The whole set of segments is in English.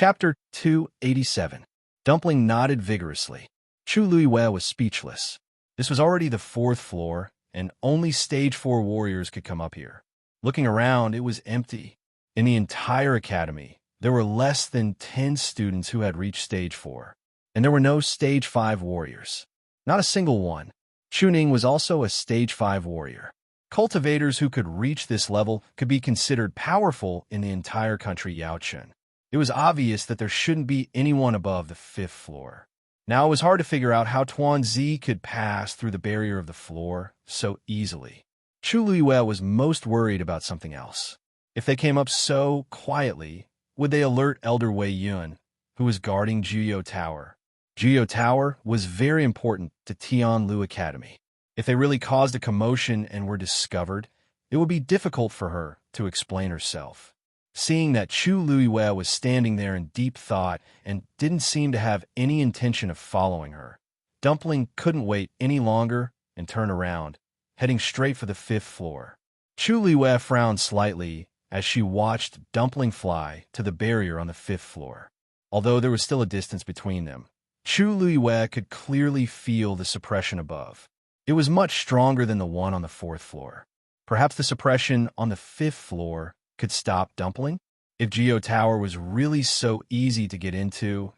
Chapter 287. Dumpling nodded vigorously. Chu Luiwei was speechless. This was already the 4th floor, and only Stage 4 warriors could come up here. Looking around, it was empty. In the entire academy, there were less than 10 students who had reached Stage 4, and there were no Stage 5 warriors. Not a single one. Chuning was also a Stage 5 warrior. Cultivators who could reach this level could be considered powerful in the entire country Yaochun. It was obvious that there shouldn't be anyone above the 5th floor. Now it was hard to figure out how Tuanzi could pass through the barrier of the floor so easily. Chu Luiwei was most worried about something else. If they came up so quietly, would they alert Elder Wei Yun, who was guarding Juyo Tower? Juyo Tower was very important to Tianlu Academy. If they really caused a commotion and were discovered, it would be difficult for her to explain herself. Seeing that Chu Luiwei was standing there in deep thought and didn't seem to have any intention of following her, Dumpling couldn't wait any longer and turned around, heading straight for the 5th floor. Chu Luiwei frowned slightly as she watched Dumpling fly to the barrier on the 5th floor. Although there was still a distance between them, Chu Luiwei could clearly feel the suppression above. It was much stronger than the one on the 4th floor. Perhaps the suppression on the 5th floor could stop Dumpling? If Juyo Tower was really so easy to get into,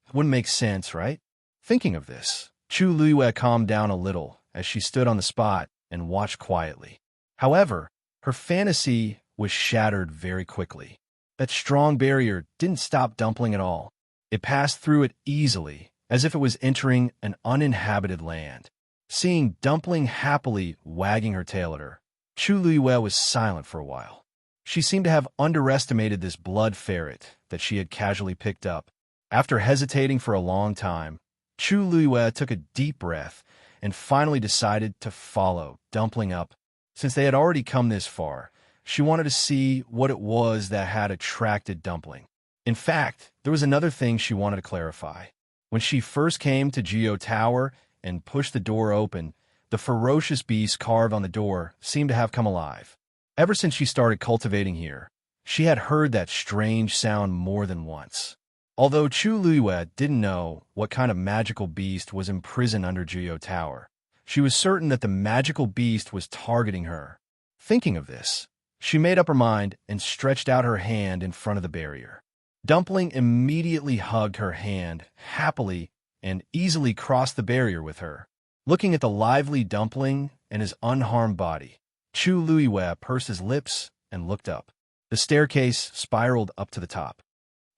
it wouldn't make sense, right? Thinking of this, Chu Luiwei calmed down a little as she stood on the spot and watched quietly. However, her fantasy was shattered very quickly. That strong barrier didn't stop Dumpling at all. It passed through it easily, as if it was entering an uninhabited land. Seeing Dumpling happily wagging her tail at her, Chu Luiwei was silent for a while. She seemed to have underestimated this blood ferret that she had casually picked up. After hesitating for a long time, Chu Luiwei took a deep breath and finally decided to follow Dumpling up. Since they had already come this far, she wanted to see what it was that had attracted Dumpling. In fact, there was another thing she wanted to clarify. When she first came to Juyo Tower and pushed the door open, the ferocious beast carved on the door seemed to have come alive. Ever since she started cultivating here, she had heard that strange sound more than once. Although Chu Luiwei didn't know what kind of magical beast was imprisoned under Juyo Tower, she was certain that the magical beast was targeting her. Thinking of this, she made up her mind and stretched out her hand in front of the barrier. Dumpling immediately hugged her hand happily and easily crossed the barrier with her. Looking at the lively Dumpling and his unharmed body, Chu Luiwei pursed his lips and looked up. The staircase spiraled up to the top.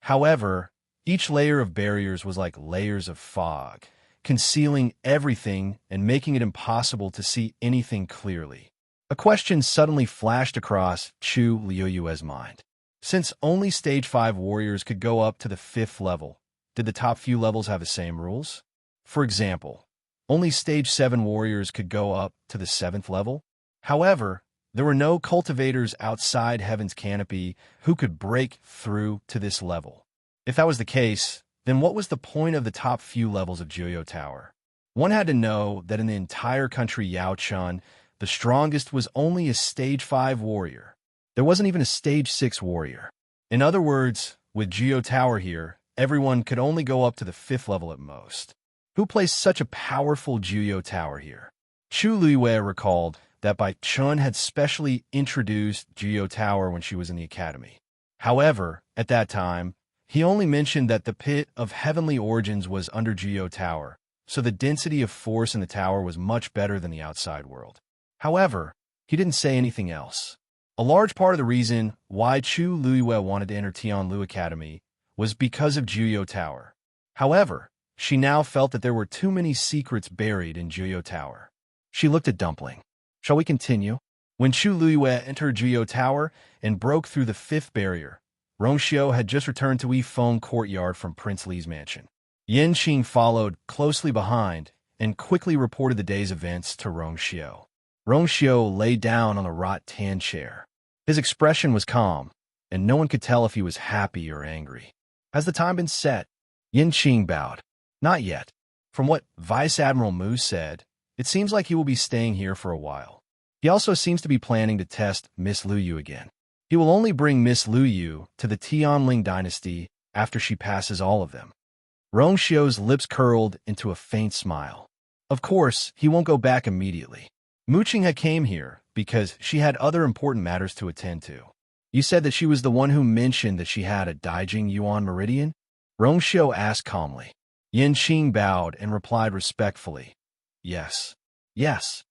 However, each layer of barriers was like layers of fog, concealing everything and making it impossible to see anything clearly. A question suddenly flashed across Chu Luiwei's mind. Since only Stage 5 warriors could go up to the 5th level, did the top few levels have the same rules? For example, only Stage 7 warriors could go up to the 7th level? However, there were no cultivators outside Heaven's Canopy who could break through to this level. If that was the case, then what was the point of the top few levels of Juyo Tower? One had to know that in the entire country Yaochun, the strongest was only a Stage 5 warrior. There wasn't even a Stage 6 warrior. In other words, with Juyo Tower here, everyone could only go up to the 5th level at most. Who placed such a powerful Juyo Tower here? Chu Luiwei recalled that Bai Chun had specially introduced Juyo Tower when she was in the academy. However, at that time, he only mentioned that the pit of heavenly origins was under Juyo Tower, so the density of force in the tower was much better than the outside world. However, he didn't say anything else. A large part of the reason why Chu Luiwei wanted to enter Tianlu Academy was because of Juyo Tower. However, she now felt that there were too many secrets buried in Juyo Tower. She looked at Dumpling. Shall we continue? When Chu Luiwei entered Juyo Tower and broke through the 5th barrier, Rongxiu had just returned to Yifeng Courtyard from Prince Li's mansion. Yan Qing followed closely behind and quickly reported the day's events to Rongxiu. Rongxiu lay down on a wrought tan chair. His expression was calm, and no one could tell if he was happy or angry. Has the time been set? Yan Qing bowed. Not yet. From what Vice Admiral Mu said, it seems like he will be staying here for a while. He also seems to be planning to test Miss Lu Yu again. He will only bring Miss Lu Yu to the Tianling dynasty after she passes all of them. Rongxiu's lips curled into a faint smile. Of course, he won't go back immediately. Muqinghe came here because she had other important matters to attend to. You said that she was the one who mentioned that she had a Daijing Yuan meridian? Rongxiu asked calmly. Yanqing bowed and replied respectfully. Yes. Yes.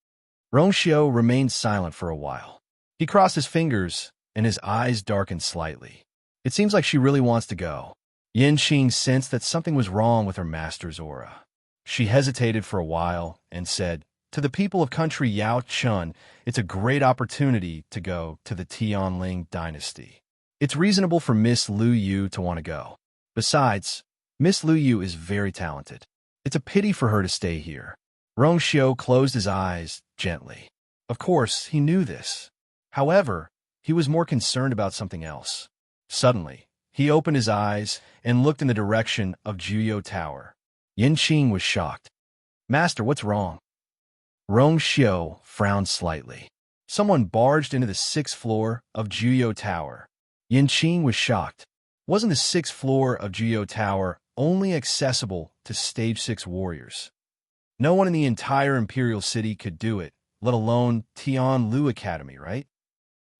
Rongxiu remained silent for a while. He crossed his fingers, and his eyes darkened slightly. It seems like she really wants to go. Yanqing sensed that something was wrong with her master's aura. She hesitated for a while and said, to the people of country Yao Chun, it's a great opportunity to go to the Tianling dynasty. It's reasonable for Miss Lu Yu to want to go. Besides, Miss Lu Yu is very talented. It's a pity for her to stay here. Rongxiu closed his eyes gently. Of course, he knew this. However, he was more concerned about something else. Suddenly, he opened his eyes and looked in the direction of Juyo Tower. Yanqing was shocked. Master, what's wrong? Rongxiu frowned slightly. Someone barged into the 6th floor of Juyo Tower. Yanqing was shocked. Wasn't the 6th floor of Juyo Tower only accessible to Stage 6 warriors? No one in the entire Imperial city could do it, let alone Tian Lu Academy, right?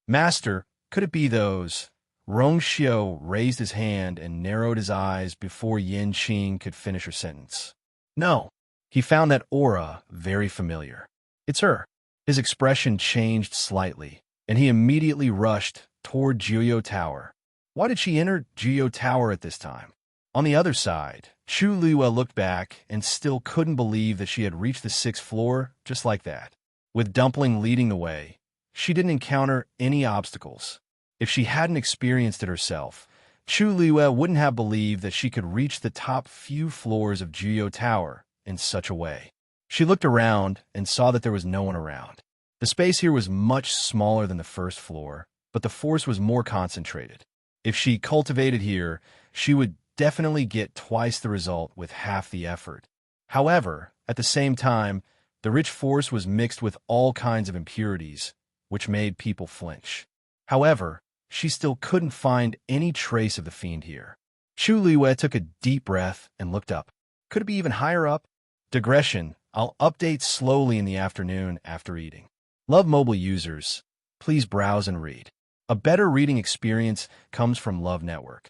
Master, could it be those? Rongxiu raised his hand and narrowed his eyes before Yanqing could finish her sentence. No. He found that aura very familiar. It's her. His expression changed slightly, and he immediately rushed toward Juyo Tower. Why did she enter Juyo Tower at this time? On the other side, Chu Liwa looked back and still couldn't believe that she had reached the 6th floor just like that. With Dumpling leading the way, she didn't encounter any obstacles. If she hadn't experienced it herself, Chu Liwa wouldn't have believed that she could reach the top few floors of Juyo Tower in such a way. She looked around and saw that there was no one around. The space here was much smaller than the 1st floor, but the force was more concentrated. If she cultivated here, she would definitely get twice the result with half the effort. However, at the same time, the rich force was mixed with all kinds of impurities, which made people flinch. However, she still couldn't find any trace of the fiend here. Chu Liwei took a deep breath and looked up. Could it be even higher up? Digression, I'll update slowly in the afternoon after eating. Love mobile users. Please browse and read. A better reading experience comes from Love Network.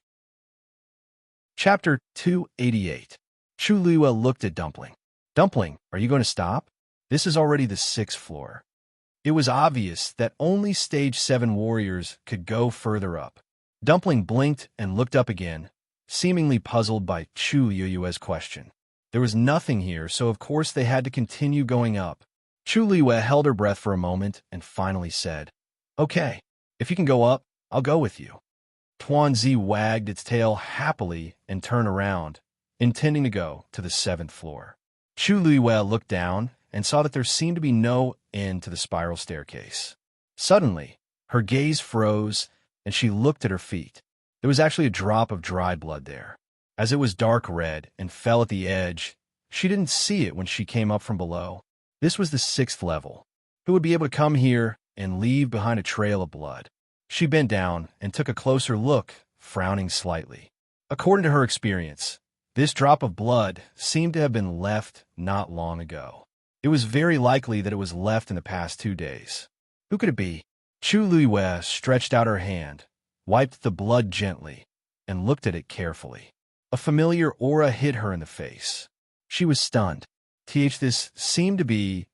Chapter 288. Chu Liwa looked at Dumpling. Dumpling, are you going to stop? This is already the 6th floor. It was obvious that only Stage 7 warriors could go further up. Dumpling blinked and looked up again, seemingly puzzled by Chu Liyue's question. There was nothing here, so of course they had to continue going up. Chu Liyue held her breath for a moment and finally said, Okay, if you can go up, I'll go with you. Tuanzi wagged its tail happily and turned around, intending to go to the 7th floor. Chu Liyue looked down and saw that there seemed to be no end to the spiral staircase. Suddenly, her gaze froze and she looked at her feet. There was actually a drop of dried blood there. As it was dark red and fell at the edge, she didn't see it when she came up from below. This was the 6th level. Who would be able to come here and leave behind a trail of blood? She bent down and took a closer look, frowning slightly. According to her experience, this drop of blood seemed to have been left not long ago. It was very likely that it was left in the past 2 days. Who could it be? Chu Liyue stretched out her hand, wiped the blood gently, and looked at it carefully. A familiar aura hit her in the face. She was stunned. This seemed to be...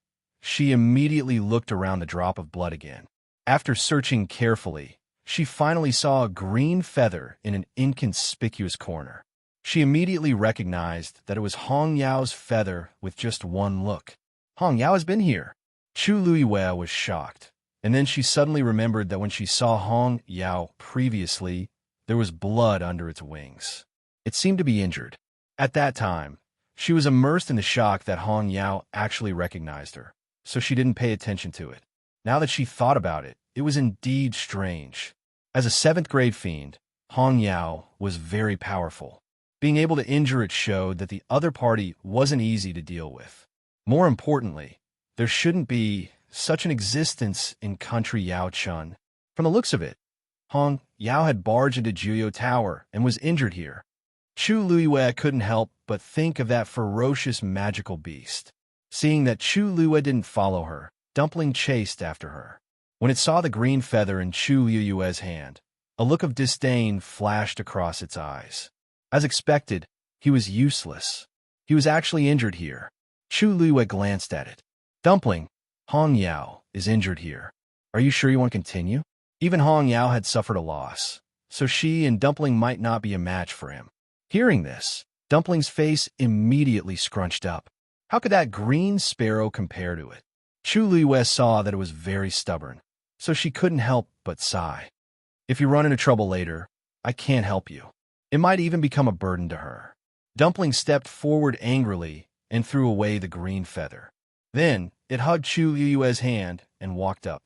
She immediately looked around the drop of blood again. After searching carefully, she finally saw a green feather in an inconspicuous corner. She immediately recognized that it was Hong Yao's feather with just one look. Hong Yao has been here. Chu Liyue was shocked, and then she suddenly remembered that when she saw Hong Yao previously, there was blood under its wings. It seemed to be injured. At that time, she was immersed in the shock that Hong Yao actually recognized her, so she didn't pay attention to it. Now that she thought about it, it was indeed strange. As a 7th-grade fiend, Hong Yao was very powerful. Being able to injure it showed that the other party wasn't easy to deal with. More importantly, there shouldn't be such an existence in country Yao Chun. From the looks of it, Hong Yao had barged into Juyo Tower and was injured here. Chu Luiyue couldn't help but think of that ferocious magical beast. Seeing that Chu Luiyue didn't follow her, Dumpling chased after her. When it saw the green feather in Chu Luiyue's hand, a look of disdain flashed across its eyes. As expected, he was useless. He was actually injured here. Chu Luiyue glanced at it. Dumpling, Hong Yao is injured here. Are you sure you want to continue? Even Hong Yao had suffered a loss, so she and Dumpling might not be a match for him. Hearing this, Dumpling's face immediately scrunched up. How could that green sparrow compare to it? Chu Luiyue saw that it was very stubborn, so she couldn't help but sigh. If you run into trouble later, I can't help you. It might even become a burden to her. Dumpling stepped forward angrily and threw away the green feather. Then it hugged Chu Luiyue's hand and walked up.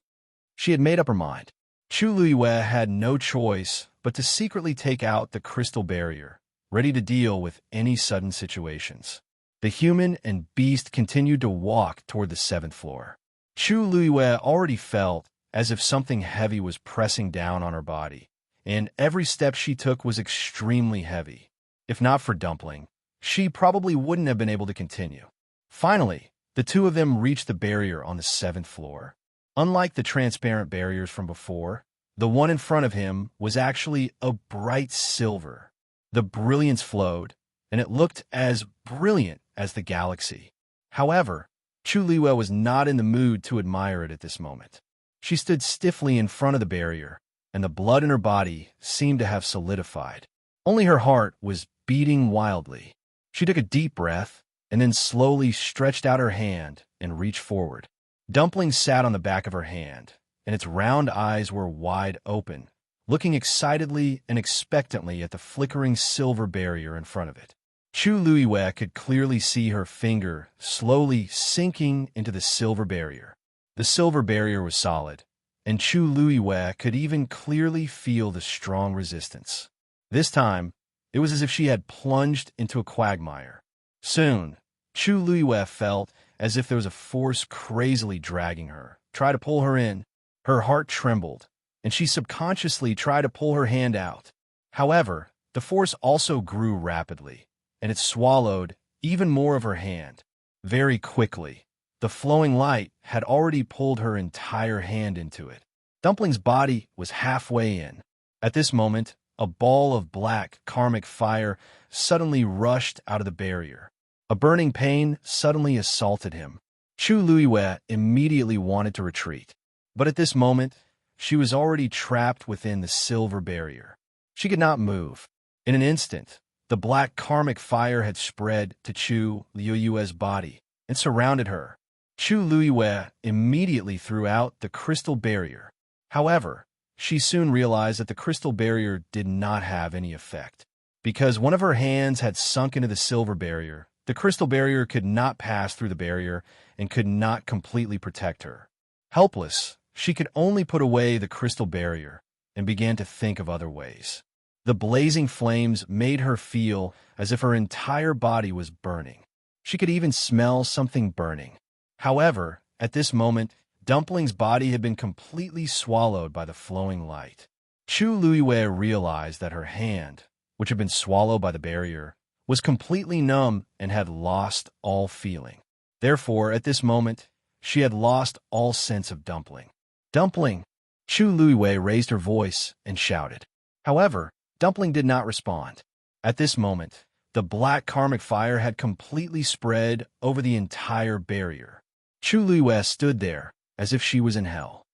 She had made up her mind. Chu Luiyue had no choice but to secretly take out the crystal barrier, ready to deal with any sudden situations. The human and beast continued to walk toward the 7th floor. Chu Luiyue already felt as if something heavy was pressing down on her body, and every step she took was extremely heavy. If not for Dumpling, she probably wouldn't have been able to continue. Finally, the two of them reached the barrier on the 7th floor. Unlike the transparent barriers from before, the one in front of him was actually a bright silver. The brilliance flowed, and it looked as brilliant as the galaxy. However, Chu Luiyue was not in the mood to admire it at this moment. She stood stiffly in front of the barrier, and the blood in her body seemed to have solidified. Only her heart was beating wildly. She took a deep breath, and then slowly stretched out her hand and reached forward. Dumpling sat on the back of her hand, and its round eyes were wide open, looking excitedly and expectantly at the flickering silver barrier in front of it. Chu Luiyue could clearly see her finger slowly sinking into the silver barrier. The silver barrier was solid, and Chu Luiyue could even clearly feel the strong resistance. This time, it was as if she had plunged into a quagmire. Soon, Chu Luiyue felt as if there was a force crazily dragging her. Try to pull her in. Her heart trembled, and she subconsciously tried to pull her hand out. However, the force also grew rapidly, and it swallowed even more of her hand. Very quickly, the flowing light had already pulled her entire hand into it. Dumpling's body was halfway in. At this moment, a ball of black karmic fire suddenly rushed out of the barrier. A burning pain suddenly assaulted him. Chu Luiyue immediately wanted to retreat, but at this moment, she was already trapped within the silver barrier. She could not move. In an instant, the black karmic fire had spread to Chu Luiyue's body and surrounded her. Chu Luiyue immediately threw out the crystal barrier. However, she soon realized that the crystal barrier did not have any effect. Because one of her hands had sunk into the silver barrier, the crystal barrier could not pass through the barrier and could not completely protect her. Helpless, she could only put away the crystal barrier and began to think of other ways. The blazing flames made her feel as if her entire body was burning. She could even smell something burning. However, at this moment, Dumpling's body had been completely swallowed by the flowing light. Chu Luiyue realized that her hand, which had been swallowed by the barrier, was completely numb and had lost all feeling. Therefore, at this moment, she had lost all sense of Dumpling. Dumpling! Chu Luiyue raised her voice and shouted. However, Dumpling did not respond. At this moment, the black karmic fire had completely spread over the entire barrier. Chu Luiyue stood there as if she was in hell.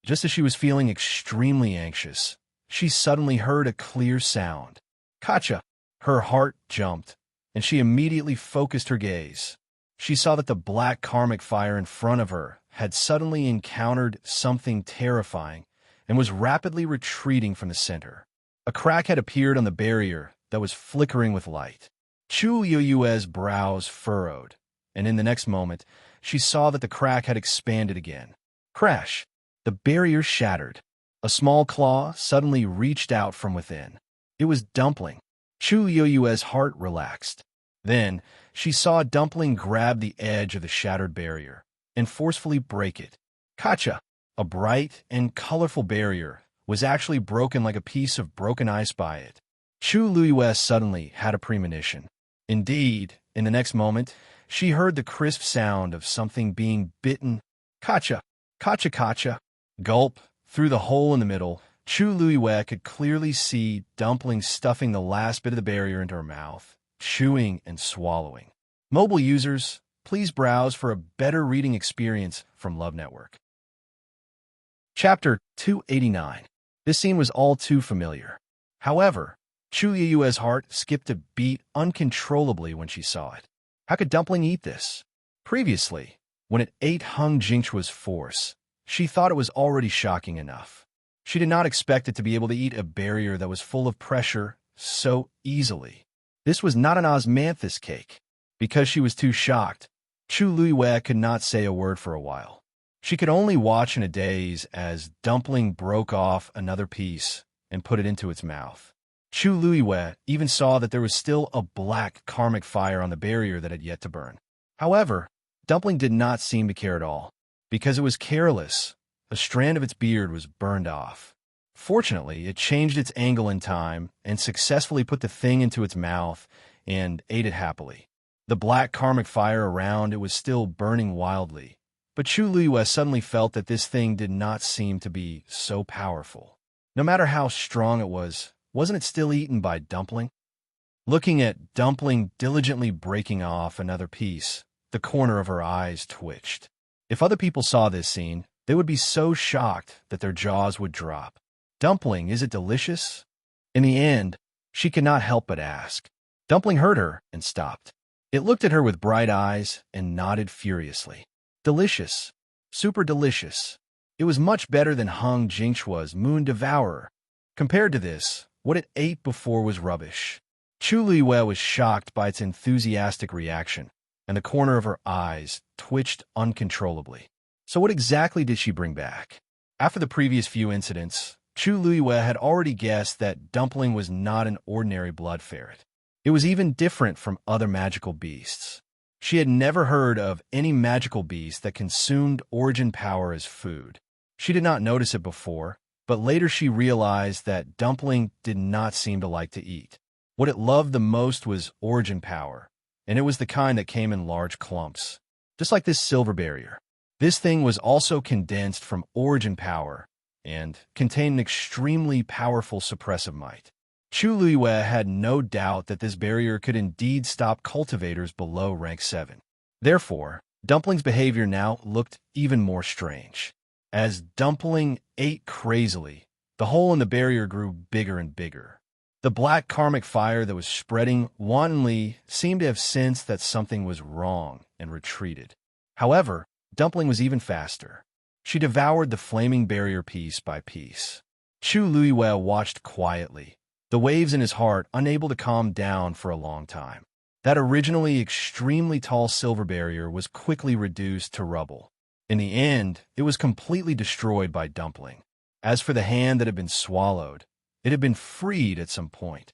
Just as she was feeling extremely anxious, she suddenly heard a clear sound. Kacha! Her heart jumped, and she immediately focused her gaze. She saw that the black karmic fire in front of her had suddenly encountered something terrifying and was rapidly retreating from the center. A crack had appeared on the barrier that was flickering with light. Chu Luiyue's brows furrowed, and in the next moment, she saw that the crack had expanded again. Crash! The barrier shattered. A small claw suddenly reached out from within. It was Dumpling. Chu Luiyue's heart relaxed. Then, she saw Dumpling grab the edge of the shattered barrier and forcefully break it. Kacha! A bright and colorful barrier was actually broken like a piece of broken ice by it. Chu Luiyue suddenly had a premonition. Indeed, in the next moment, she heard the crisp sound of something being bitten. Kacha, kacha, kacha. Gulp. Through the hole in the middle, Chu Luiyue could clearly see Dumpling stuffing the last bit of the barrier into her mouth, chewing and swallowing. Mobile users, please browse for a better reading experience from Love Network. Chapter 289. This scene was all too familiar. However, Chu Luiyue's heart skipped a beat uncontrollably when she saw it. How could Dumpling eat this? Previously, when it ate Hung Jingchua's force, she thought it was already shocking enough. She did not expect it to be able to eat a barrier that was full of pressure so easily. This was not an osmanthus cake. Because she was too shocked, Chu Luiyue could not say a word for a while. She could only watch in a daze as Dumpling broke off another piece and put it into its mouth. Chu Luiyue even saw that there was still a black karmic fire on the barrier that had yet to burn. However, Dumpling did not seem to care at all. Because it was careless, a strand of its beard was burned off. Fortunately, it changed its angle in time and successfully put the thing into its mouth and ate it happily. The black karmic fire around it was still burning wildly, but Chu Luiyue suddenly felt that this thing did not seem to be so powerful. No matter how strong it was, wasn't it still eaten by Dumpling? Looking at Dumpling diligently breaking off another piece, the corner of her eyes twitched. If other people saw this scene, they would be so shocked that their jaws would drop. Dumpling, is it delicious? In the end, she could not help but ask. Dumpling heard her and stopped. It looked at her with bright eyes and nodded furiously. Delicious. Super delicious. It was much better than Hung Jingchua's Moon Devourer. Compared to this, what it ate before was rubbish. Chu Luiyue was shocked by its enthusiastic reaction, and the corner of her eyes twitched uncontrollably. So what exactly did she bring back? After the previous few incidents, Chu Luiyue had already guessed that Dumpling was not an ordinary blood ferret. It was even different from other magical beasts. She had never heard of any magical beast that consumed origin power as food. She did not notice it before, but later she realized that Dumpling did not seem to like to eat. What it loved the most was origin power, and it was the kind that came in large clumps, just like this silver barrier. This thing was also condensed from origin power and contained an extremely powerful suppressive might. Chu Luiyue had no doubt that this barrier could indeed stop cultivators below rank 7. Therefore, Dumpling's behavior now looked even more strange. As Dumpling ate crazily, the hole in the barrier grew bigger and bigger. The black karmic fire that was spreading wantonly seemed to have sensed that something was wrong and retreated. However, Dumpling was even faster. She devoured the flaming barrier piece by piece. Chu Luiyue watched quietly, the waves in his heart unable to calm down for a long time. That originally extremely tall silver barrier was quickly reduced to rubble. In the end, it was completely destroyed by Dumpling. As for the hand that had been swallowed, it had been freed at some point.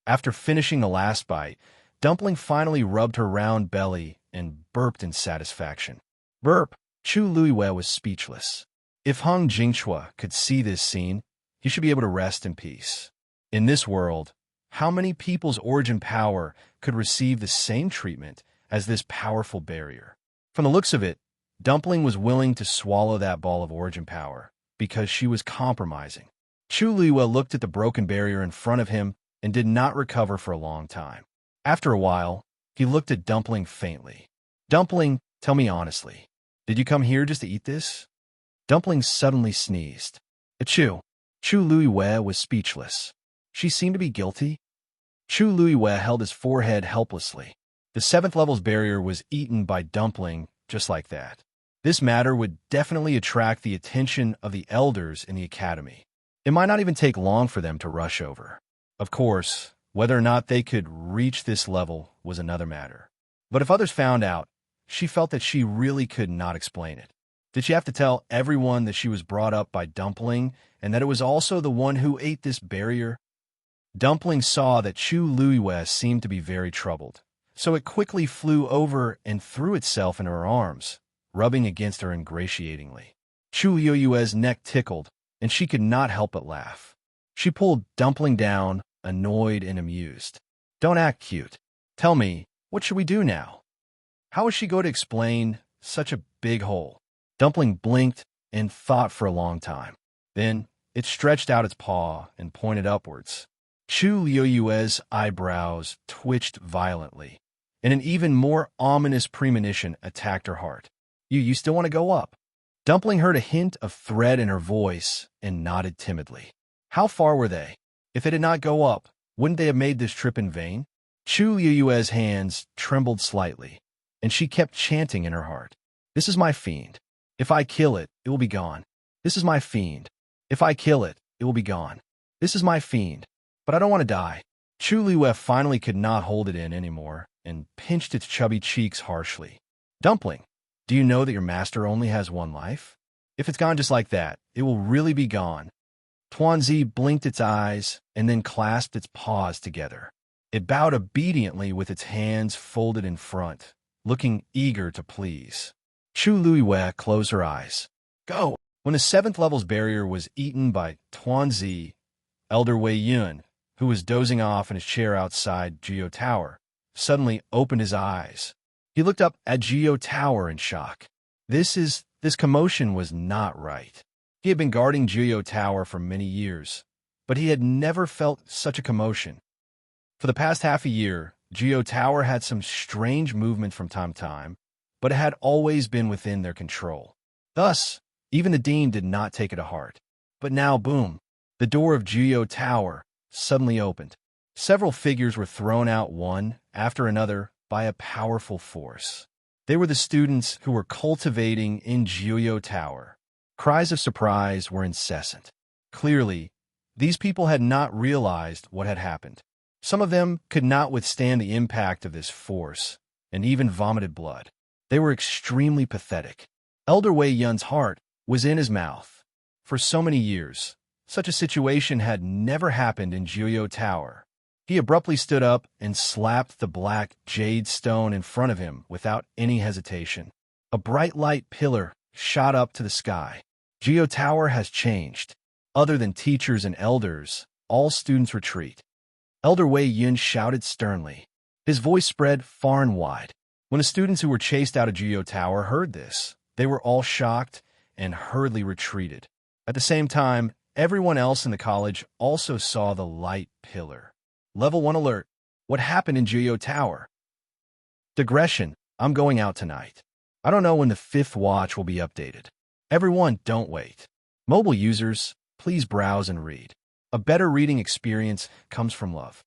After finishing the last bite, Dumpling finally rubbed her round belly and burped in satisfaction. Burp! Chu Luiyue was speechless. If Hung Jingchua could see this scene, he should be able to rest in peace. In this world, how many people's origin power could receive the same treatment as this powerful barrier? From the looks of it, Dumpling was willing to swallow that ball of origin power because she was compromising. Chu Luiyue looked at the broken barrier in front of him and did not recover for a long time. After a while, he looked at Dumpling faintly. Dumpling, tell me honestly, did you come here just to eat this? Dumpling suddenly sneezed. Achoo! Chu Luiyue was speechless. She seemed to be guilty. Chu Luiyue held his forehead helplessly. The 7th level's barrier was eaten by Dumpling just like that. This matter would definitely attract the attention of the elders in the academy. It might not even take long for them to rush over. Of course, whether or not they could reach this level was another matter. But if others found out, she felt that she really could not explain it. Did she have to tell everyone that she was brought up by Dumpling and that it was also the one who ate this barrier? Dumpling saw that Chu Luiyue seemed to be very troubled, so it quickly flew over and threw itself into her arms, rubbing against her ingratiatingly. Chu Luiyue's neck tickled, and she could not help but laugh. She pulled Dumpling down, annoyed and amused. Don't act cute. Tell me, what should we do now? How is she going to explain such a big hole? Dumpling blinked and thought for a long time. Then it stretched out its paw and pointed upwards. Chu Liuyue's eyebrows twitched violently, and an even more ominous premonition attacked her heart. You still want to go up? Dumpling heard a hint of threat in her voice and nodded timidly. How far were they? If they did not go up, wouldn't they have made this trip in vain? Chu Liuyue's hands trembled slightly, and she kept chanting in her heart. This is my fiend. If I kill it, it will be gone. This is my fiend. If I kill it, it will be gone. This is my fiend. But I don't want to die. Chu Liuyue finally could not hold it in anymore and pinched its chubby cheeks harshly. Dumpling, do you know that your master only has one life? If it's gone just like that, it will really be gone. Tuanzi blinked its eyes and then clasped its paws together. It bowed obediently with its hands folded in front, looking eager to please. Chu Liuyue closed her eyes. Go! When the 7th level's barrier was eaten by Tuanzi, Elder Wei Yun, who was dozing off in his chair outside Geo Tower, suddenly opened his eyes. He looked up at Geo Tower in shock. This commotion was not right. He had been guarding Geo Tower for many years, but he had never felt such a commotion. For the past half a year, Geo Tower had some strange movement from time to time, but it had always been within their control. Thus, even the Dean did not take it to heart. But now, boom, the door of Geo Tower suddenly opened. Several figures were thrown out one after another by a powerful force. They were the students who were cultivating in Geo Tower. Cries of surprise were incessant. Clearly, these people had not realized what had happened. Some of them could not withstand the impact of this force, and even vomited blood. They were extremely pathetic. Elder Wei Yun's heart was in his mouth. For so many years, such a situation had never happened in Geo Tower. He abruptly stood up and slapped the black jade stone in front of him without any hesitation. A bright light pillar shot up to the sky. Geo Tower has changed. Other than teachers and elders, all students retreat. Elder Wei Yun shouted sternly. His voice spread far and wide. When the students who were chased out of Geo Tower heard this, they were all shocked and hurriedly retreated. At the same time, everyone else in the college also saw the light pillar. Level 1 alert. What happened in Geo Tower? Digression. I'm going out tonight. I don't know when the 5th watch will be updated. Everyone, don't wait. Mobile users, please browse and read. A better reading experience comes from love.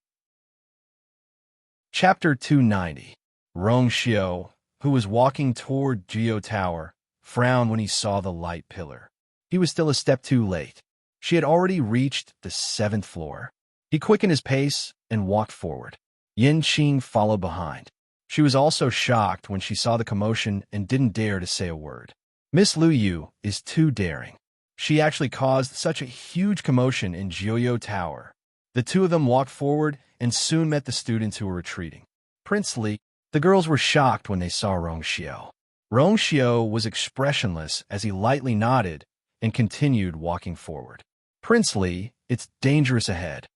Chapter 290. Rong Xiao, who was walking toward Geo Tower, frowned when he saw the light pillar. He was still a step too late. She had already reached the 7th floor. He quickened his pace and walked forward. Yin Qing followed behind. She was also shocked when she saw the commotion and didn't dare to say a word. Miss Lu Yu is too daring. She actually caused such a huge commotion in Jiuyo Tower. The two of them walked forward and soon met the students who were retreating. Prince Li. The girls were shocked when they saw Rong Xiao. Rong Xiao was expressionless as he lightly nodded and continued walking forward. Prince Li, it's dangerous ahead.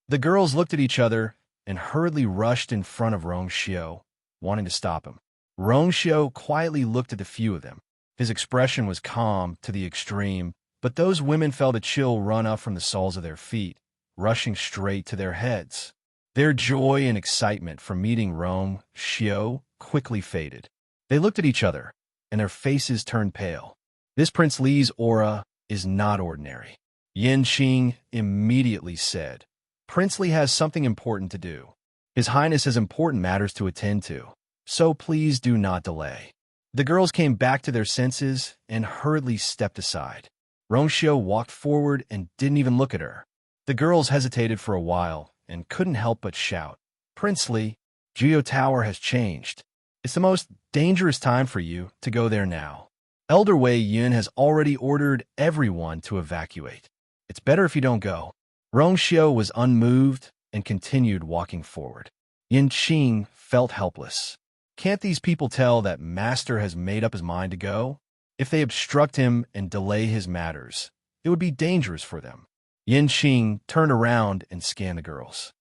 The girls looked at each other and hurriedly rushed in front of Rong Xiao, wanting to stop him. Rong Xiao quietly looked at the few of them. His expression was calm to the extreme, but those women felt a chill run up from the soles of their feet, rushing straight to their heads. Their joy and excitement from meeting Rong Xiao quickly faded. They looked at each other, and their faces turned pale. This Prince Li's aura is not ordinary. Yin Qing immediately said, Prince Li has something important to do. His Highness has important matters to attend to, so please do not delay. The girls came back to their senses and hurriedly stepped aside. Rong Xiao walked forward and didn't even look at her. The girls hesitated for a while and couldn't help but shout, Prince Li, Geo Tower has changed. It's the most dangerous time for you to go there now. Elder Wei Yun has already ordered everyone to evacuate. It's better if you don't go. Rong Xiao was unmoved and continued walking forward. Yin Qing felt helpless. Can't these people tell that Master has made up his mind to go? If they obstruct him and delay his matters, it would be dangerous for them. Yin Qing turned around and scanned the girls.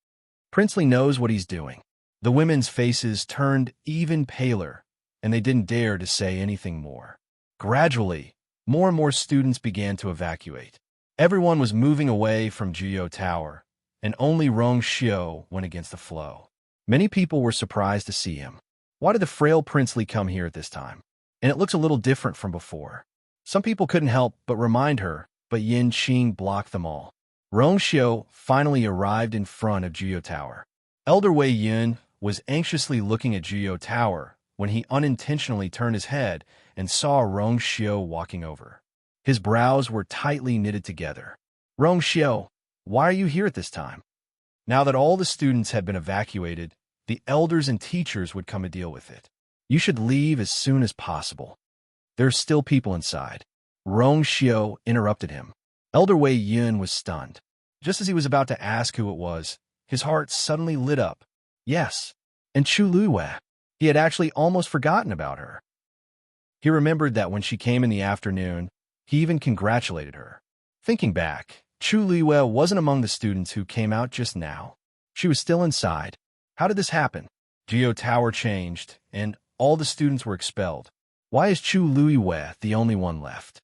Princely knows what he's doing. The women's faces turned even paler, and they didn't dare to say anything more. Gradually, more and more students began to evacuate. Everyone was moving away from Jiyo Tower, and only Rong Xiu went against the flow. Many people were surprised to see him. Why did the frail Princely come here at this time? And it looks a little different from before. Some people couldn't help but remind her, but Yin Qing blocked them all. Rong Xiu finally arrived in front of Jiyo Tower. Elder Wei Yun was anxiously looking at Jiyo Tower when he unintentionally turned his head and saw Rong Xiu walking over. His brows were tightly knitted together. Rong Xiu, why are you here at this time? Now that all the students had been evacuated, the elders and teachers would come to deal with it. You should leave as soon as possible. There's still people inside. Rong Xiu interrupted him. Elder Wei Yun was stunned. Just as he was about to ask who it was, his heart suddenly lit up. Yes, and Chu Luiwei. He had actually almost forgotten about her. He remembered that when she came in the afternoon, he even congratulated her. Thinking back, Chu Luiwei wasn't among the students who came out just now. She was still inside. How did this happen? Jiyo Tower changed, and all the students were expelled. Why is Chu Luiwei the only one left?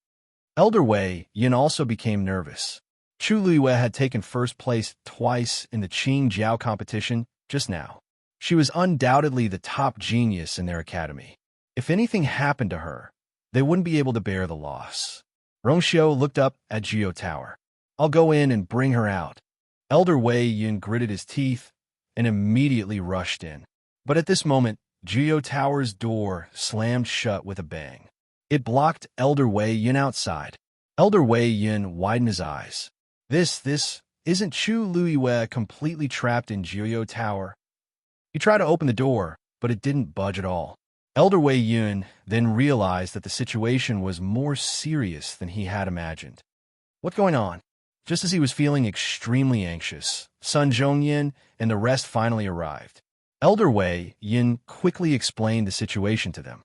Elder Wei Yin also became nervous. Chu Luiwei had taken first place twice in the Qing Jiao competition just now. She was undoubtedly the top genius in their academy. If anything happened to her, they wouldn't be able to bear the loss. Rong Xiu looked up at Jiyo Tower. I'll go in and bring her out. Elder Wei Yin gritted his teeth and immediately rushed in. But at this moment, Jiyo Tower's door slammed shut with a bang. It blocked Elder Wei Yin outside. Elder Wei Yin widened his eyes. This isn't Chu Luiwei completely trapped in Jiyo Tower? He tried to open the door, but it didn't budge at all. Elder Wei Yun then realized that the situation was more serious than he had imagined. What's going on? Just as he was feeling extremely anxious, Sun Zhongyan and the rest finally arrived. Elder Wei Yin quickly explained the situation to them.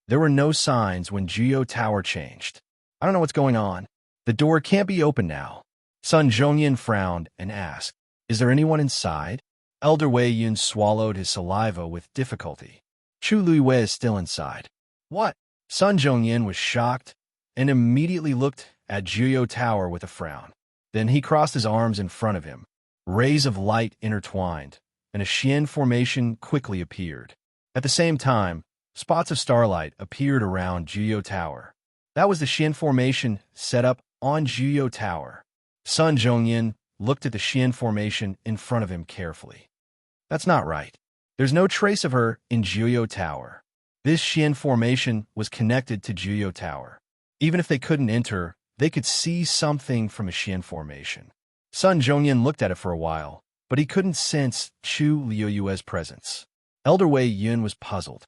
There were no signs when Jiyo Tower changed. I don't know what's going on. The door can't be open now. Sun Zhongyan frowned and asked, Is there anyone inside? Elder Wei Yun swallowed his saliva with difficulty. Chu Luiwei is still inside. What? Sun Zhongyan was shocked and immediately looked at Jiyo Tower with a frown. Then he crossed his arms in front of him. Rays of light intertwined, and a Xian formation quickly appeared. At the same time, spots of starlight appeared around Jiyo Tower. That was the Xian formation set up on Jiyo Tower. Sun Zhongyan looked at the Xian formation in front of him carefully. That's not right. There's no trace of her in Jiyo Tower. This Xian formation was connected to Jiyo Tower. Even if they couldn't enter, they could see something from a Xian formation. Sun Zhongyan looked at it for a while, but he couldn't sense Chu Luiwei's presence. Elder Wei Yun was puzzled.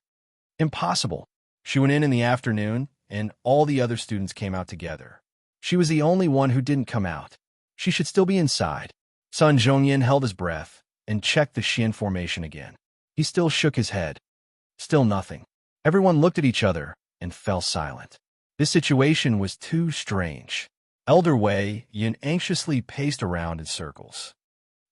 Impossible. She went in the afternoon, and all the other students came out together. She was the only one who didn't come out. She should still be inside. Sun Zhongyan held his breath and checked the Xian formation again. He still shook his head. Still nothing. Everyone looked at each other and fell silent. This situation was too strange. Elder Wei Yin anxiously paced around in circles.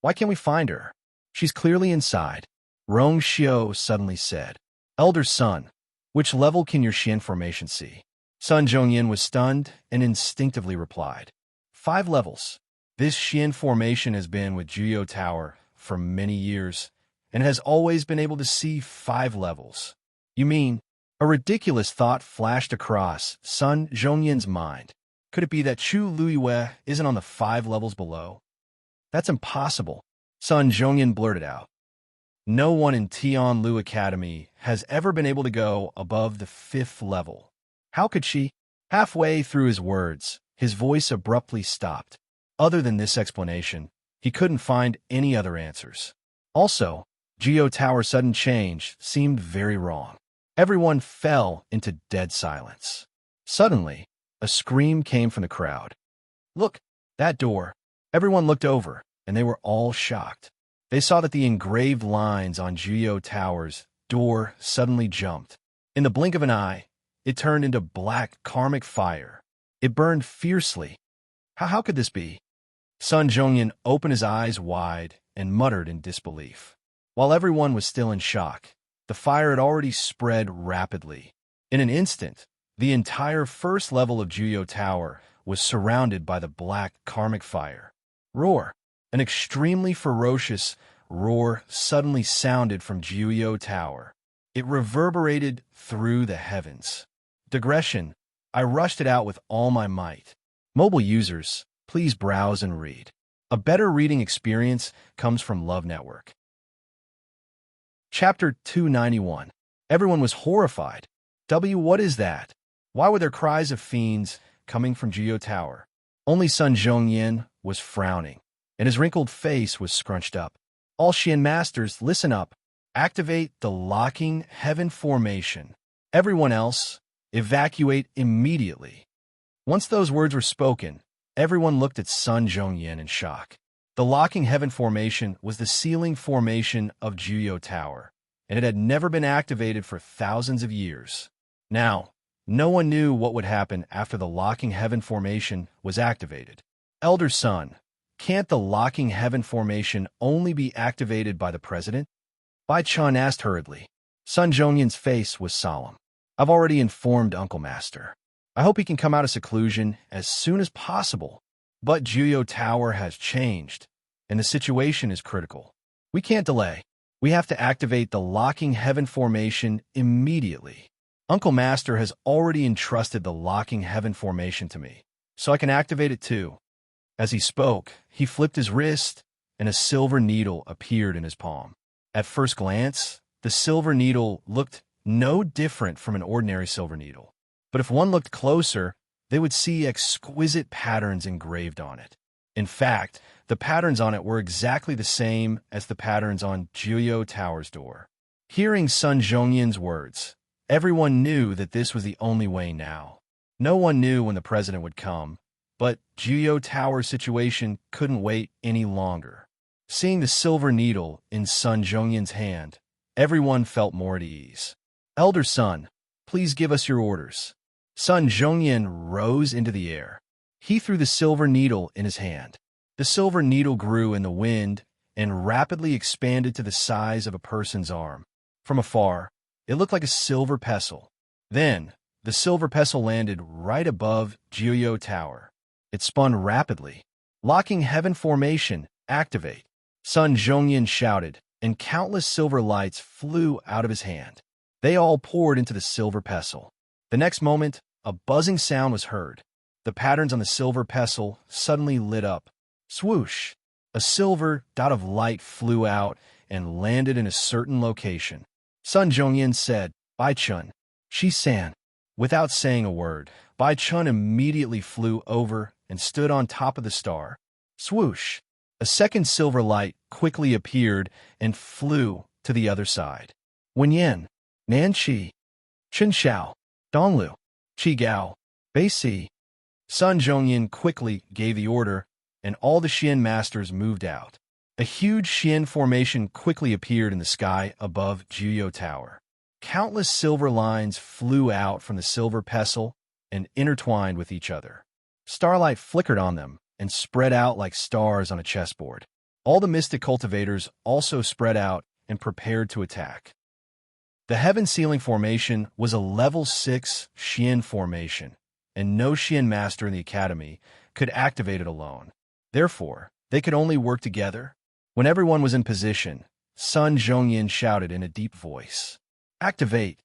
Why can't we find her? She's clearly inside. Rong Xiu suddenly said. Elder Sun, which level can your Xian formation see? Sun Zhongyan was stunned and instinctively replied. 5 levels. This Xian formation has been with Jiyo Tower for many years and has always been able to see 5 levels. You mean? A ridiculous thought flashed across Sun Zhongyan's mind. Could it be that Chu Luiwei isn't on the 5 levels below? That's impossible, Sun Zhongyan blurted out. No one in Tianlu Academy has ever been able to go above the 5th level. How could she? Halfway through his words, his voice abruptly stopped. Other than this explanation, he couldn't find any other answers. Also, Jiyo Tower's sudden change seemed very wrong. Everyone fell into dead silence. Suddenly, a scream came from the crowd. Look, that door. Everyone looked over, and they were all shocked. They saw that the engraved lines on Jiyo Tower's door suddenly jumped. In the blink of an eye, it turned into black karmic fire. It burned fiercely. How could this be? Sun Zhongyan opened his eyes wide and muttered in disbelief. While everyone was still in shock, the fire had already spread rapidly. In an instant, the entire first level of Juyo Tower was surrounded by the black karmic fire. Roar! An extremely ferocious roar suddenly sounded from Juyo Tower. It reverberated through the heavens. Digression. I rushed it out with all my might. Mobile users, please browse and read. A better reading experience comes from Love Network. Chapter 291. Everyone was horrified. What is that? Why were there cries of fiends coming from Juyo Tower? Only Sun Zhongyan was frowning, and his wrinkled face was scrunched up. All Xian masters, listen up. Activate the locking heaven formation. Everyone else, evacuate immediately. Once those words were spoken, everyone looked at Sun Zhongyan in shock. The locking heaven formation was the sealing formation of Juyo Tower, and it had never been activated for thousands of years. Now, no one knew what would happen after the locking heaven formation was activated. Elder Sun, can't the locking heaven formation only be activated by the president? Bai Chun asked hurriedly. Sun Zhongyan's face was solemn. I've already informed Uncle Master. I hope he can come out of seclusion as soon as possible. But Juyo Tower has changed, and the situation is critical. We can't delay. We have to activate the locking heaven formation immediately. Uncle Master has already entrusted the locking heaven formation to me, so I can activate it too. As he spoke, he flipped his wrist, and a silver needle appeared in his palm. At first glance, the silver needle looked no different from an ordinary silver needle. But if one looked closer, they would see exquisite patterns engraved on it. In fact, the patterns on it were exactly the same as the patterns on Juyo Tower's door. Hearing Sun Zhongyan's words, everyone knew that this was the only way now. No one knew when the president would come, but Juyo Tower's situation couldn't wait any longer. Seeing the silver needle in Sun Zhongyan's hand, everyone felt more at ease. Elder Sun, please give us your orders. Sun Zhongyan rose into the air. He threw the silver needle in his hand. The silver needle grew in the wind and rapidly expanded to the size of a person's arm. From afar, it looked like a silver pestle. Then, the silver pestle landed right above Juyo Tower. It spun rapidly. Locking heaven formation, activate. Sun Zhongyan shouted, and countless silver lights flew out of his hand. They all poured into the silver pestle. The next moment, a buzzing sound was heard. The patterns on the silver pestle suddenly lit up. Swoosh! A silver dot of light flew out and landed in a certain location. Sun Zhongyan said, Bai Chun, Shi-san. Without saying a word, Bai Chun immediately flew over and stood on top of the star. Swoosh! A second silver light quickly appeared and flew to the other side. Wenyan, Nanqi, Chenshao, Donglu, Qigao, Beici. Sun Zhongyan quickly gave the order, and all the Xian masters moved out. A huge Xian formation quickly appeared in the sky above Juyo Tower. Countless silver lines flew out from the silver pestle and intertwined with each other. Starlight flickered on them and spread out like stars on a chessboard. All the mystic cultivators also spread out and prepared to attack. The heaven sealing formation was a level 6 Xian formation, and no Xian master in the academy could activate it alone. Therefore, they could only work together. When everyone was in position, Sun Zhongyan shouted in a deep voice, Activate!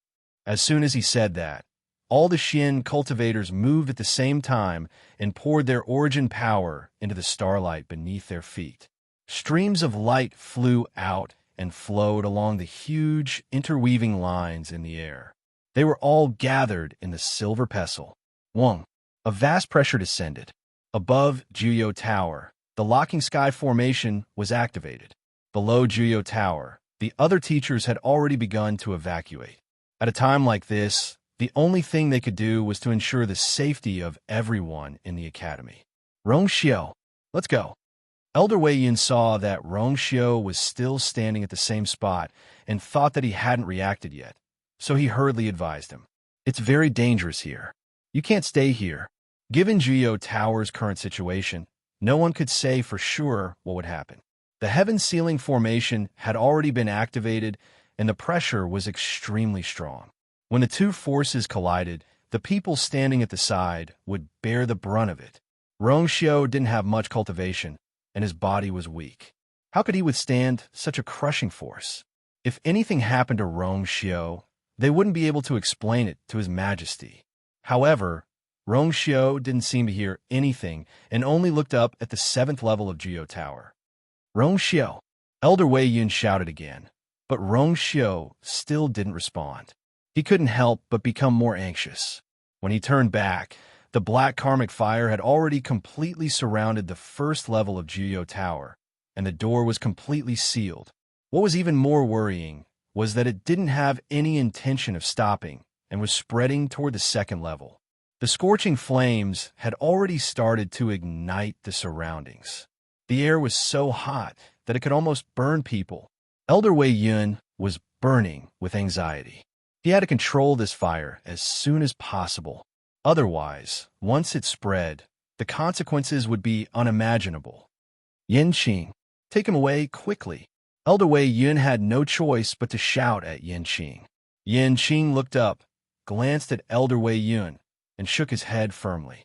As soon as he said that, all the Xian cultivators moved at the same time and poured their origin power into the starlight beneath their feet. Streams of light flew out and flowed along the huge, interweaving lines in the air. They were all gathered in the silver pestle. Wong. A vast pressure descended. Above Juyo Tower, the locking sky formation was activated. Below Juyo Tower, the other teachers had already begun to evacuate. At a time like this, the only thing they could do was to ensure the safety of everyone in the academy. Rongxiu, let's go. Elder Wei Yin saw that Rongxiu was still standing at the same spot and thought that he hadn't reacted yet, so he hurriedly advised him. It's very dangerous here. You can't stay here. Given Juyo Tower's current situation, no one could say for sure what would happen. The heaven-sealing formation had already been activated, and the pressure was extremely strong. When the two forces collided, the people standing at the side would bear the brunt of it. Rongxiu didn't have much cultivation, and his body was weak. How could he withstand such a crushing force? If anything happened to Rongxiu, they wouldn't be able to explain it to His Majesty. However, Rongxiu didn't seem to hear anything and only looked up at the 7th level of Geo Tower. Rongxiu, Elder Wei Yun shouted again, but Rongxiu still didn't respond. He couldn't help but become more anxious. When he turned back, the black karmic fire had already completely surrounded the 1st level of Geo Tower, and the door was completely sealed. What was even more worrying was that it didn't have any intention of stopping and was spreading toward the 2nd level. The scorching flames had already started to ignite the surroundings. The air was so hot that it could almost burn people. Elder Wei Yun was burning with anxiety. He had to control this fire as soon as possible. Otherwise, once it spread, the consequences would be unimaginable. Yanqing, take him away quickly. Elder Wei Yun had no choice but to shout at Yanqing. Yanqing looked up, glanced at Elder Wei Yun, and shook his head firmly.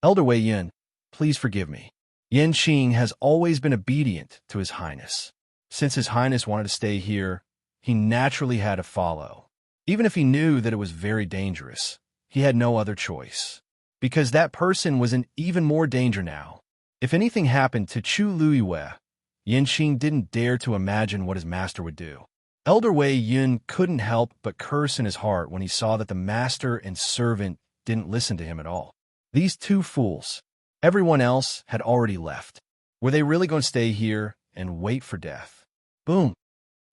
Elder Wei Yun, please forgive me. Yanqing has always been obedient to His Highness. Since His Highness wanted to stay here, he naturally had to follow. Even if he knew that it was very dangerous, he had no other choice. Because that person was in even more danger now. If anything happened to Chu Luiwei, Yanqing didn't dare to imagine what his master would do. Elder Wei Yun couldn't help but curse in his heart when he saw that the master and servant didn't listen to him at all. These two fools. Everyone else had already left. Were they really going to stay here and wait for death? Boom!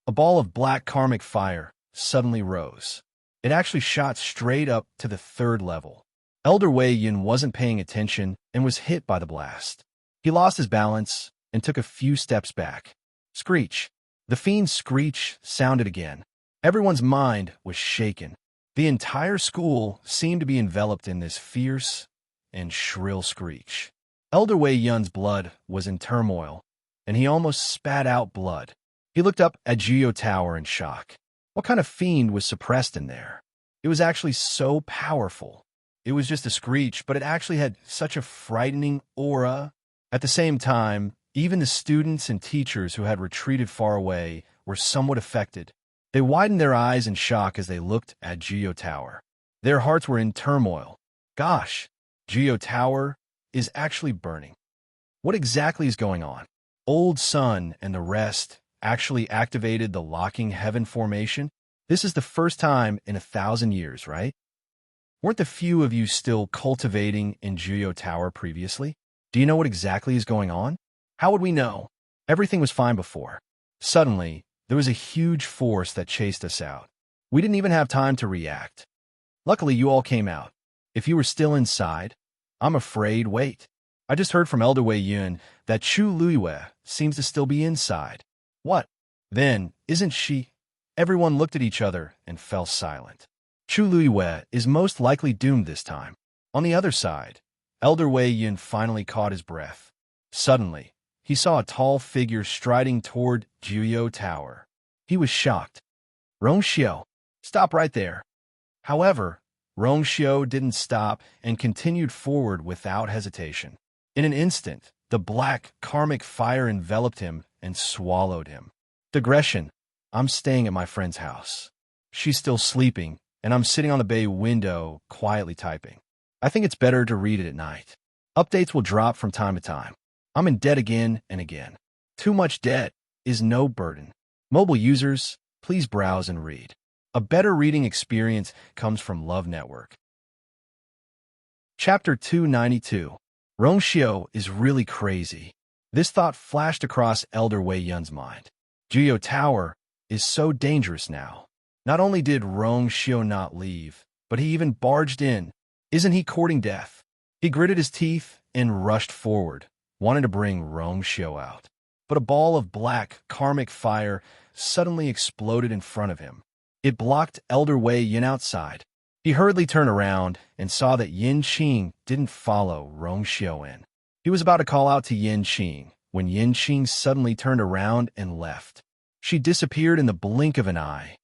A ball of black karmic fire suddenly rose. It actually shot straight up to the 3rd level. Elder Wei Yun wasn't paying attention and was hit by the blast. He lost his balance and took a few steps back. Screech! The fiend's screech sounded again. Everyone's mind was shaken. The entire school seemed to be enveloped in this fierce and shrill screech. Elder Wei Yun's blood was in turmoil, and he almost spat out blood. He looked up at Geo Tower in shock. What kind of fiend was suppressed in there? It was actually so powerful. It was just a screech, but it actually had such a frightening aura. At the same time, even the students and teachers who had retreated far away were somewhat affected. They widened their eyes in shock as they looked at Geo Tower. Their hearts were in turmoil. Gosh, Geo Tower is actually burning. What exactly is going on? Old Sun and the rest actually activated the locking heaven formation? This is the first time in 1,000 years, right? Weren't the few of you still cultivating in Geo Tower previously? Do you know what exactly is going on? How would we know? Everything was fine before. Suddenly, there was a huge force that chased us out. We didn't even have time to react. Luckily, you all came out. If you were still inside, I'm afraid, wait. I just heard from Elder Wei Yun that Chu Luiwei seems to still be inside. What? Then, isn't she? Everyone looked at each other and fell silent. Chu Luiwei is most likely doomed this time. On the other side, Elder Wei Yun finally caught his breath. Suddenly, he saw a tall figure striding toward Geo Tower. He was shocked. Rongxiu, stop right there. However, Rongxiu didn't stop and continued forward without hesitation. In an instant, the black karmic fire enveloped him and swallowed him. Digression. I'm staying at my friend's house. She's still sleeping, and I'm sitting on the bay window quietly typing. I think it's better to read it at night. Updates will drop from time to time. I'm in debt again and again. Too much debt is no burden. Mobile users, please browse and read. A better reading experience comes from Love Network. Chapter 292. Rongxiu is really crazy. This thought flashed across Elder Wei Yun's mind. Geo Tower is so dangerous now. Not only did Rongxiu not leave, but he even barged in. Isn't he courting death? He gritted his teeth and rushed forward, wanting to bring Rongxiu out. But a ball of black karmic fire suddenly exploded in front of him. It blocked Elder Wei Yun outside. He hurriedly turned around and saw that Yanqing didn't follow Rongxiu in. He was about to call out to Yin Qing when Yin Qing suddenly turned around and left. She disappeared in the blink of an eye.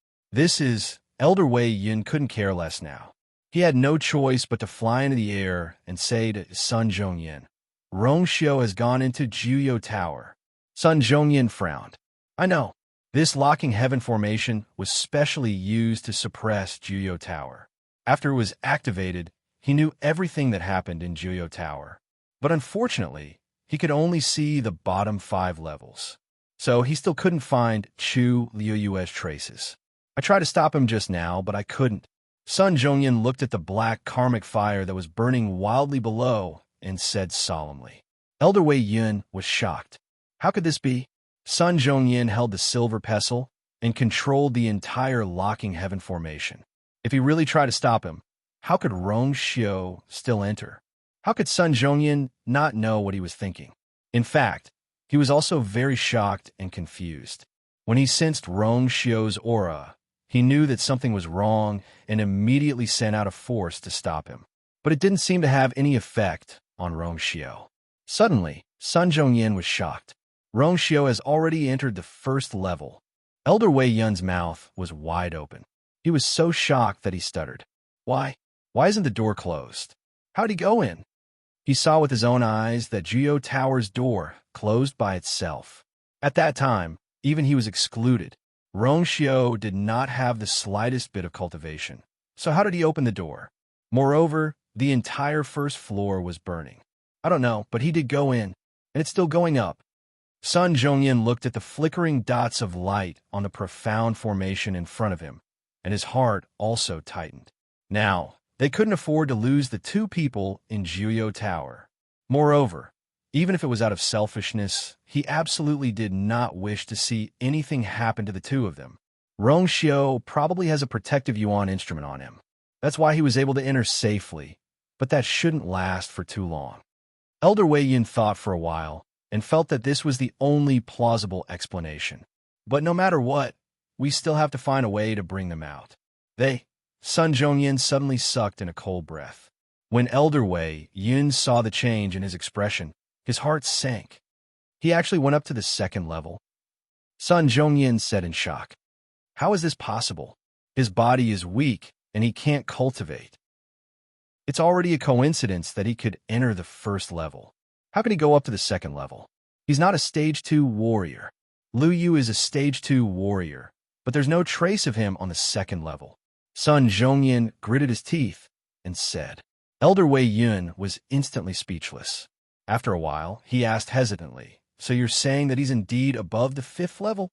Elder Wei Yun couldn't care less now. He had no choice but to fly into the air and say to Sun Zhongyin, "Rongxiu has gone into Juyo Tower." Sun Zhongyin frowned. "I know. This locking heaven formation was specially used to suppress Juyo Tower. After it was activated, he knew everything that happened in Juyo Tower. But unfortunately, he could only see the bottom 5 levels. So he still couldn't find Chu Liuyue's traces. I tried to stop him just now, but I couldn't." Sun Zhongyin looked at the black karmic fire that was burning wildly below and said solemnly. Elder Wei Yun was shocked. How could this be? Sun Zhongyin held the silver pestle and controlled the entire locking heaven formation. If he really tried to stop him, how could Rongxiu still enter? How could Sun Zhongyin not know what he was thinking? In fact, he was also very shocked and confused. When he sensed Rongxiu's aura, he knew that something was wrong and immediately sent out a force to stop him. But it didn't seem to have any effect on Rongxiu. Suddenly, Sun Zhongyin was shocked. Rongxiu has already entered the 1st level. Elder Wei Yun's mouth was wide open. He was so shocked that he stuttered. Why isn't the door closed? How'd he go in? He saw with his own eyes that Juyo Tower's door closed by itself. At that time, even he was excluded. Rongxiu did not have the slightest bit of cultivation. So how did he open the door? Moreover, the entire 1st floor was burning. I don't know, but he did go in, and it's still going up. Sun Zhongyin looked at the flickering dots of light on the profound formation in front of him, and his heart also tightened. Now, they couldn't afford to lose the 2 people in Juyo Tower. Moreover, even if it was out of selfishness, he absolutely did not wish to see anything happen to the 2 of them. Rongxiu probably has a protective yuan instrument on him. That's why he was able to enter safely, but that shouldn't last for too long. Elder Wei Yun thought for a while and felt that this was the only plausible explanation. But no matter what, we still have to find a way to bring them out. Sun Zhongyin suddenly sucked in a cold breath. When Elder Wei Yun saw the change in his expression, his heart sank. He actually went up to the 2nd level. Sun Zhongyin said in shock, "How is this possible? His body is weak, and he can't cultivate. It's already a coincidence that he could enter the 1st level. How can he go up to the 2nd level? He's not a Stage 2 warrior. Lu Yu is a Stage 2 warrior, but there's no trace of him on the 2nd level." Sun Zhongyin gritted his teeth and said. Elder Wei Yun was instantly speechless. After a while, he asked hesitantly, "So you're saying that he's indeed above the 5th level?"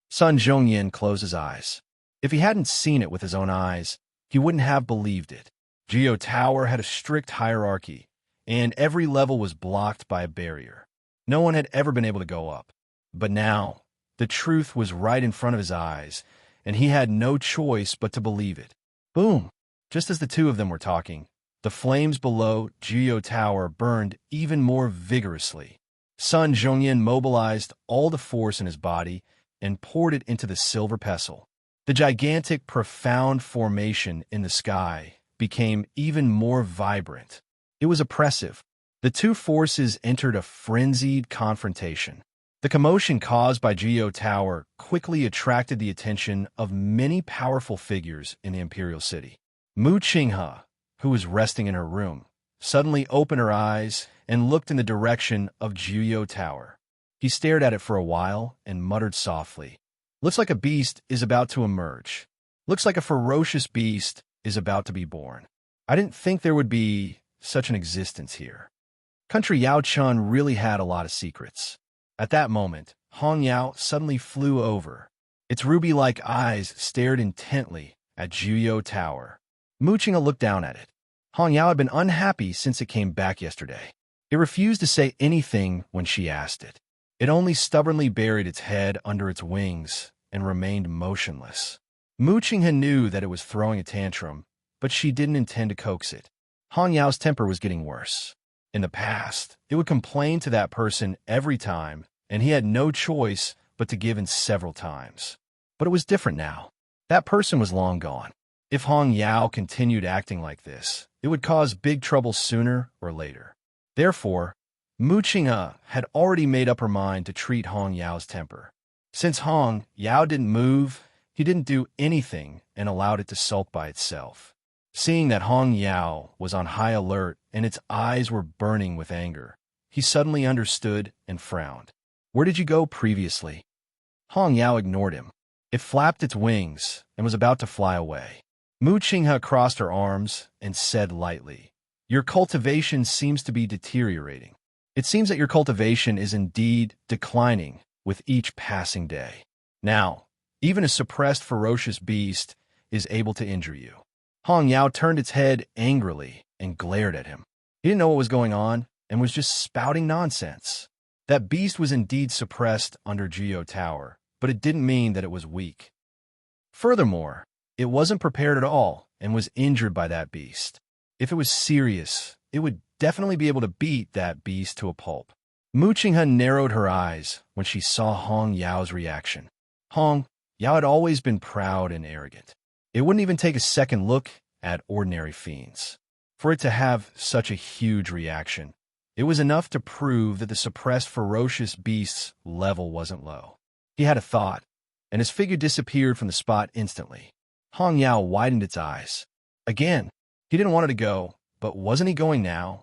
Sun Zhongyin closed his eyes. If he hadn't seen it with his own eyes, he wouldn't have believed it. Juyo Tower had a strict hierarchy, and every level was blocked by a barrier. No one had ever been able to go up. But now, the truth was right in front of his eyes, and he had no choice but to believe it. Boom! Just as the 2 of them were talking, the flames below Juyo Tower burned even more vigorously. Sun Zhongyin mobilized all the force in his body and poured it into the silver pestle. The gigantic, profound formation in the sky became even more vibrant. It was oppressive. The 2 forces entered a frenzied confrontation. The commotion caused by Juyo Tower quickly attracted the attention of many powerful figures in the Imperial city. Mu Qinghe, who was resting in her room, suddenly opened her eyes and looked in the direction of Juyo Tower. He stared at it for a while and muttered softly, "Looks like a beast is about to emerge. Looks like a ferocious beast is about to be born. I didn't think there would be such an existence here." Country Yao Chun really had a lot of secrets. At that moment, Hong Yao suddenly flew over. Its ruby-like eyes stared intently at Juyo Tower. Mu Qinghe looked down at it. Hong Yao had been unhappy since it came back yesterday. It refused to say anything when she asked it. It only stubbornly buried its head under its wings and remained motionless. Mu Qinghe knew that it was throwing a tantrum, but she didn't intend to coax it. Hong Yao's temper was getting worse. In the past, it would complain to that person every time, and he had no choice but to give in several times. But it was different now. That person was long gone. If Hong Yao continued acting like this, it would cause big trouble sooner or later. Therefore, Mu Qinghe had already made up her mind to treat Hong Yao's temper. Since Hong Yao didn't move, he didn't do anything and allowed it to sulk by itself. Seeing that Hong Yao was on high alert and its eyes were burning with anger, he suddenly understood and frowned. "Where did you go previously?" Hong Yao ignored him. It flapped its wings and was about to fly away. Mu Qinghe crossed her arms and said lightly, "Your cultivation seems to be deteriorating. It seems that your cultivation is indeed declining with each passing day. Now, even a suppressed ferocious beast is able to injure you." Hong Yao turned its head angrily and glared at him. He didn't know what was going on and was just spouting nonsense. That beast was indeed suppressed under Jiuyou Tower, but it didn't mean that it was weak. Furthermore, it wasn't prepared at all and was injured by that beast. If it was serious, it would definitely be able to beat that beast to a pulp. Mu Qinghe narrowed her eyes when she saw Hong Yao's reaction. Hong Yao had always been proud and arrogant. It wouldn't even take a second look at ordinary fiends. For it to have such a huge reaction, it was enough to prove that the suppressed ferocious beast's level wasn't low. He had a thought, and his figure disappeared from the spot instantly. Hong Yao widened its eyes. Again, he didn't want it to go, but wasn't he going now?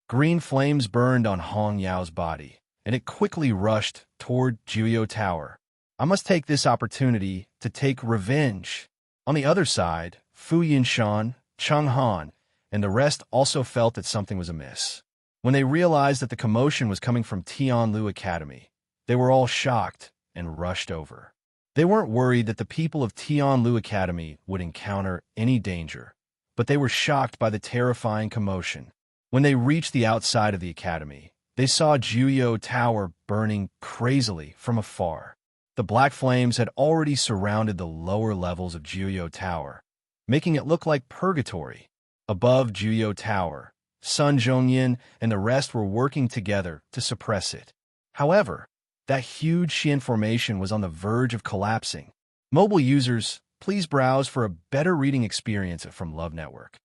Green flames burned on Hong Yao's body, and it quickly rushed toward Jiuyou Tower. "I must take this opportunity to take revenge." On the other side, Fu Yinshan, Cheng Han, and the rest also felt that something was amiss. When they realized that the commotion was coming from Tianlu Academy, they were all shocked and rushed over. They weren't worried that the people of Tianlu Academy would encounter any danger, but they were shocked by the terrifying commotion. When they reached the outside of the academy, they saw Jiuyou Tower burning crazily from afar. The black flames had already surrounded the lower levels of Jiuyou Tower, making it look like purgatory. Above Jiuyou Tower, Sun Zhongyan and the rest were working together to suppress it. However, that huge Xian formation was on the verge of collapsing. Mobile users, please browse for a better reading experience from Love Network.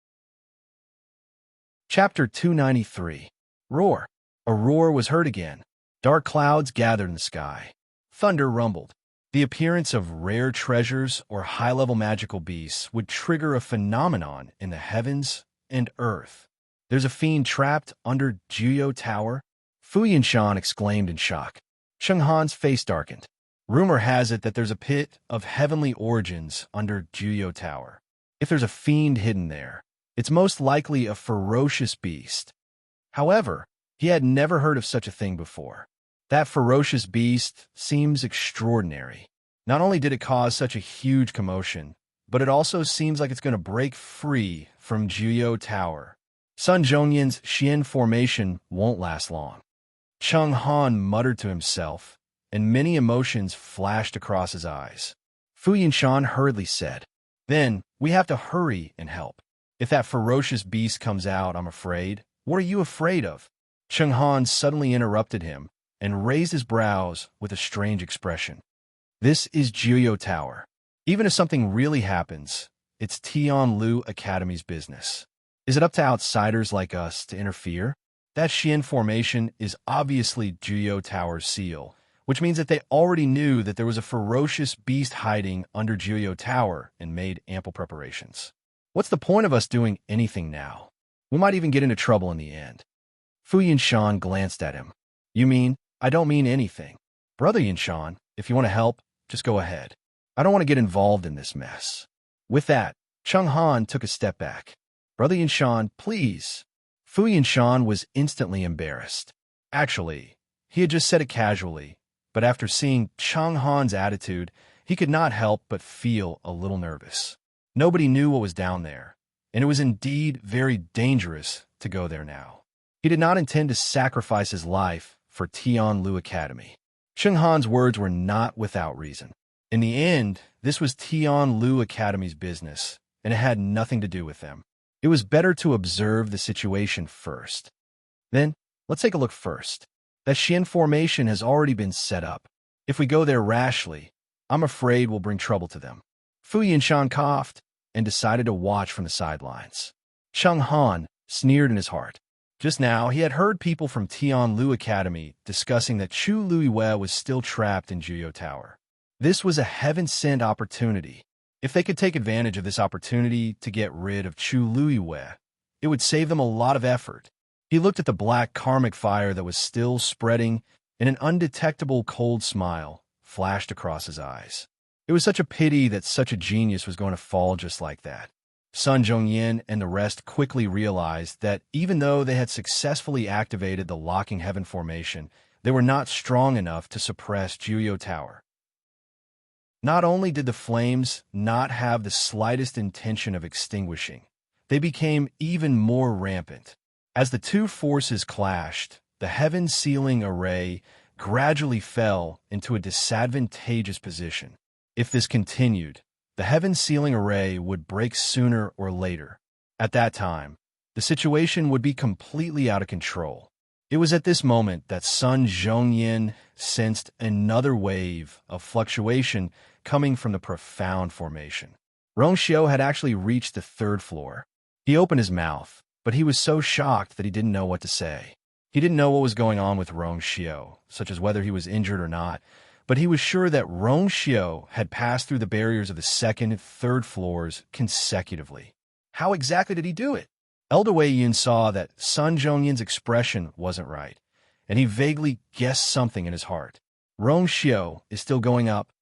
Chapter 293. Roar. A roar was heard again. Dark clouds gathered in the sky. Thunder rumbled. The appearance of rare treasures or high-level magical beasts would trigger a phenomenon in the heavens and earth. "There's a fiend trapped under Jiuyou Tower?" Fu Yinshan exclaimed in shock. Cheng Han's face darkened. "Rumor has it that there's a pit of heavenly origins under Jiuyou Tower. If there's a fiend hidden there, it's most likely a ferocious beast." However, he had never heard of such a thing before. That ferocious beast seems extraordinary. Not only did it cause such a huge commotion, but it also seems like it's going to break free from Jiuyou Tower. Sun Zhongyan's Xian formation won't last long. Cheng Han muttered to himself, and many emotions flashed across his eyes. Fu Yinshan hurriedly said, "Then we have to hurry and help. If that ferocious beast comes out, I'm afraid." "What are you afraid of?" Cheng Han suddenly interrupted him and raised his brows with a strange expression. "This is Jiuyou Tower. Even if something really happens, it's Tianlu Academy's business. Is it up to outsiders like us to interfere? That Xian formation is obviously Jiuyou Tower's seal, which means that they already knew that there was a ferocious beast hiding under Jiuyou Tower and made ample preparations. What's the point of us doing anything now? We might even get into trouble in the end." Fu Yinshan glanced at him. "You mean, I don't mean anything. Brother Yinshan, if you want to help, just go ahead. I don't want to get involved in this mess." With that, Cheng Han took a step back. "Brother Yinshan, please." Fu Yinshan was instantly embarrassed. Actually, he had just said it casually, but after seeing Cheng Han's attitude, he could not help but feel a little nervous. Nobody knew what was down there, and it was indeed very dangerous to go there now. He did not intend to sacrifice his life for Tianlu Academy. Cheng Han's words were not without reason. In the end, this was Tianlu Academy's business, and it had nothing to do with them. It was better to observe the situation first. Then, let's take a look first. That Xian formation has already been set up. If we go there rashly, I'm afraid we'll bring trouble to them. Fu Yinshan coughed and decided to watch from the sidelines. Cheng Han sneered in his heart. Just now, he had heard people from Tianlu Academy discussing that Chu Luiwei was still trapped in Juyo Tower. This was a heaven-sent opportunity. If they could take advantage of this opportunity to get rid of Chu Luiwei, it would save them a lot of effort. He looked at the black karmic fire that was still spreading, and an undetectable cold smile flashed across his eyes. It was such a pity that such a genius was going to fall just like that. Sun Zhongyin and the rest quickly realized that even though they had successfully activated the locking heaven formation, they were not strong enough to suppress Juyo Tower. Not only did the flames not have the slightest intention of extinguishing, they became even more rampant. As the two forces clashed, the heaven-sealing array gradually fell into a disadvantageous position. If this continued, the heaven-sealing array would break sooner or later. At that time, the situation would be completely out of control. It was at this moment that Sun Zhongyin sensed another wave of fluctuation coming from the profound formation. Rongxiu had actually reached the third floor. He opened his mouth, but he was so shocked that he didn't know what to say. He didn't know what was going on with Rongxiu, such as whether he was injured or not, but he was sure that Rongxiu had passed through the barriers of the second and third floors consecutively. How exactly did he do it? Elder Wei Yun saw that Sun Zhongyin's expression wasn't right, and he vaguely guessed something in his heart. Rongxiu is still going up.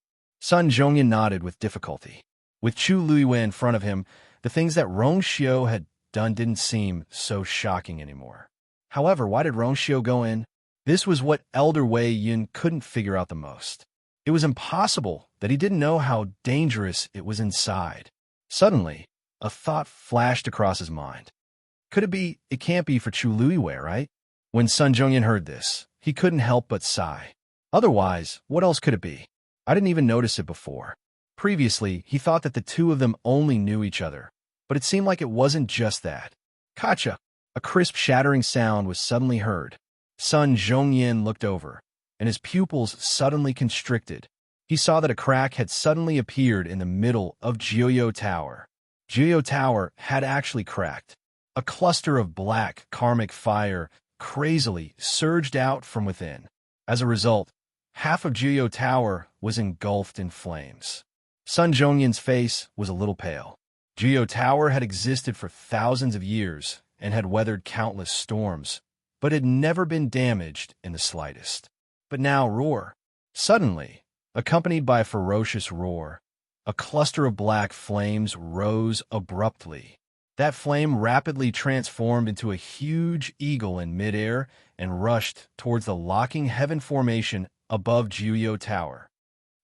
Sun Zhongyin nodded with difficulty. With Chu Luiwei in front of him, the things that Rongxiu had done didn't seem so shocking anymore. However, why did Rongxiu go in? This was what Elder Wei Yun couldn't figure out the most. It was impossible that he didn't know how dangerous it was inside. Suddenly, a thought flashed across his mind. Could it be, it can't be for Chu Luiwei, right? When Sun Zhongyin heard this, he couldn't help but sigh. Otherwise, what else could it be? I didn't even notice it before. Previously, he thought that the two of them only knew each other, but it seemed like it wasn't just that. Kacha! A crisp shattering sound was suddenly heard. Sun Zhongyin looked over, and his pupils suddenly constricted. He saw that a crack had suddenly appeared in the middle of Juyo Tower. Juyo Tower had actually cracked. A cluster of black karmic fire crazily surged out from within. As a result, half of Juyo Tower was engulfed in flames. Sun Zhongyin's face was a little pale. Juyo Tower had existed for thousands of years and had weathered countless storms, but had never been damaged in the slightest. But now roar. Suddenly, accompanied by a ferocious roar, a cluster of black flames rose abruptly. That flame rapidly transformed into a huge eagle in midair and rushed towards the locking heaven formation above Juyo Tower.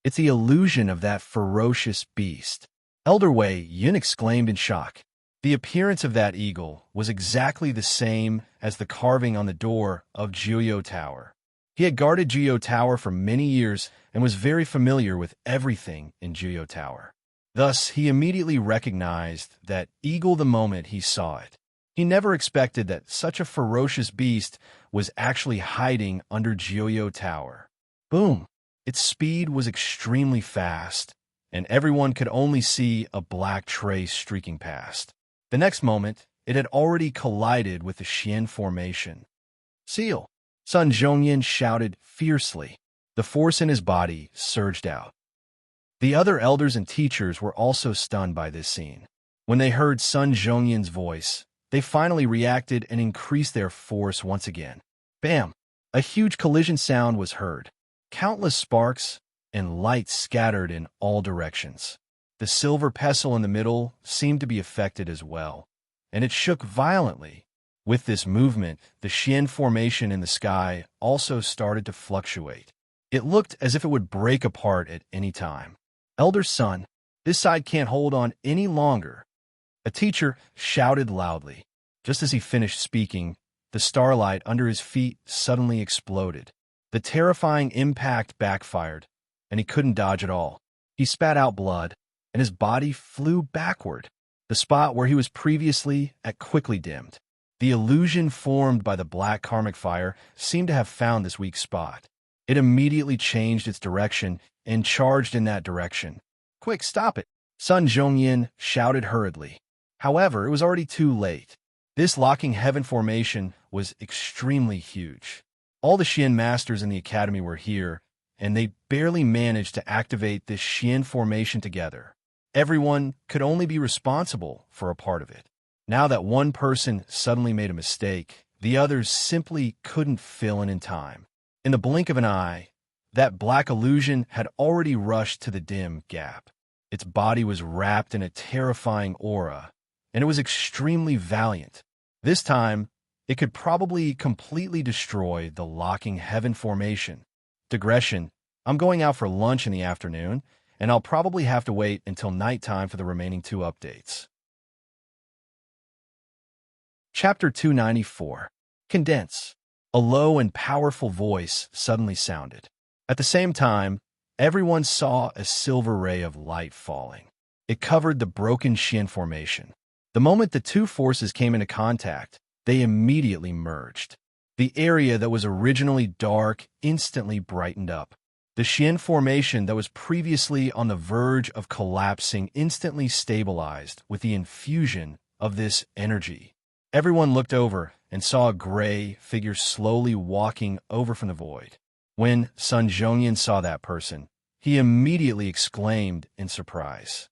It's the illusion of that ferocious beast. Elder Wei Yun exclaimed in shock. The appearance of that eagle was exactly the same as the carving on the door of Juyo Tower. He had guarded Juyo Tower for many years and was very familiar with everything in Juyo Tower. Thus, he immediately recognized that eagle the moment he saw it. He never expected that such a ferocious beast was actually hiding under Juyo Tower. Boom! Its speed was extremely fast, and everyone could only see a black trace streaking past. The next moment, it had already collided with the Xian formation. Seal! Sun Zhongyin shouted fiercely. The force in his body surged out. The other elders and teachers were also stunned by this scene. When they heard Sun Zhongyin's voice, they finally reacted and increased their force once again. Bam! A huge collision sound was heard. Countless sparks and light scattered in all directions. The silver pestle in the middle seemed to be affected as well, and it shook violently. With this movement, the Xian formation in the sky also started to fluctuate. It looked as if it would break apart at any time. Elder Sun, this side can't hold on any longer. A teacher shouted loudly. Just as he finished speaking, the starlight under his feet suddenly exploded. The terrifying impact backfired, and he couldn't dodge at all. He spat out blood, and his body flew backward. The spot where he was previously at quickly dimmed. The illusion formed by the black karmic fire seemed to have found this weak spot. It immediately changed its direction and charged in that direction. Quick, stop it! Sun Zhongyin shouted hurriedly. However, it was already too late. This locking heaven formation was extremely huge. All the Xian masters in the academy were here, and they barely managed to activate this Xian formation together. Everyone could only be responsible for a part of it. Now that one person suddenly made a mistake, the others simply couldn't fill in time. In the blink of an eye, that black illusion had already rushed to the dim gap. Its body was wrapped in a terrifying aura, and it was extremely valiant. This time, it could probably completely destroy the locking heaven formation. Digression, I'm going out for lunch in the afternoon, and I'll probably have to wait until nighttime for the remaining 2 updates. Chapter 294. Condense. A low and powerful voice suddenly sounded. At the same time, everyone saw a silver ray of light falling. It covered the broken Xian formation. The moment the 2 forces came into contact, they immediately merged. The area that was originally dark instantly brightened up. The Xian formation that was previously on the verge of collapsing instantly stabilized with the infusion of this energy. Everyone looked over and saw a gray figure slowly walking over from the void. When Sun Zhongyan saw that person, he immediately exclaimed in surprise.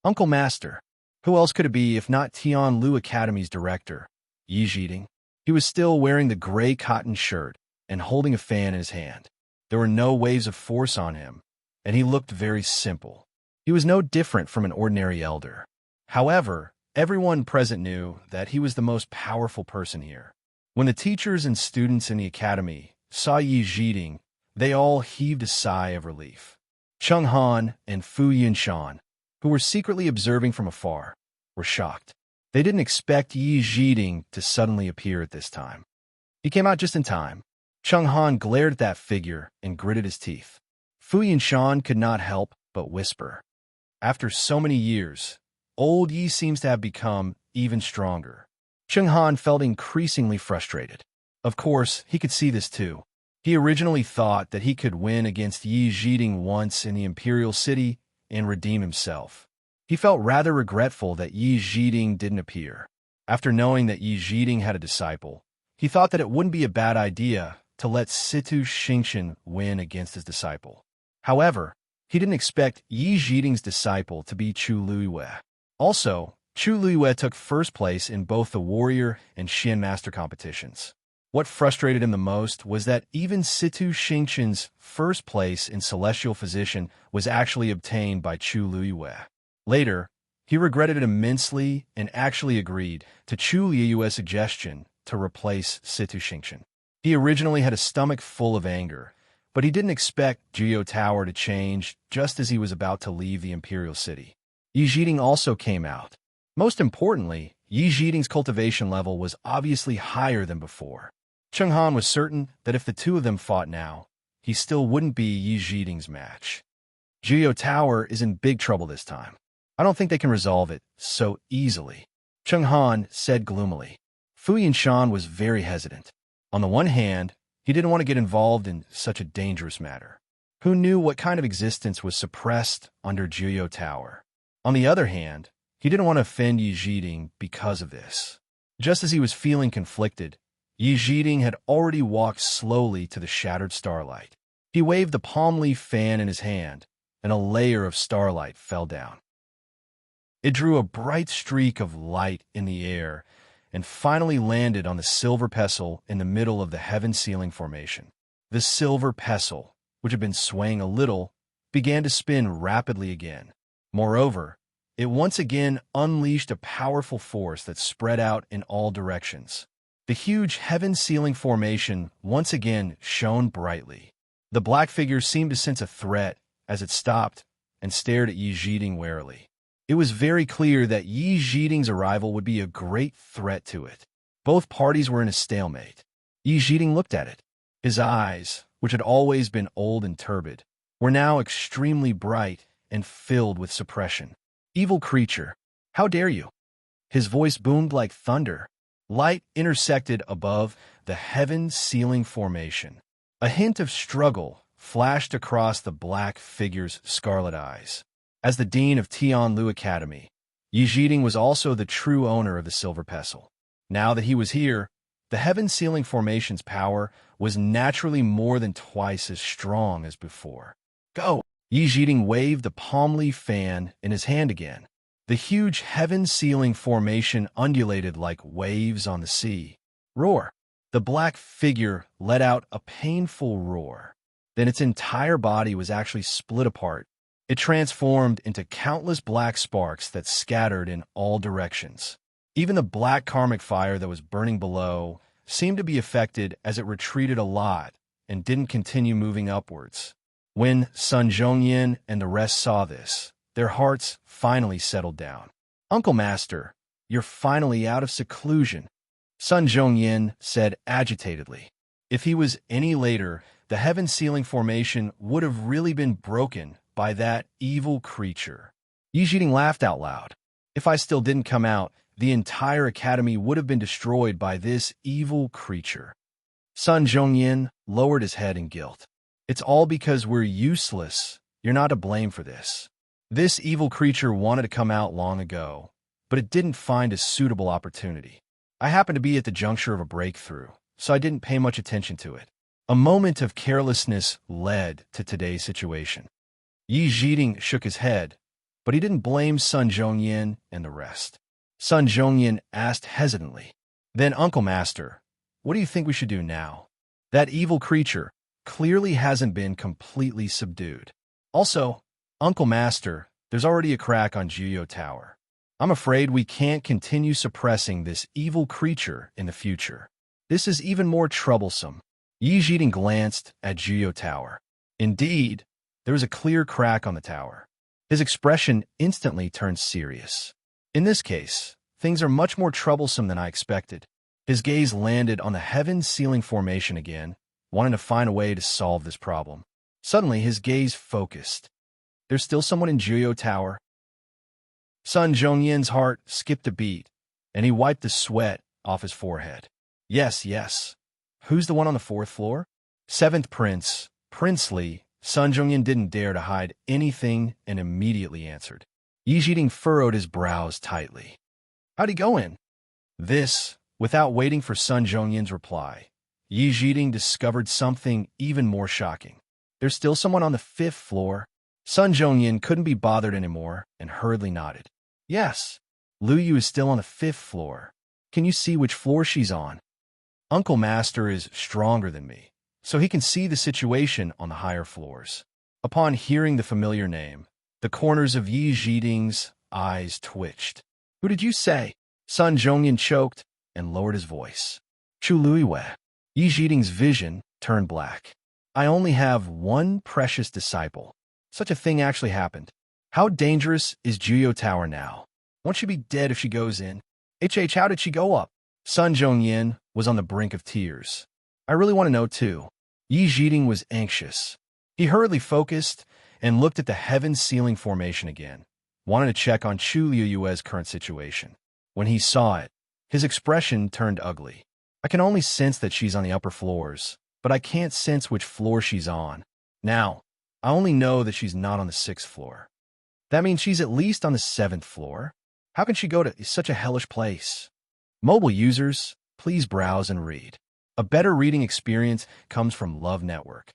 "Uncle Master, who else could it be if not Tianlu Academy's director, Yi Zhiding?" He was still wearing the gray cotton shirt and holding a fan in his hand. There were no waves of force on him, and he looked very simple. He was no different from an ordinary elder. However, everyone present knew that he was the most powerful person here. When the teachers and students in the academy saw Yi Zhiding, they all heaved a sigh of relief. Cheng Han and Fu Yunshan, who were secretly observing from afar, were shocked. They didn't expect Yi Zhiding to suddenly appear at this time. He came out just in time. Cheng Han glared at that figure and gritted his teeth. Fu Yunshan could not help but whisper. After so many years, old Yi seems to have become even stronger. Cheng Han felt increasingly frustrated. Of course, he could see this too. He originally thought that he could win against Yi Zhiding once in the Imperial City and redeem himself. He felt rather regretful that Yi Zhiding didn't appear. After knowing that Yi Zhiding had a disciple, he thought that it wouldn't be a bad idea to let Situ Xingqian win against his disciple. However, he didn't expect Yi Zhiding's disciple to be Chu Luiwei. Also, Chu Luiwei took first place in both the warrior and Xian master competitions. What frustrated him the most was that even Situ Xingqian's first place in Celestial Physician was actually obtained by Chu Luiwei. Later, he regretted it immensely and actually agreed to Chu Luiwei's suggestion to replace Situ Xingqian. He originally had a stomach full of anger, but he didn't expect Jiu Tower to change just as he was about to leave the Imperial City. Yi Zhiding also came out. Most importantly, Yi Zhiding's cultivation level was obviously higher than before. Cheng Han was certain that if the 2 of them fought now, he still wouldn't be Yi Zhiding's match. Jiu Tower is in big trouble this time. I don't think they can resolve it so easily, Cheng Han said gloomily. Fu Yunshan was very hesitant. On the one hand, he didn't want to get involved in such a dangerous matter. Who knew what kind of existence was suppressed under Jiu Tower? On the other hand, he didn't want to offend Yi Zhiding because of this. Just as he was feeling conflicted, Yi Zhiding had already walked slowly to the shattered starlight. He waved the palm leaf fan in his hand, and a layer of starlight fell down. It drew a bright streak of light in the air and finally landed on the silver pestle in the middle of the heaven ceiling formation. The silver pestle, which had been swaying a little, began to spin rapidly again. Moreover, it once again unleashed a powerful force that spread out in all directions. The huge heaven ceiling formation once again shone brightly. The black figure seemed to sense a threat as it stopped and stared at Yi Zhiding warily. It was very clear that Yi Zhiding's arrival would be a great threat to it. Both parties were in a stalemate. Yi Zhiding looked at it. His eyes, which had always been old and turbid, were now extremely bright and filled with suppression. "Evil creature, how dare you?" His voice boomed like thunder. Light intersected above the heaven ceiling formation. A hint of struggle flashed across the black figure's scarlet eyes. As the dean of Tianlu Academy, Yi Zhiding was also the true owner of the silver pestle. Now that he was here, the heaven-sealing formation's power was naturally more than twice as strong as before. Go! Yi Zhiding waved the palm leaf fan in his hand again. The huge heaven-sealing formation undulated like waves on the sea. Roar! The black figure let out a painful roar. Then its entire body was actually split apart. It transformed into countless black sparks that scattered in all directions. Even the black karmic fire that was burning below seemed to be affected as it retreated a lot and didn't continue moving upwards. When Sun Zhongyin and the rest saw this, their hearts finally settled down. "Uncle Master, you're finally out of seclusion," Sun Zhongyin said agitatedly. If he was any later, the heaven-sealing formation would have really been broken by that evil creature. Yi Zhiding laughed out loud. If I still didn't come out, the entire academy would have been destroyed by this evil creature. Sun Zhongyin lowered his head in guilt. It's all because we're useless. You're not to blame for this. This evil creature wanted to come out long ago, but it didn't find a suitable opportunity. I happened to be at the juncture of a breakthrough, so I didn't pay much attention to it. A moment of carelessness led to today's situation. Yi Zhiding shook his head, but he didn't blame Sun Zhongyin and the rest. Sun Zhongyin asked hesitantly, "Then, Uncle Master, what do you think we should do now? That evil creature clearly hasn't been completely subdued. Also, Uncle Master, there's already a crack on Jiuyou Tower. I'm afraid we can't continue suppressing this evil creature in the future. This is even more troublesome." Yi Zhiding glanced at Jiuyou Tower. Indeed, there was a clear crack on the tower. His expression instantly turned serious. In this case, things are much more troublesome than I expected. His gaze landed on the heaven-sealing formation again, wanting to find a way to solve this problem. Suddenly, his gaze focused. There's still someone in Jiuyou Tower. Sun Zhongyin's heart skipped a beat, and he wiped the sweat off his forehead. Yes. Who's the one on the 4th floor? 7th Prince, Prince Li. Sun Zhongyin didn't dare to hide anything and immediately answered. Yi Zhiding furrowed his brows tightly. How'd he go in? This, without waiting for Sun Zhongyin's reply, Yi Zhiding discovered something even more shocking. There's still someone on the 5th floor. Sun Zhongyin couldn't be bothered anymore and hurriedly nodded. Yes, Lu Yu is still on the 5th floor. Can you see which floor she's on? Uncle Master is stronger than me, so he can see the situation on the higher floors. Upon hearing the familiar name, the corners of Yi Zhiding's eyes twitched. Who did you say? Sun Zhongyin choked and lowered his voice. Chu Luiwei. Yi Zhiding's vision turned black. I only have one precious disciple. Such a thing actually happened. How dangerous is Jiuyou Tower now? Won't she be dead if she goes in? How did she go up? Sun Zhongyin was on the brink of tears. I really want to know too. Yi Zhiding was anxious. He hurriedly focused and looked at the heaven-sealing formation again, wanted to check on Chu Liyue's current situation. When he saw it, his expression turned ugly. I can only sense that she's on the upper floors, but I can't sense which floor she's on. Now, I only know that she's not on the 6th floor. That means she's at least on the 7th floor. How can she go to such a hellish place? Mobile users, please browse and read. A better reading experience comes from Love Network.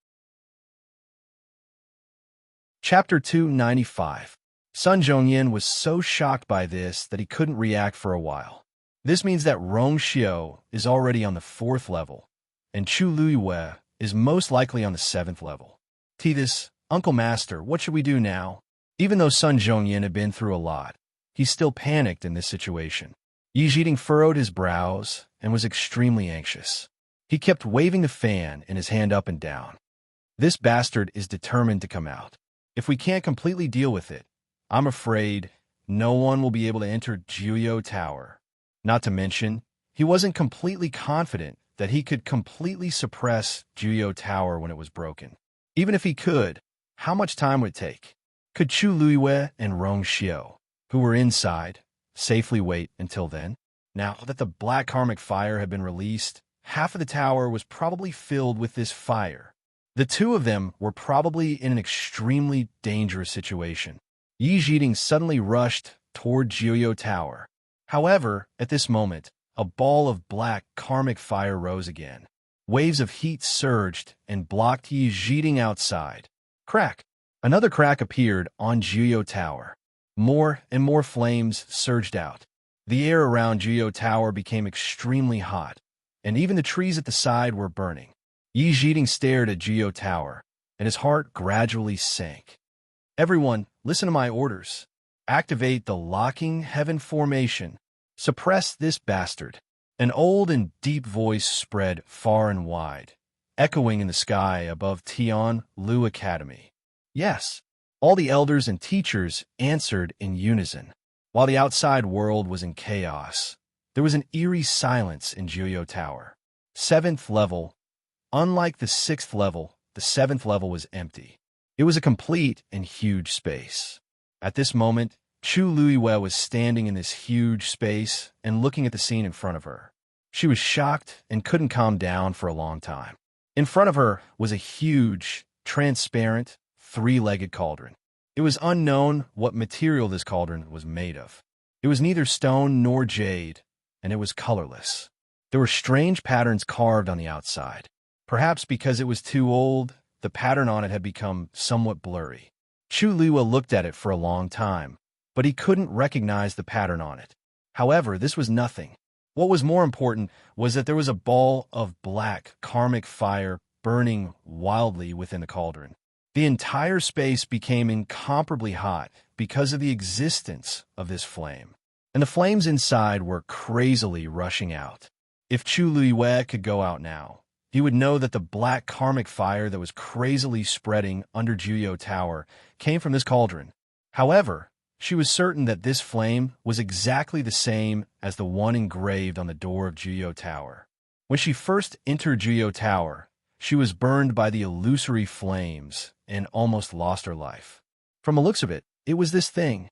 Chapter 295. Sun Zhongyin was so shocked by this that he couldn't react for a while. This means that Rong Xiao is already on the 4th level, and Chu Luiwei is most likely on the 7th level. This, Uncle Master, what should we do now? Even though Sun Zhongyin had been through a lot, he still panicked in this situation. Yi Zhiding furrowed his brows and was extremely anxious. He kept waving the fan in his hand up and down. This bastard is determined to come out. If we can't completely deal with it, I'm afraid no one will be able to enter Jiuyou Tower. Not to mention, he wasn't completely confident that he could completely suppress Jiuyou Tower when it was broken. Even if he could, how much time would it take? Could Chu Luiwei and Rong Xiao, who were inside, safely wait until then? Now that the black karmic fire had been released, half of the tower was probably filled with this fire. The two of them were probably in an extremely dangerous situation. Yi Zhiding suddenly rushed toward Jiuyou Tower. However, at this moment, a ball of black karmic fire rose again. Waves of heat surged and blocked Yi Zhiding outside. Crack! Another crack appeared on Jiuyou Tower. More and more flames surged out. The air around Jiuyou Tower became extremely hot, and even the trees at the side were burning. Yi Zhiding stared at Jiuyou Tower, and his heart gradually sank. Everyone, listen to my orders. Activate the locking heaven formation. Suppress this bastard. An old and deep voice spread far and wide, echoing in the sky above Tian Lu Academy. Yes, all the elders and teachers answered in unison. While the outside world was in chaos, there was an eerie silence in Jiuyou Tower. 7th level. Unlike the 6th level, the 7th level was empty. It was a complete and huge space. At this moment, Chu Luiyue was standing in this huge space and looking at the scene in front of her. She was shocked and couldn't calm down for a long time. In front of her was a huge, transparent, three-legged cauldron. It was unknown what material this cauldron was made of. It was neither stone nor jade, and it was colorless. There were strange patterns carved on the outside. Perhaps because it was too old, the pattern on it had become somewhat blurry. Chu Luiyue looked at it for a long time, but he couldn't recognize the pattern on it. However, this was nothing. What was more important was that there was a ball of black karmic fire burning wildly within the cauldron. The entire space became incomparably hot because of the existence of this flame, and the flames inside were crazily rushing out. If Chu Luiyue could go out now, he would know that the black karmic fire that was crazily spreading under Jiuyou Tower came from this cauldron. However, she was certain that this flame was exactly the same as the one engraved on the door of Jiuyou Tower. When she first entered Jiuyou Tower, she was burned by the illusory flames and almost lost her life. From the looks of it, it was this thing.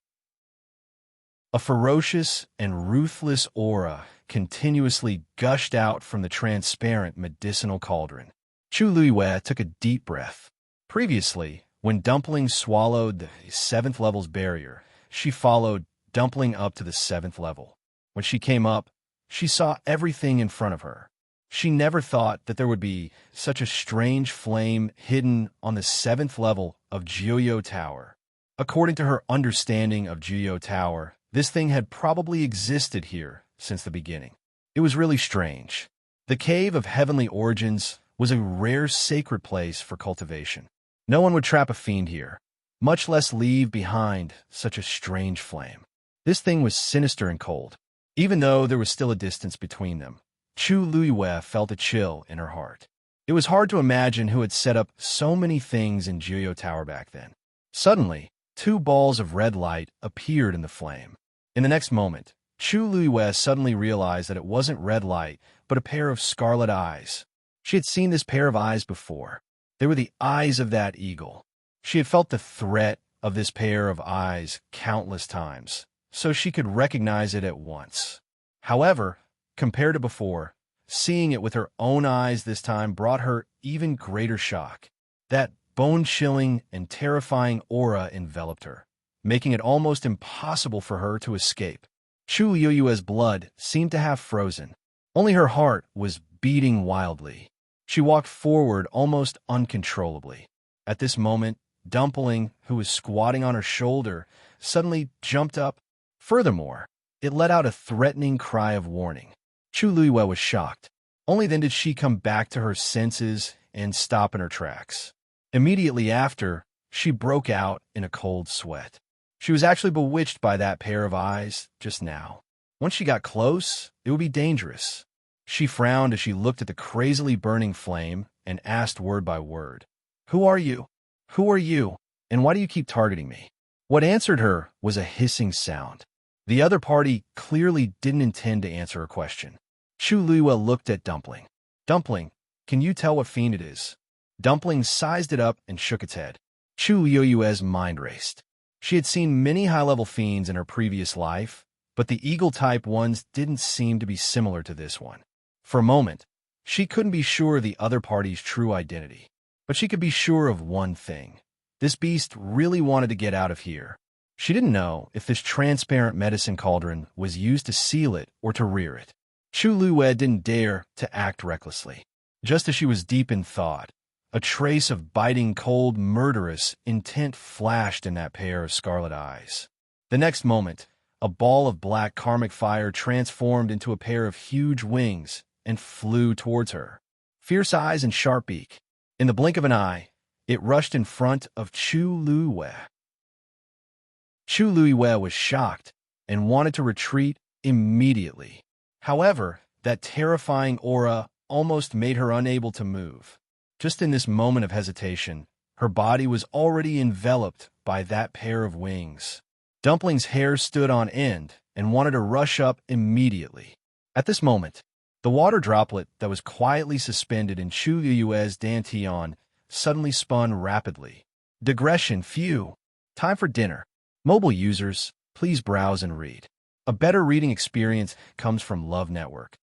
A ferocious and ruthless aura continuously gushed out from the transparent medicinal cauldron. Chu Luiyue took a deep breath. Previously, when Dumpling swallowed the 7th level's barrier, she followed Dumpling up to the 7th level. When she came up, she saw everything in front of her. She never thought that there would be such a strange flame hidden on the 7th level of Jiuyou Tower. According to her understanding of Jiuyou Tower, this thing had probably existed here since the beginning. It was really strange. The Cave of Heavenly Origins was a rare sacred place for cultivation. No one would trap a fiend here, much less leave behind such a strange flame. This thing was sinister and cold. Even though there was still a distance between them, Chu Luiyue felt a chill in her heart. It was hard to imagine who had set up so many things in Jiuyou Tower back then. Suddenly, 2 balls of red light appeared in the flame. In the next moment, Chu Luiyue suddenly realized that it wasn't red light, but a pair of scarlet eyes. She had seen this pair of eyes before. They were the eyes of that eagle. She had felt the threat of this pair of eyes countless times, so she could recognize it at once. However, compared to before, seeing it with her own eyes this time brought her even greater shock. That bone-chilling and terrifying aura enveloped her, making it almost impossible for her to escape. Chu Luiyue's blood seemed to have frozen. Only her heart was beating wildly. She walked forward almost uncontrollably. At this moment, Dumpling, who was squatting on her shoulder, suddenly jumped up. Furthermore, it let out a threatening cry of warning. Chu Luiyue was shocked. Only then did she come back to her senses and stop in her tracks. Immediately after, she broke out in a cold sweat. She was actually bewitched by that pair of eyes just now. Once she got close, it would be dangerous. She frowned as she looked at the crazily burning flame and asked word by word, "Who are you? Who are you? And why do you keep targeting me?" What answered her was a hissing sound. The other party clearly didn't intend to answer her question. Chu Luiyue looked at Dumpling. "Dumpling, can you tell what fiend it is?" Dumpling sized it up and shook its head. Chu Luiyue's mind raced. She had seen many high-level fiends in her previous life, but the eagle-type ones didn't seem to be similar to this one. For a moment, she couldn't be sure of the other party's true identity. But she could be sure of one thing. This beast really wanted to get out of here. She didn't know if this transparent medicine cauldron was used to seal it or to rear it. Chu Luwei didn't dare to act recklessly. Just as she was deep in thought, a trace of biting, cold, murderous intent flashed in that pair of scarlet eyes. The next moment, a ball of black karmic fire transformed into a pair of huge wings and flew towards her. Fierce eyes and sharp beak. In the blink of an eye, it rushed in front of Chu Luwei. Chu Luwei was shocked and wanted to retreat immediately. However, that terrifying aura almost made her unable to move. Just in this moment of hesitation, her body was already enveloped by that pair of wings. Dumpling's hair stood on end and wanted to rush up immediately. At this moment, the water droplet that was quietly suspended in Chu Luwei's dantian suddenly spun rapidly. Digression, phew. Time for dinner. Mobile users, please browse and read. A better reading experience comes from Love Network.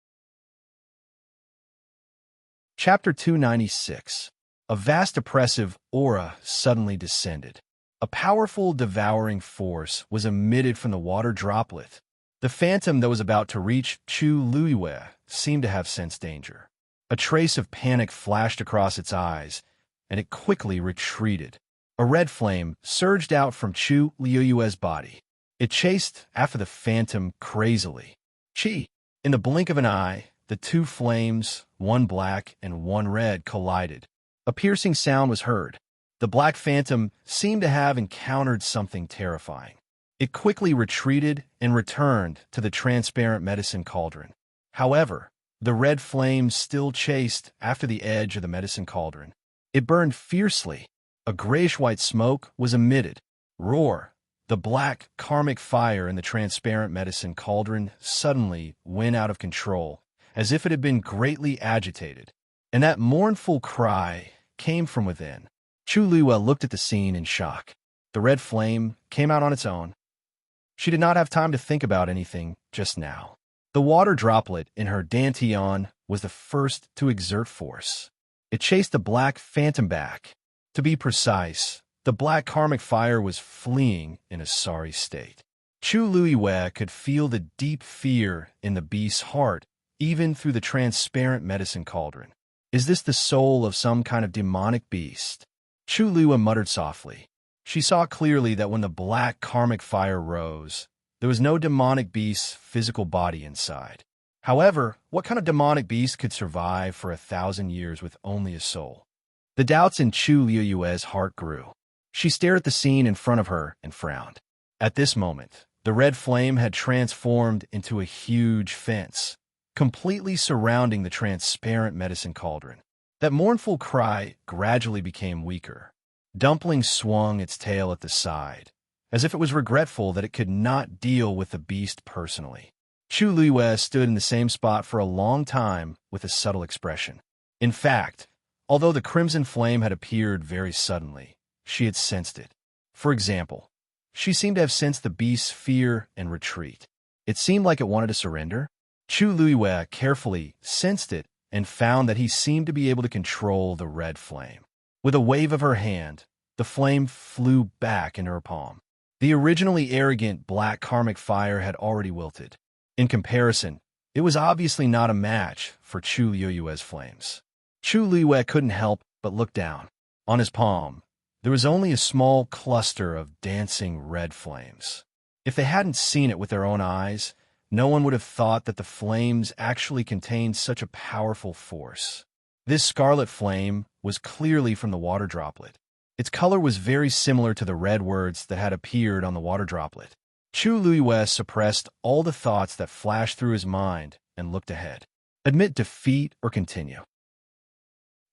Chapter 296. A vast oppressive aura suddenly descended. A powerful devouring force was emitted from the water droplet. The phantom that was about to reach Chu Luwei seemed to have sensed danger. A trace of panic flashed across its eyes, and it quickly retreated. A red flame surged out from Chu Luwei's body. It chased after the phantom crazily. Chi! In the blink of an eye, the two flames, one black and one red, collided. A piercing sound was heard. The black phantom seemed to have encountered something terrifying. It quickly retreated and returned to the transparent medicine cauldron. However, the red flame still chased after the edge of the medicine cauldron. It burned fiercely. A grayish-white smoke was emitted. Roar! The black karmic fire in the transparent medicine cauldron suddenly went out of control, as if it had been greatly agitated. And that mournful cry came from within. Chu Luwei looked at the scene in shock. The red flame came out on its own. She did not have time to think about anything just now. The water droplet in her dantian was the first to exert force. It chased the black phantom back. To be precise, the black karmic fire was fleeing in a sorry state. Chu Luwei could feel the deep fear in the beast's heart, even through the transparent medicine cauldron. Is this the soul of some kind of demonic beast? Chu Luwei muttered softly. She saw clearly that when the black karmic fire rose, there was no demonic beast's physical body inside. However, what kind of demonic beast could survive for 1,000 years with only a soul? The doubts in Chu Luwei's heart grew. She stared at the scene in front of her and frowned. At this moment, the red flame had transformed into a huge fence, completely surrounding the transparent medicine cauldron. That mournful cry gradually became weaker. Dumpling swung its tail at the side, as if it was regretful that it could not deal with the beast personally. Chu Luwei stood in the same spot for a long time with a subtle expression. In fact, although the crimson flame had appeared very suddenly, she had sensed it. For example, she seemed to have sensed the beast's fear and retreat. It seemed like it wanted to surrender. Chu Luwei carefully sensed it and found that he seemed to be able to control the red flame. With a wave of her hand, the flame flew back into her palm. The originally arrogant black karmic fire had already wilted. In comparison, it was obviously not a match for Chu Luwei's flames. Chu Luwei couldn't help but look down. On his palm, there was only a small cluster of dancing red flames. If they hadn't seen it with their own eyes, no one would have thought that the flames actually contained such a powerful force. This scarlet flame was clearly from the water droplet. Its color was very similar to the red words that had appeared on the water droplet. Chu Luwei suppressed all the thoughts that flashed through his mind and looked ahead. Admit defeat or continue.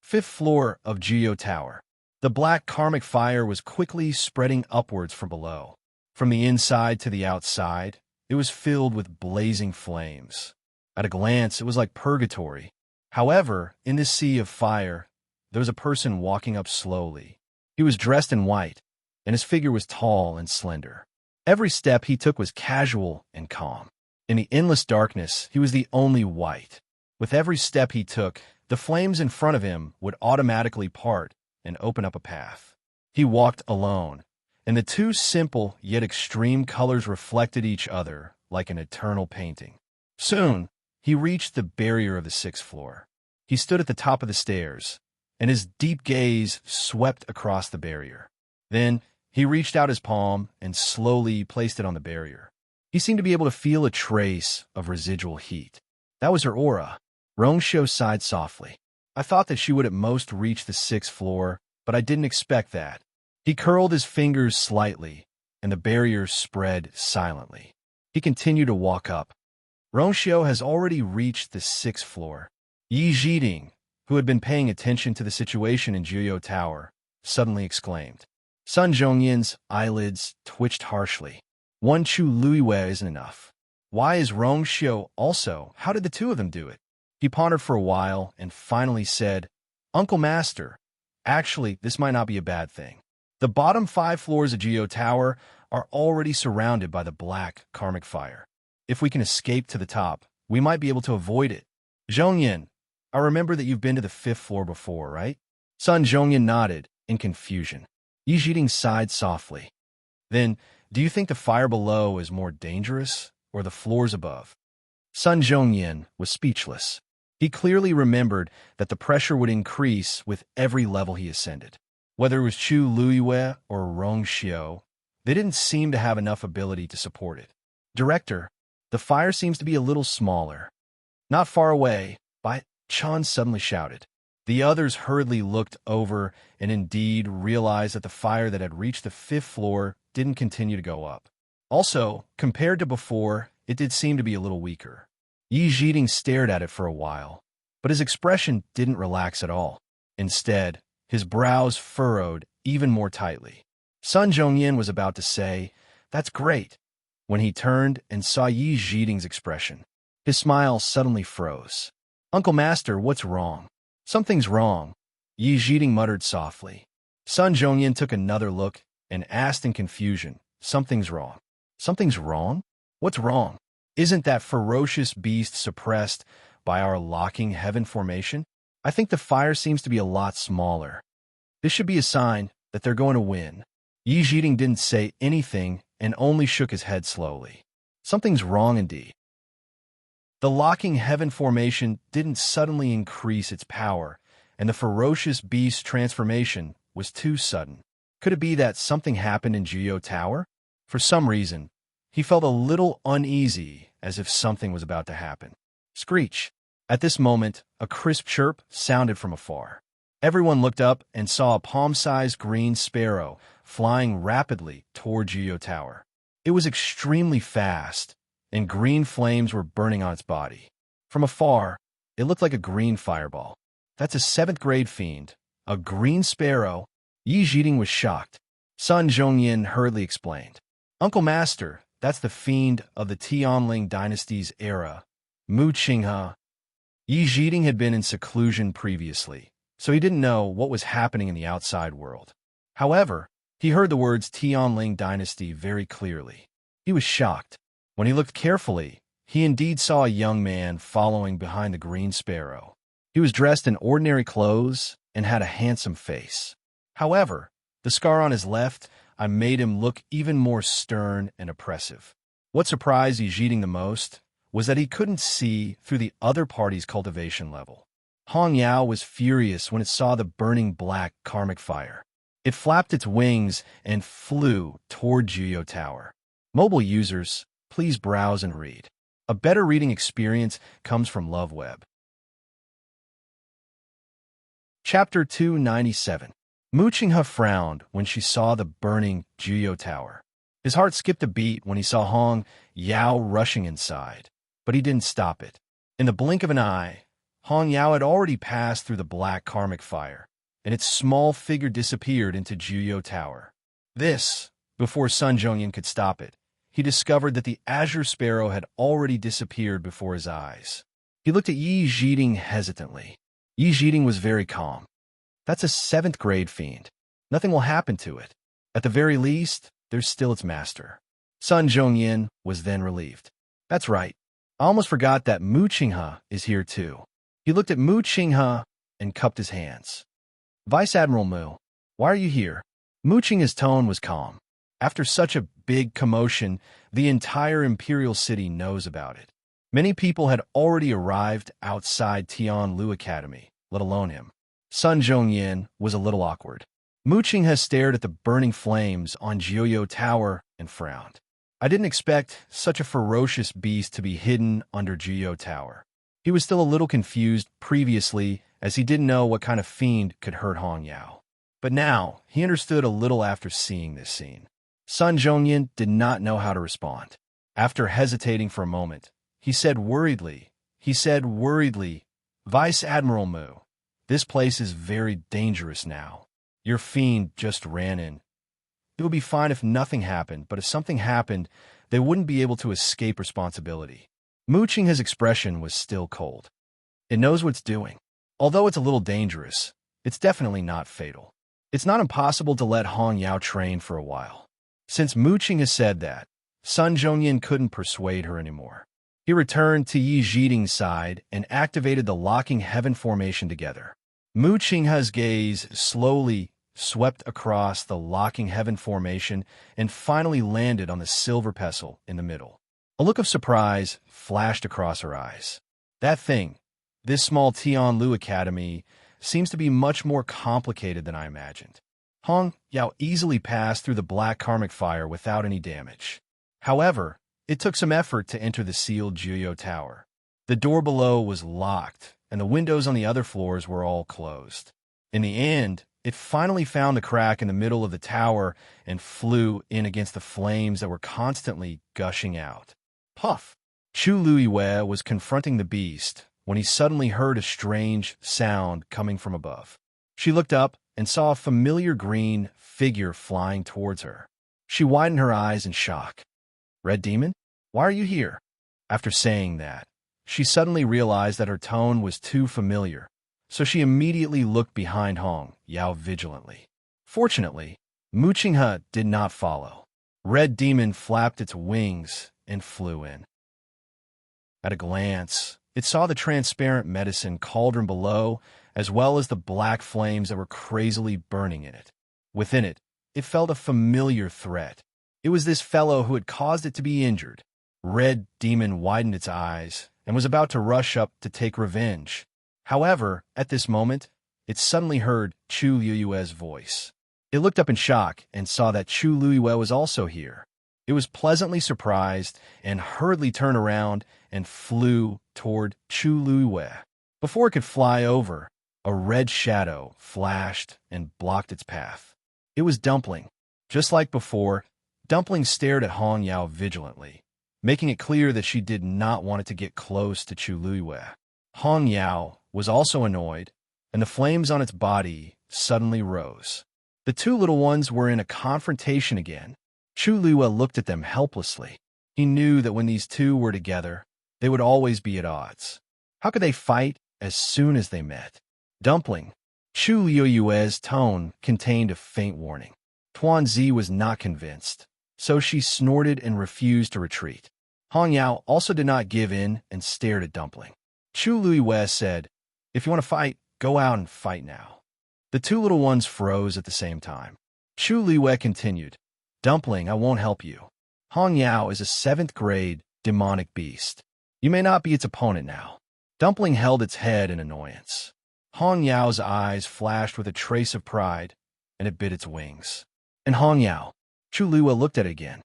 5th floor of Geo Tower. The black karmic fire was quickly spreading upwards from below. From the inside to the outside, it was filled with blazing flames. At a glance, it was like purgatory. However, in this sea of fire, there was a person walking up slowly. He was dressed in white, and his figure was tall and slender. Every step he took was casual and calm. In the endless darkness, he was the only white. With every step he took, the flames in front of him would automatically part and open up a path. He walked alone, and the two simple yet extreme colors reflected each other like an eternal painting. Soon, he reached the barrier of the 6th floor. He stood at the top of the stairs, and his deep gaze swept across the barrier. Then, he reached out his palm and slowly placed it on the barrier. He seemed to be able to feel a trace of residual heat. That was her aura. Rongxiu sighed softly. I thought that she would at most reach the 6th floor, but I didn't expect that. He curled his fingers slightly, and the barrier spread silently. He continued to walk up. Rongxiu has already reached the 6th floor. Yi Zhiding, who had been paying attention to the situation in Jiuyou Tower, suddenly exclaimed. Sun Zhongyin's eyelids twitched harshly. One Chu Luiwei isn't enough. Why is Rongxiu also? How did the two of them do it? He pondered for a while and finally said, Uncle Master, actually, this might not be a bad thing. The bottom 5 floors of Jiuyou Tower are already surrounded by the black karmic fire. If we can escape to the top, we might be able to avoid it. Zhongyin, I remember that you've been to the 5th floor before, right? Sun Zhongyin nodded in confusion. Yi Zhiding sighed softly. Then, do you think the fire below is more dangerous or the floors above? Sun Zhongyin was speechless. He clearly remembered that the pressure would increase with every level he ascended. Whether it was Chu Luiwei or Rongxiu, they didn't seem to have enough ability to support it. Director, the fire seems to be a little smaller. Not far away, Bai Chan suddenly shouted. The others hurriedly looked over and indeed realized that the fire that had reached the 5th floor didn't continue to go up. Also, compared to before, it did seem to be a little weaker. Yi Zhiding stared at it for a while, but his expression didn't relax at all. Instead, his brows furrowed even more tightly. Sun Zhongyin was about to say, That's great, when he turned and saw Yi Zhiding's expression. His smile suddenly froze. Uncle Master, what's wrong? Something's wrong, Yi Zhiding muttered softly. Sun Zhongyin took another look and asked in confusion, Something's wrong. Something's wrong? What's wrong? Isn't that ferocious beast suppressed by our locking heaven formation? I think the fire seems to be a lot smaller. This should be a sign that they're going to win. Yi Zhiding didn't say anything and only shook his head slowly. Something's wrong indeed. The locking heaven formation didn't suddenly increase its power, and the ferocious beast transformation was too sudden. Could it be that something happened in Jiuyou Tower? For some reason, he felt a little uneasy, as if something was about to happen. Screech! At this moment, a crisp chirp sounded from afar. Everyone looked up and saw a palm-sized green sparrow flying rapidly toward Jiuyou Tower. It was extremely fast, and green flames were burning on its body. From afar, it looked like a green fireball. That's a 7th-grade fiend. A green sparrow? Yi Zhiding was shocked. Sun Zhongyin hurriedly explained. Uncle Master, that's the fiend of the Tianling dynasty's era, Mu Qinghe. Yi Zhiding had been in seclusion previously, so he didn't know what was happening in the outside world. However, he heard the words Tianling dynasty very clearly. He was shocked. When he looked carefully, he indeed saw a young man following behind the green sparrow. He was dressed in ordinary clothes and had a handsome face. However, the scar on his left eye made him look even more stern and oppressive. What surprised Yi Zhiding the most was that he couldn't see through the other party's cultivation level. Hong Yao was furious when it saw the burning black karmic fire. It flapped its wings and flew toward Jiuyou Tower. Mobile users, please browse and read. A better reading experience comes from LoveWeb. Chapter 297. Mu Qinghe frowned when she saw the burning Jiuyou Tower. His heart skipped a beat when he saw Hong Yao rushing inside, but he didn't stop it. In the blink of an eye, Hong Yao had already passed through the black karmic fire, and its small figure disappeared into Jiuyou Tower. This, before Sun Zhongyin could stop it, he discovered that the azure sparrow had already disappeared before his eyes. He looked at Yi Zhiding hesitantly. Yi Zhiding was very calm. That's a 7th-grade fiend. Nothing will happen to it. At the very least, there's still its master. Sun Zhongyin was then relieved. That's right. I almost forgot that Mu Qinghe is here too. He looked at Mu Qinghe and cupped his hands. Vice Admiral Mu, why are you here? Mu Qinghe's tone was calm. After such a big commotion, the entire Imperial city knows about it. Many people had already arrived outside Tianlu Academy, let alone him. Sun Zhongyan was a little awkward. Mu Qinghe stared at the burning flames on Jiuyo Tower and frowned. I didn't expect such a ferocious beast to be hidden under Jiuyo Tower. He was still a little confused previously, as he didn't know what kind of fiend could hurt Hong Yao. But now, he understood a little after seeing this scene. Sun Zhongyan did not know how to respond. After hesitating for a moment, he said worriedly, Vice Admiral Mu, this place is very dangerous now. Your fiend just ran in. It would be fine if nothing happened, but if something happened, they wouldn't be able to escape responsibility. Mu Qinghe's expression was still cold. It knows what it's doing. Although it's a little dangerous, it's definitely not fatal. It's not impossible to let Hong Yao train for a while. Since Mu Qinghe said that, Sun Zhongyan couldn't persuade her anymore. He returned to Yi Zhiding's side and activated the locking heaven formation together. Mu Qinghe's gaze slowly swept across the locking heaven formation and finally landed on the silver pestle in the middle. A look of surprise flashed across her eyes. That thing, this small Tianlu Academy, seems to be much more complicated than I imagined. Hong Yao easily passed through the black karmic fire without any damage. However, it took some effort to enter the sealed Jiuyo Tower. The door below was locked, and the windows on the other floors were all closed. In the end, it finally found a crack in the middle of the tower and flew in against the flames that were constantly gushing out. Puff! Chu Luiyue was confronting the beast when he suddenly heard a strange sound coming from above. She looked up and saw a familiar green figure flying towards her. She widened her eyes in shock. Red Demon? Why are you here? After saying that, she suddenly realized that her tone was too familiar, so she immediately looked behind Hong Yao vigilantly. Fortunately, Mu Qinghe did not follow. Red Demon flapped its wings and flew in. At a glance, it saw the transparent medicine cauldron below, as well as the black flames that were crazily burning in it. Within it, it felt a familiar threat. It was this fellow who had caused it to be injured. Red Demon widened its eyes and was about to rush up to take revenge. However, at this moment, it suddenly heard Chu Luiyue's voice. It looked up in shock and saw that Chu Luiyue was also here. It was pleasantly surprised and hurriedly turned around and flew toward Chu Luiyue. Before it could fly over, a red shadow flashed and blocked its path. It was Dumpling. Just like before, Dumpling stared at Hong Yao vigilantly, making it clear that she did not want it to get close to Chu Luiyue. Hong Yao was also annoyed, and the flames on its body suddenly rose. The two little ones were in a confrontation again. Chu Luiyue looked at them helplessly. He knew that when these two were together, they would always be at odds. How could they fight as soon as they met? Dumpling. Chu Luiyue's tone contained a faint warning. Tuanzi was not convinced, so she snorted and refused to retreat. Hong Yao also did not give in and stared at Dumpling. Chu Luiyue said, "If you want to fight, go out and fight now." The two little ones froze at the same time. Chu Luiyue continued, "Dumpling, I won't help you. Hong Yao is a 7th grade demonic beast. You may not be its opponent now." Dumpling held its head in annoyance. Hong Yao's eyes flashed with a trace of pride, and it bit its wings. "And Hong Yao," Chu Luiyue looked at it again.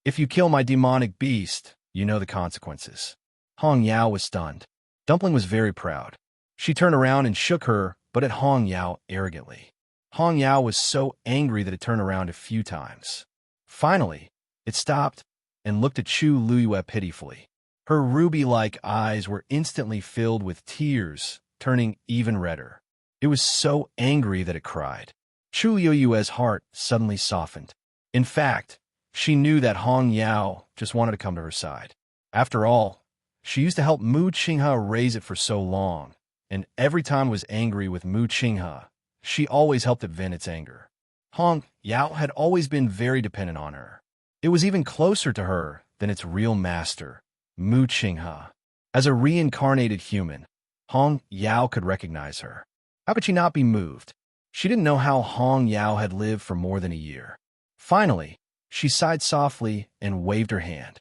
"If you kill my demonic beast, you know the consequences." Hong Yao was stunned. Dumpling was very proud. She turned around and shook her, but at Hong Yao arrogantly. Hong Yao was so angry that it turned around a few times. Finally, it stopped and looked at Chu Luiyue pitifully. Her ruby-like eyes were instantly filled with tears, turning even redder. It was so angry that it cried. Chu Luiyue's heart suddenly softened. In fact, she knew that Hong Yao just wanted to come to her side. After all, she used to help Mu Qinghe raise it for so long, and every time it was angry with Mu Qinghe, she always helped it vent its anger. Hong Yao had always been very dependent on her. It was even closer to her than its real master, Mu Qinghe. As a reincarnated human, Hong Yao could recognize her. How could she not be moved? She didn't know how Hong Yao had lived for more than a year. Finally, she sighed softly and waved her hand.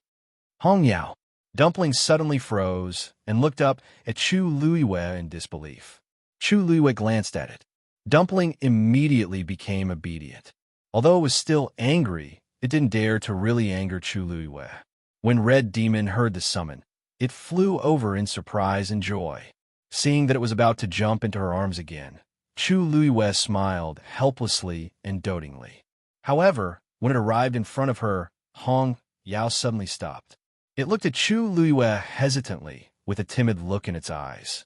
"Hong Yao, Dumpling suddenly froze and looked up at Chu Luiwei in disbelief. Chu Luiwei glanced at it. Dumpling immediately became obedient. Although it was still angry, it didn't dare to really anger Chu Luiwei. When Red Demon heard the summon, it flew over in surprise and joy. Seeing that it was about to jump into her arms again, Chu Luiwei smiled helplessly and dotingly. However, when it arrived in front of her, Hong Yao suddenly stopped. It looked at Chu Luiwei hesitantly, with a timid look in its eyes.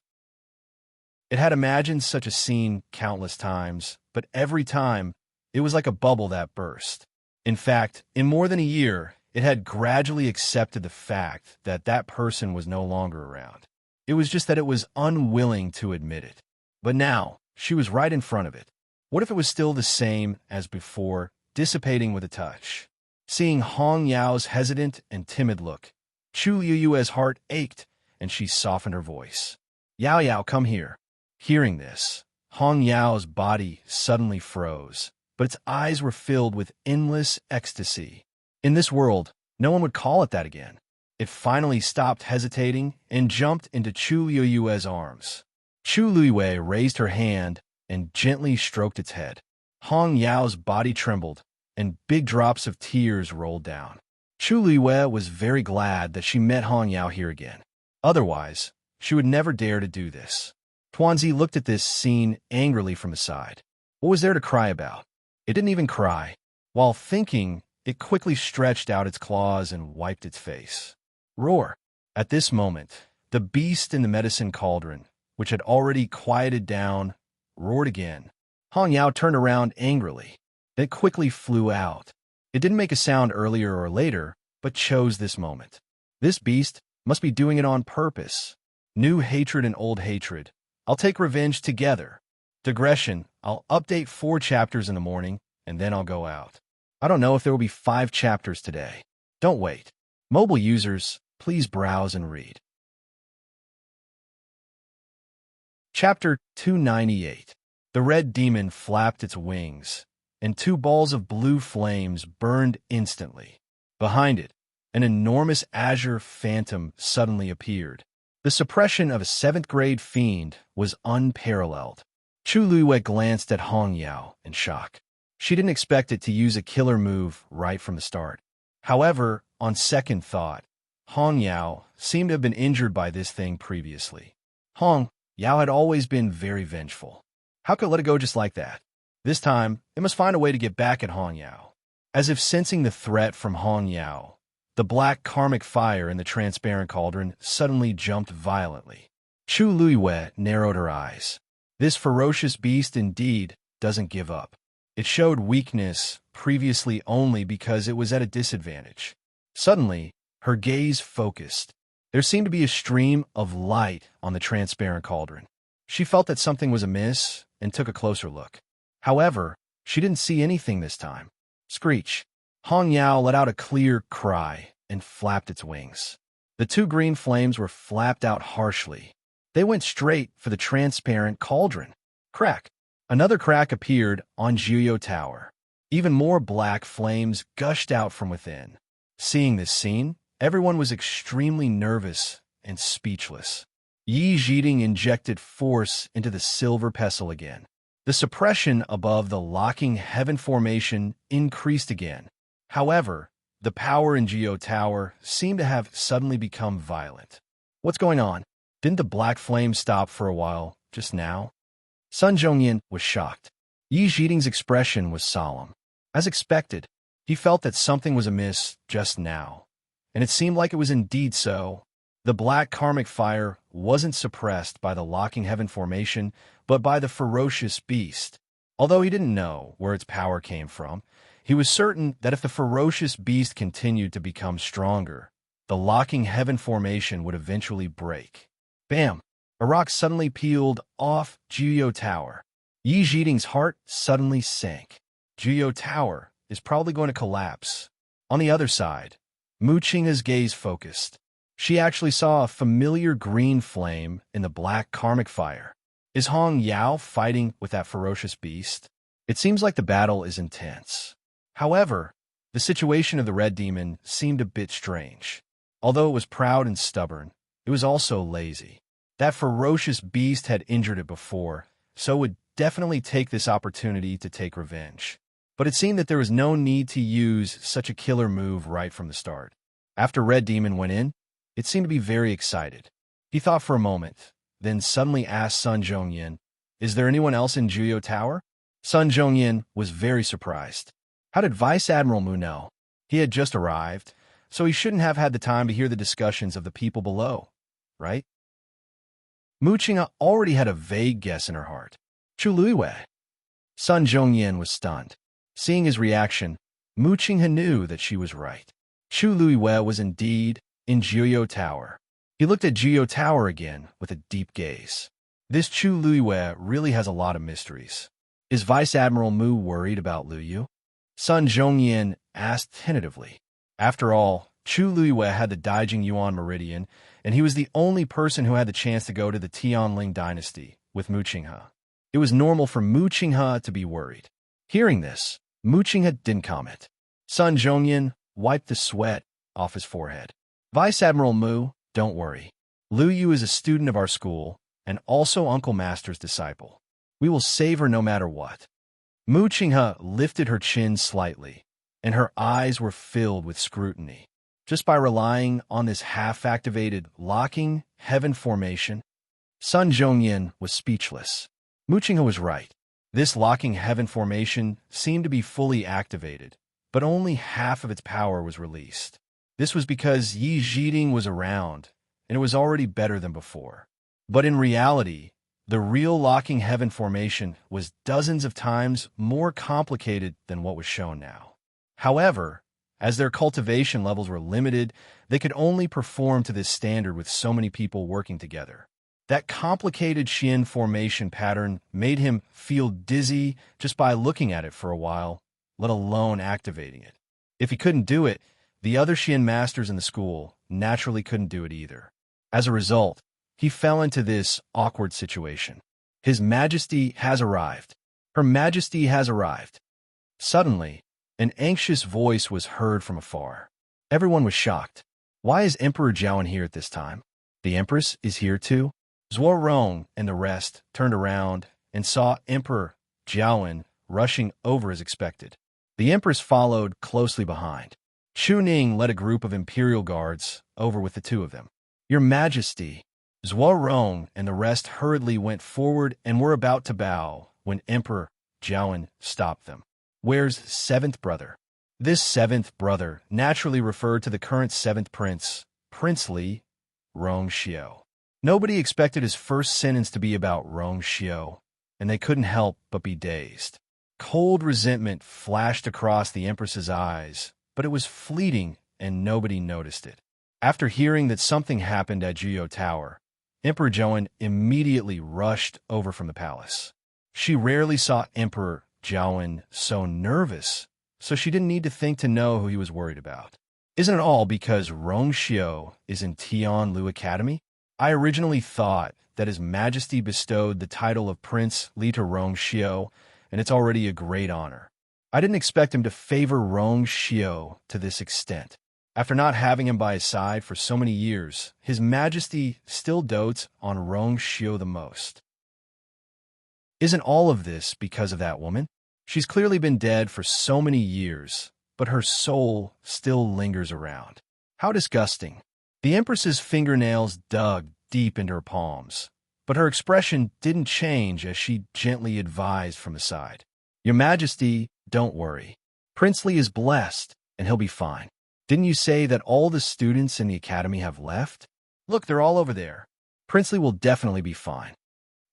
It had imagined such a scene countless times, but every time, it was like a bubble that burst. In fact, in more than a year, it had gradually accepted the fact that that person was no longer around. It was just that it was unwilling to admit it. But now, she was right in front of it. What if it was still the same as before, dissipating with a touch? Seeing Hong Yao's hesitant and timid look, Chu Yue's heart ached, and she softened her voice. Yao Yao, come here. Hearing this, Hong Yao's body suddenly froze, but its eyes were filled with endless ecstasy. In this world, no one would call it that again. It finally stopped hesitating and jumped into Chu Yue's arms. Chu Luiwei raised her hand and gently stroked its head. Hong Yao's body trembled, and big drops of tears rolled down. Chu Luiwei was very glad that she met Hong Yao here again. Otherwise, she would never dare to do this. Tuanzi looked at this scene angrily from the side. What was there to cry about? It didn't even cry. While thinking, it quickly stretched out its claws and wiped its face. Roar! At this moment, the beast in the medicine cauldron, which had already quieted down, roared again. Hong Yao turned around angrily. It quickly flew out. It didn't make a sound earlier or later, but chose this moment. This beast must be doing it on purpose. New hatred and old hatred. I'll take revenge together. Digression, I'll update 4 chapters in the morning, and then I'll go out. I don't know if there will be 5 chapters today. Don't wait. Mobile users, please browse and read. Chapter 298. The Red Demon flapped its wings, and 2 balls of blue flames burned instantly. Behind it, an enormous azure phantom suddenly appeared. The suppression of a 7th-grade fiend was unparalleled. Chu Luiwei glanced at Hong Yao in shock. She didn't expect it to use a killer move right from the start. However, on second thought, Hong Yao seemed to have been injured by this thing previously. Hong Yao had always been very vengeful. How could it let it go just like that? This time, it must find a way to get back at Hong Yao. As if sensing the threat from Hong Yao, the black karmic fire in the transparent cauldron suddenly jumped violently. Chu Luiwei narrowed her eyes. This ferocious beast indeed doesn't give up. It showed weakness previously only because it was at a disadvantage. Suddenly, her gaze focused. There seemed to be a stream of light on the transparent cauldron. She felt that something was amiss and took a closer look. However, she didn't see anything this time. Screech! Hong Yao let out a clear cry and flapped its wings. The 2 green flames were flapped out harshly. They went straight for the transparent cauldron. Crack! Another crack appeared on Jiuyou Tower. Even more black flames gushed out from within. Seeing this scene, everyone was extremely nervous and speechless. Yi Zhiding injected force into the silver pestle again. The suppression above the locking heaven formation increased again. However, the power in Jiuyou Tower seemed to have suddenly become violent. What's going on? Didn't the black flame stop for a while, just now? Sun Zhongyan was shocked. Yi Zhiding's expression was solemn. As expected, he felt that something was amiss just now, and it seemed like it was indeed so. The black karmic fire wasn't suppressed by the locking heaven formation, but by the ferocious beast. Although he didn't know where its power came from, he was certain that if the ferocious beast continued to become stronger, the locking heaven formation would eventually break. Bam! A rock suddenly peeled off Jiuyou Tower. Yi Zhiding's heart suddenly sank. Jiuyou Tower is probably going to collapse. On the other side, Mu Qing's gaze focused. She actually saw a familiar green flame in the black karmic fire. Is Hong Yao fighting with that ferocious beast? It seems like the battle is intense. However, the situation of the Red Demon seemed a bit strange. Although it was proud and stubborn, it was also lazy. That ferocious beast had injured it before, so it would definitely take this opportunity to take revenge. But it seemed that there was no need to use such a killer move right from the start. After Red Demon went in, it seemed to be very excited. He thought for a moment, then suddenly asked Sun Zhongyin, "Is there anyone else in Juyo Tower?" Sun Zhongyin was very surprised. How did Vice Admiral Mu know? He had just arrived, so he shouldn't have had the time to hear the discussions of the people below, right? Mu Qinghe already had a vague guess in her heart. Chu Luiwei. Sun Zhongyin was stunned. Seeing his reaction, Mu Qinghe knew that she was right. Chu Luiwei was indeed in Juyo Tower. He looked at Juyo Tower again with a deep gaze. This Chu Luiwei really has a lot of mysteries. Is Vice Admiral Mu worried about Lu Yu? Sun Zhongyin asked tentatively. After all, Chu Luiwei had the Daijing Yuan Meridian, and he was the only person who had the chance to go to the Tianling dynasty with Mu Qinghe. It was normal for Mu Qinghe to be worried. Hearing this, Mu Qinghe didn't comment. Sun Zhongyin wiped the sweat off his forehead. Vice Admiral Mu, don't worry. Lu Yu is a student of our school, and also Uncle Master's disciple. We will save her no matter what. Mu Qinghe lifted her chin slightly, and her eyes were filled with scrutiny. Just by relying on this half-activated locking heaven formation, Sun Zhongyin was speechless. Mu Qinghe was right. This locking heaven formation seemed to be fully activated, but only half of its power was released. This was because Yi Zhiding was around, and it was already better than before. But in reality, the real locking heaven formation was dozens of times more complicated than what was shown now. However, as their cultivation levels were limited, they could only perform to this standard with so many people working together. That complicated Xian formation pattern made him feel dizzy just by looking at it for a while, let alone activating it. If he couldn't do it, the other Xian masters in the school naturally couldn't do it either. As a result, he fell into this awkward situation. His Majesty has arrived. Her Majesty has arrived. Suddenly, an anxious voice was heard from afar. Everyone was shocked. Why is Emperor Jiawen here at this time? The Empress is here too? Zhuo Rong and the rest turned around and saw Emperor Jiawen rushing over as expected. The Empress followed closely behind. Chu Ning led a group of Imperial guards over with the two of them. Your Majesty. Zhuo Rong and the rest hurriedly went forward and were about to bow when Emperor Jiawen stopped them. Where's seventh brother? This seventh brother naturally referred to the current seventh prince, Princely Rong Xiao. Nobody expected his first sentence to be about Rong Xiao, and they couldn't help but be dazed. Cold resentment flashed across the Empress's eyes, but it was fleeting and nobody noticed it. After hearing that something happened at Juyo Tower, Emperor Jiawen immediately rushed over from the palace. She rarely saw Emperor Jiawen so nervous, so she didn't need to think to know who he was worried about. Isn't it all because Rong Xiao is in Tianlu Academy? I originally thought that His Majesty bestowed the title of Prince Li to Rong Xiao, and it's already a great honor. I didn't expect him to favor Rong Xiao to this extent. After not having him by his side for so many years, His Majesty still dotes on Rong Xiao the most. Isn't all of this because of that woman? She's clearly been dead for so many years, but her soul still lingers around. How disgusting. The Empress's fingernails dug deep into her palms, but her expression didn't change as she gently advised from the side. Your Majesty, don't worry. Princely is blessed, and he'll be fine. Didn't you say that all the students in the academy have left? Look, they're all over there. Princely will definitely be fine.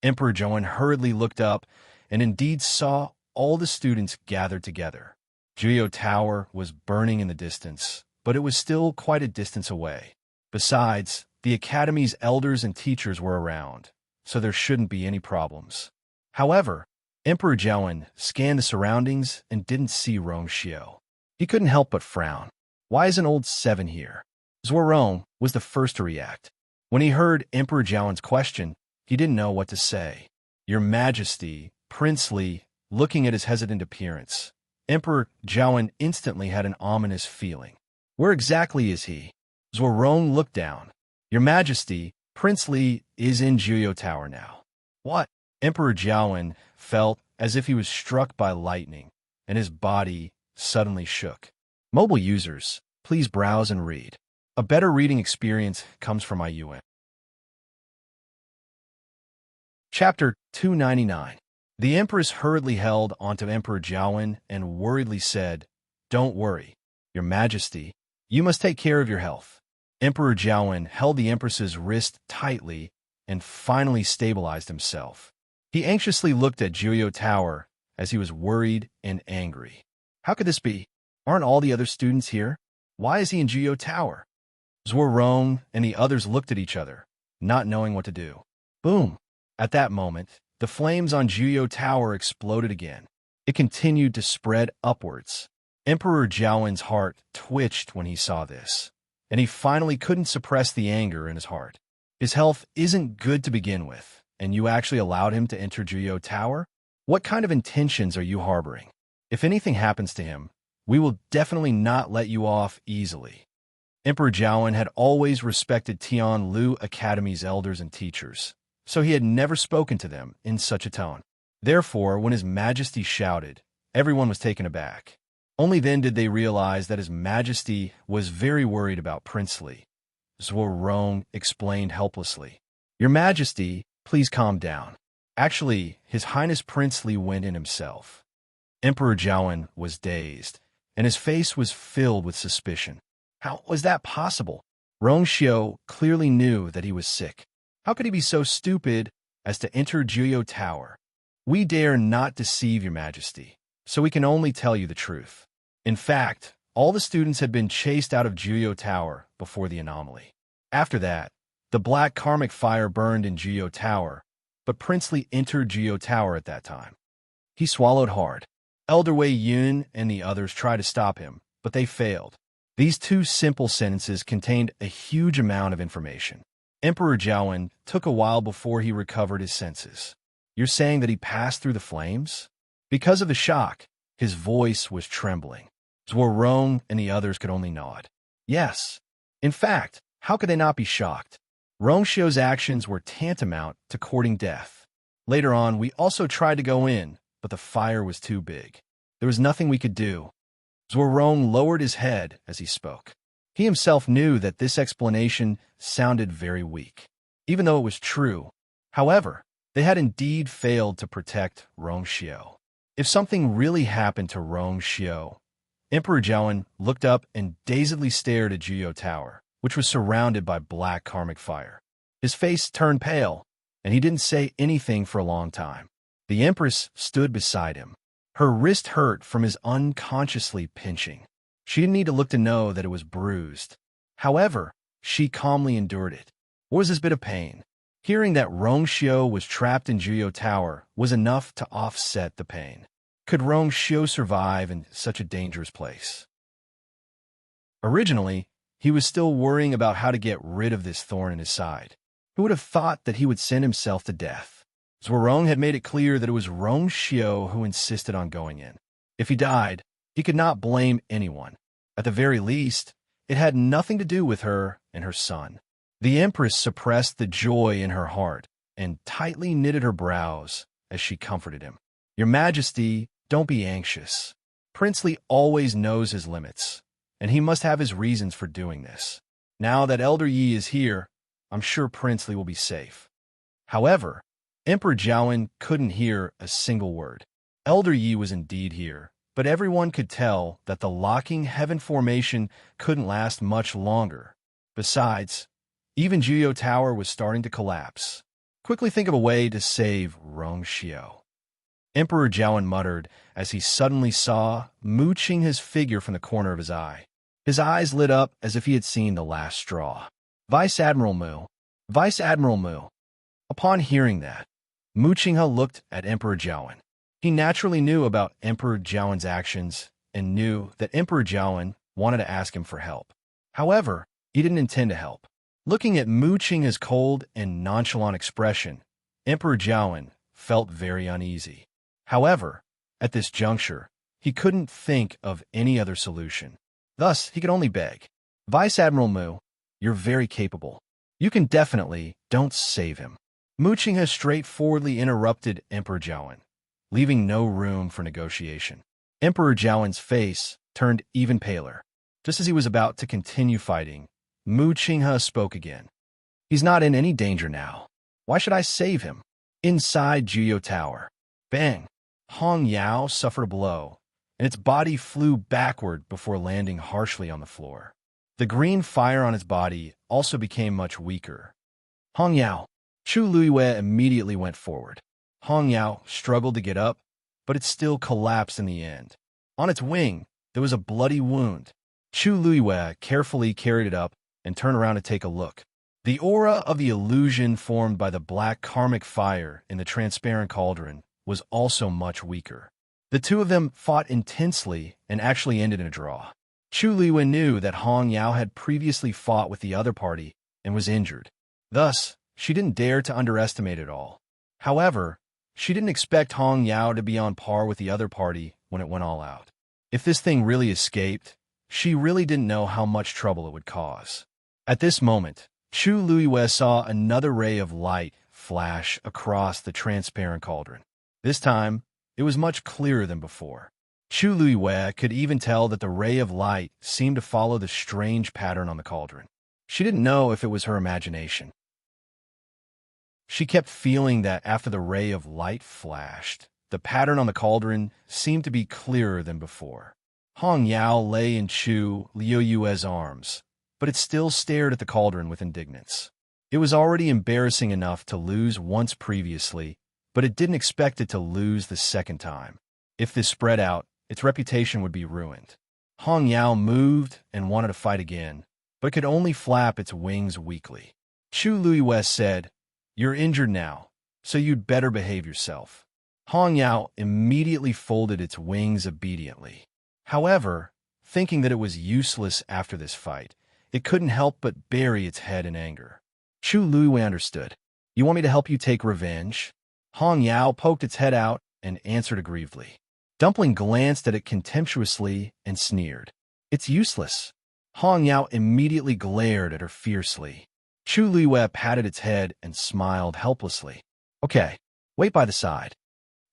Emperor Jiawen hurriedly looked up and indeed saw all the students gathered together. Juyo Tower was burning in the distance, but it was still quite a distance away. Besides, the academy's elders and teachers were around, so there shouldn't be any problems. However, Emperor Jiawen scanned the surroundings and didn't see Rong Xiao. He couldn't help but frown. Why isn't old Seven here? Zhuo Rong was the first to react. When he heard Emperor Jiawen's question, he didn't know what to say. Your Majesty, Princely, looking at his hesitant appearance, Emperor Jiawen instantly had an ominous feeling. Where exactly is he? Zhuorong looked down. Your Majesty, Prince Li is in Juyo Tower now. What? Emperor Jiawen felt as if he was struck by lightning, and his body suddenly shook. Mobile users, please browse and read. A better reading experience comes from IUN. Chapter 299. The Empress hurriedly held onto Emperor Jiawen and worriedly said, "Don't worry, Your Majesty. You must take care of your health." Emperor Jiawen held the Empress's wrist tightly and finally stabilized himself. He anxiously looked at Juyo Tower as he was worried and angry. How could this be? Aren't all the other students here? Why is he in Juyo Tower? Zhuorong and the others looked at each other, not knowing what to do. Boom! At that moment, the flames on Juyo Tower exploded again. It continued to spread upwards. Emperor Jiawen's heart twitched when he saw this, and he finally couldn't suppress the anger in his heart. His health isn't good to begin with, and you actually allowed him to enter Juyo Tower? What kind of intentions are you harboring? If anything happens to him, we will definitely not let you off easily. Emperor Jiawen had always respected Tianlu Academy's elders and teachers, so he had never spoken to them in such a tone. Therefore, when His Majesty shouted, everyone was taken aback. Only then did they realize that His Majesty was very worried about Prince Li. Zhuorong explained helplessly. Your Majesty, please calm down. Actually, His Highness Prince Li went in himself. Emperor Jiawen was dazed, and his face was filled with suspicion. How was that possible? Rongxiu clearly knew that he was sick. How could he be so stupid as to enter Juyo Tower? We dare not deceive Your Majesty, so we can only tell you the truth. In fact, all the students had been chased out of Juyo Tower before the anomaly. After that, the black karmic fire burned in Juyo Tower, but Prince Li entered Juyo Tower at that time. He swallowed hard. Elder Wei Yun and the others tried to stop him, but they failed. These two simple sentences contained a huge amount of information. Emperor Jiawen took a while before he recovered his senses. You're saying that he passed through the flames? Because of the shock, his voice was trembling. Zhuorong and the others could only nod. Yes. In fact, how could they not be shocked? Rongxiu's actions were tantamount to courting death. Later on, we also tried to go in, but the fire was too big. There was nothing we could do. Zhuorong lowered his head as he spoke. He himself knew that this explanation sounded very weak, even though it was true. However, they had indeed failed to protect Rongxiu. If something really happened to Rongxiu, Emperor Jiawen looked up and dazedly stared at Juyo Tower, which was surrounded by black karmic fire. His face turned pale, and he didn't say anything for a long time. The Empress stood beside him. Her wrist hurt from his unconsciously pinching. She didn't need to look to know that it was bruised. However, she calmly endured it. What was this bit of pain? Hearing that Rongxiu was trapped in Juyo Tower was enough to offset the pain. Could Rongxiu survive in such a dangerous place? Originally, he was still worrying about how to get rid of this thorn in his side. Who would have thought that he would send himself to death? Zhuorong had made it clear that it was Rongxiu who insisted on going in. If he died, he could not blame anyone. At the very least, it had nothing to do with her and her son. The Empress suppressed the joy in her heart and tightly knitted her brows as she comforted him. Your Majesty, don't be anxious. Prince Li always knows his limits, and he must have his reasons for doing this. Now that Elder Yi is here, I'm sure Prince Li will be safe. However, Emperor Jiawen couldn't hear a single word. Elder Yi was indeed here, but everyone could tell that the locking heaven formation couldn't last much longer. Besides, even Juyo Tower was starting to collapse. Quickly think of a way to save Rongxiu. Emperor Jiawen muttered as he suddenly saw Mu Qinghe's figure from the corner of his eye. His eyes lit up as if he had seen the last straw. Vice Admiral Mu. Vice Admiral Mu. Upon hearing that, Mu Qinghe looked at Emperor Jiawen. He naturally knew about Emperor Jiawen's actions and knew that Emperor Jiawen wanted to ask him for help. However, he didn't intend to help. Looking at Mu Qinghe's cold and nonchalant expression, Emperor Jiawen felt very uneasy. However, at this juncture, he couldn't think of any other solution. Thus, he could only beg. Vice Admiral Mu, You're very capable. You can definitely don't save him. Muqinghe straightforwardly interrupted Emperor Jiawen, leaving no room for negotiation. Emperor Jiawen's face turned even paler. Just as he was about to continue fighting, Muqinghe spoke again. He's not in any danger now. Why should I save him? Inside Jiuyou Tower. Bang! Hong Yao suffered a blow, and its body flew backward before landing harshly on the floor. The green fire on its body also became much weaker. Hong Yao. Chu Luiyue immediately went forward. Hong Yao struggled to get up, but it still collapsed in the end. On its wing, there was a bloody wound. Chu Luiyue carefully carried it up and turned around to take a look. The aura of the illusion formed by the black karmic fire in the transparent cauldron was also much weaker. The two of them fought intensely and actually ended in a draw. Chu Luiyue knew that Hong Yao had previously fought with the other party and was injured. Thus, she didn't dare to underestimate it all. However, she didn't expect Hong Yao to be on par with the other party when it went all out. If this thing really escaped, she really didn't know how much trouble it would cause. At this moment, Chu Luiyue saw another ray of light flash across the transparent cauldron. This time, it was much clearer than before. Chu Luiyue could even tell that the ray of light seemed to follow the strange pattern on the cauldron. She didn't know if it was her imagination. She kept feeling that after the ray of light flashed, the pattern on the cauldron seemed to be clearer than before. Hong Yao lay in Chu Luiyue's arms, but it still stared at the cauldron with indignance. It was already embarrassing enough to lose once previously, but it didn't expect it to lose the second time. If this spread out, its reputation would be ruined. Hong Yao moved and wanted to fight again, but could only flap its wings weakly. Chu Luiyue said, "You're injured now, so you'd better behave yourself." Hong Yao immediately folded its wings obediently. However, thinking that it was useless after this fight, it couldn't help but bury its head in anger. Chu Luiyue understood. "You want me to help you take revenge?" Hong Yao poked its head out and answered aggrievedly. Dumpling glanced at it contemptuously and sneered. "It's useless." Hong Yao immediately glared at her fiercely. Chu Luiyue patted its head and smiled helplessly. "Okay, wait by the side."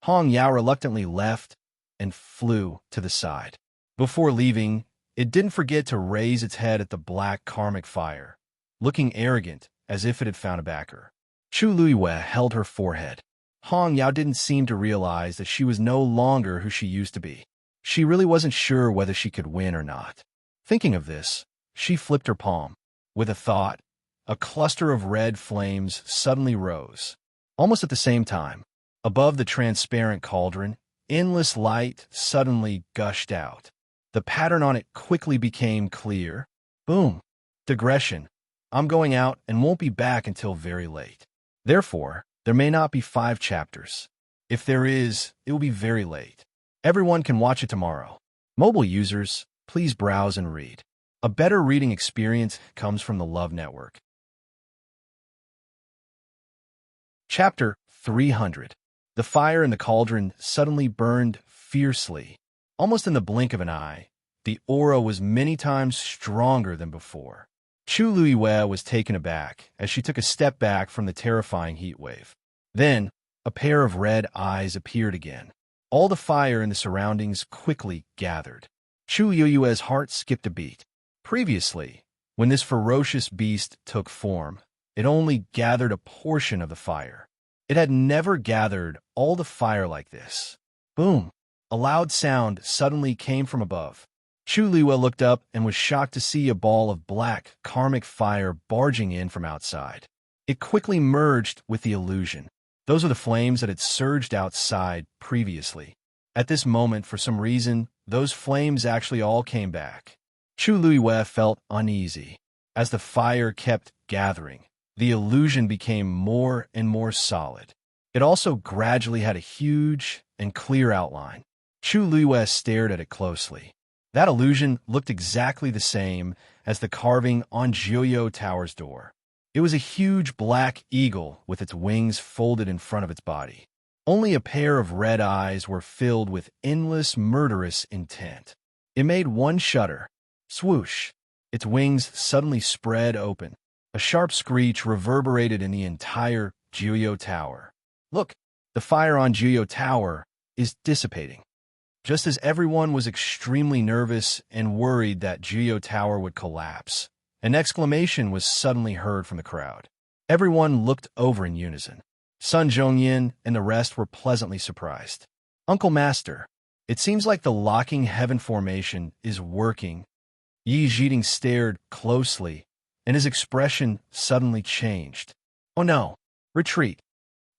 Hong Yao reluctantly left and flew to the side. Before leaving, it didn't forget to raise its head at the black karmic fire, looking arrogant as if it had found a backer. Chu Luiyue held her forehead. Hong Yao didn't seem to realize that she was no longer who she used to be. She really wasn't sure whether she could win or not. Thinking of this, she flipped her palm. With a thought, a cluster of red flames suddenly rose. Almost at the same time, above the transparent cauldron, endless light suddenly gushed out. The pattern on it quickly became clear. Boom. Digression. I'm going out and won't be back until very late. Therefore, there may not be 5 chapters. If there is, it will be very late. Everyone can watch it tomorrow. Mobile users, please browse and read. A better reading experience comes from the Love Network. Chapter 300. The fire in the cauldron suddenly burned fiercely. Almost in the blink of an eye, the aura was many times stronger than before. Chu Luiyue was taken aback as she took a step back from the terrifying heat wave. Then, a pair of red eyes appeared again. All the fire in the surroundings quickly gathered. Chu Luiyue's heart skipped a beat. Previously, when this ferocious beast took form, it only gathered a portion of the fire. It had never gathered all the fire like this. Boom! A loud sound suddenly came from above. Chu Luiyue looked up and was shocked to see a ball of black, karmic fire barging in from outside. It quickly merged with the illusion. Those were the flames that had surged outside previously. At this moment, for some reason, those flames actually all came back. Chu Luiyue felt uneasy. As the fire kept gathering, the illusion became more and more solid. It also gradually had a huge and clear outline. Chu Luiyue stared at it closely. That illusion looked exactly the same as the carving on Jiuyou Tower's door. It was a huge black eagle with its wings folded in front of its body. Only a pair of red eyes were filled with endless murderous intent. It made one shudder. Swoosh! Its wings suddenly spread open. A sharp screech reverberated in the entire Juyo Tower. Look, the fire on Juyo Tower is dissipating. Just as everyone was extremely nervous and worried that Juyo Tower would collapse, an exclamation was suddenly heard from the crowd. Everyone looked over in unison. Sun Zhongyin and the rest were pleasantly surprised. Uncle Master, it seems like the locking heaven formation is working. Yi Zhiding stared closely, and his expression suddenly changed. Oh no, retreat.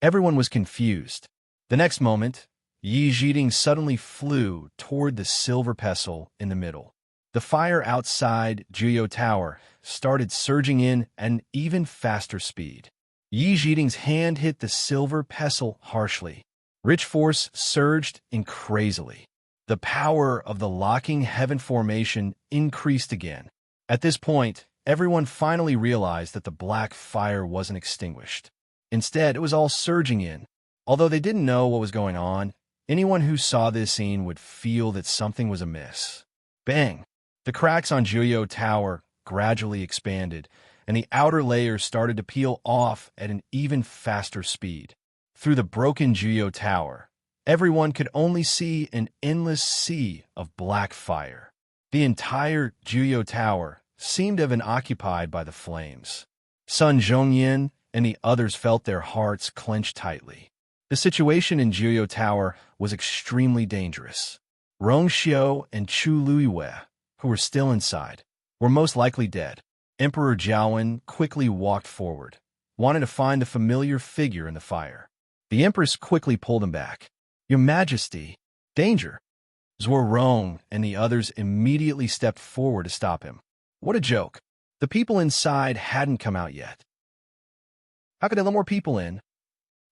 Everyone was confused. The next moment, Yi Zhiding suddenly flew toward the silver pestle in the middle. The fire outside Juyo Tower started surging in an even faster speed. Yi Zhiding's hand hit the silver pestle harshly. Rich force surged in crazily. The power of the locking heaven formation increased again. At this point, everyone finally realized that the black fire wasn't extinguished. Instead, it was all surging in. Although they didn't know what was going on, anyone who saw this scene would feel that something was amiss. Bang! The cracks on Juyo Tower gradually expanded, and the outer layers started to peel off at an even faster speed. Through the broken Juyo Tower, everyone could only see an endless sea of black fire. The entire Juyo Tower seemed to have been occupied by the flames. Sun Zhongyin and the others felt their hearts clench tightly. The situation in Juyo Tower was extremely dangerous. Rong Xiu and Chu Luiwei, who were still inside, were most likely dead. Emperor Jiawen quickly walked forward, wanting to find the familiar figure in the fire. The Empress quickly pulled him back. Your Majesty, danger! Zhuo Rong and the others immediately stepped forward to stop him. What a joke. The people inside hadn't come out yet. How could they let more people in?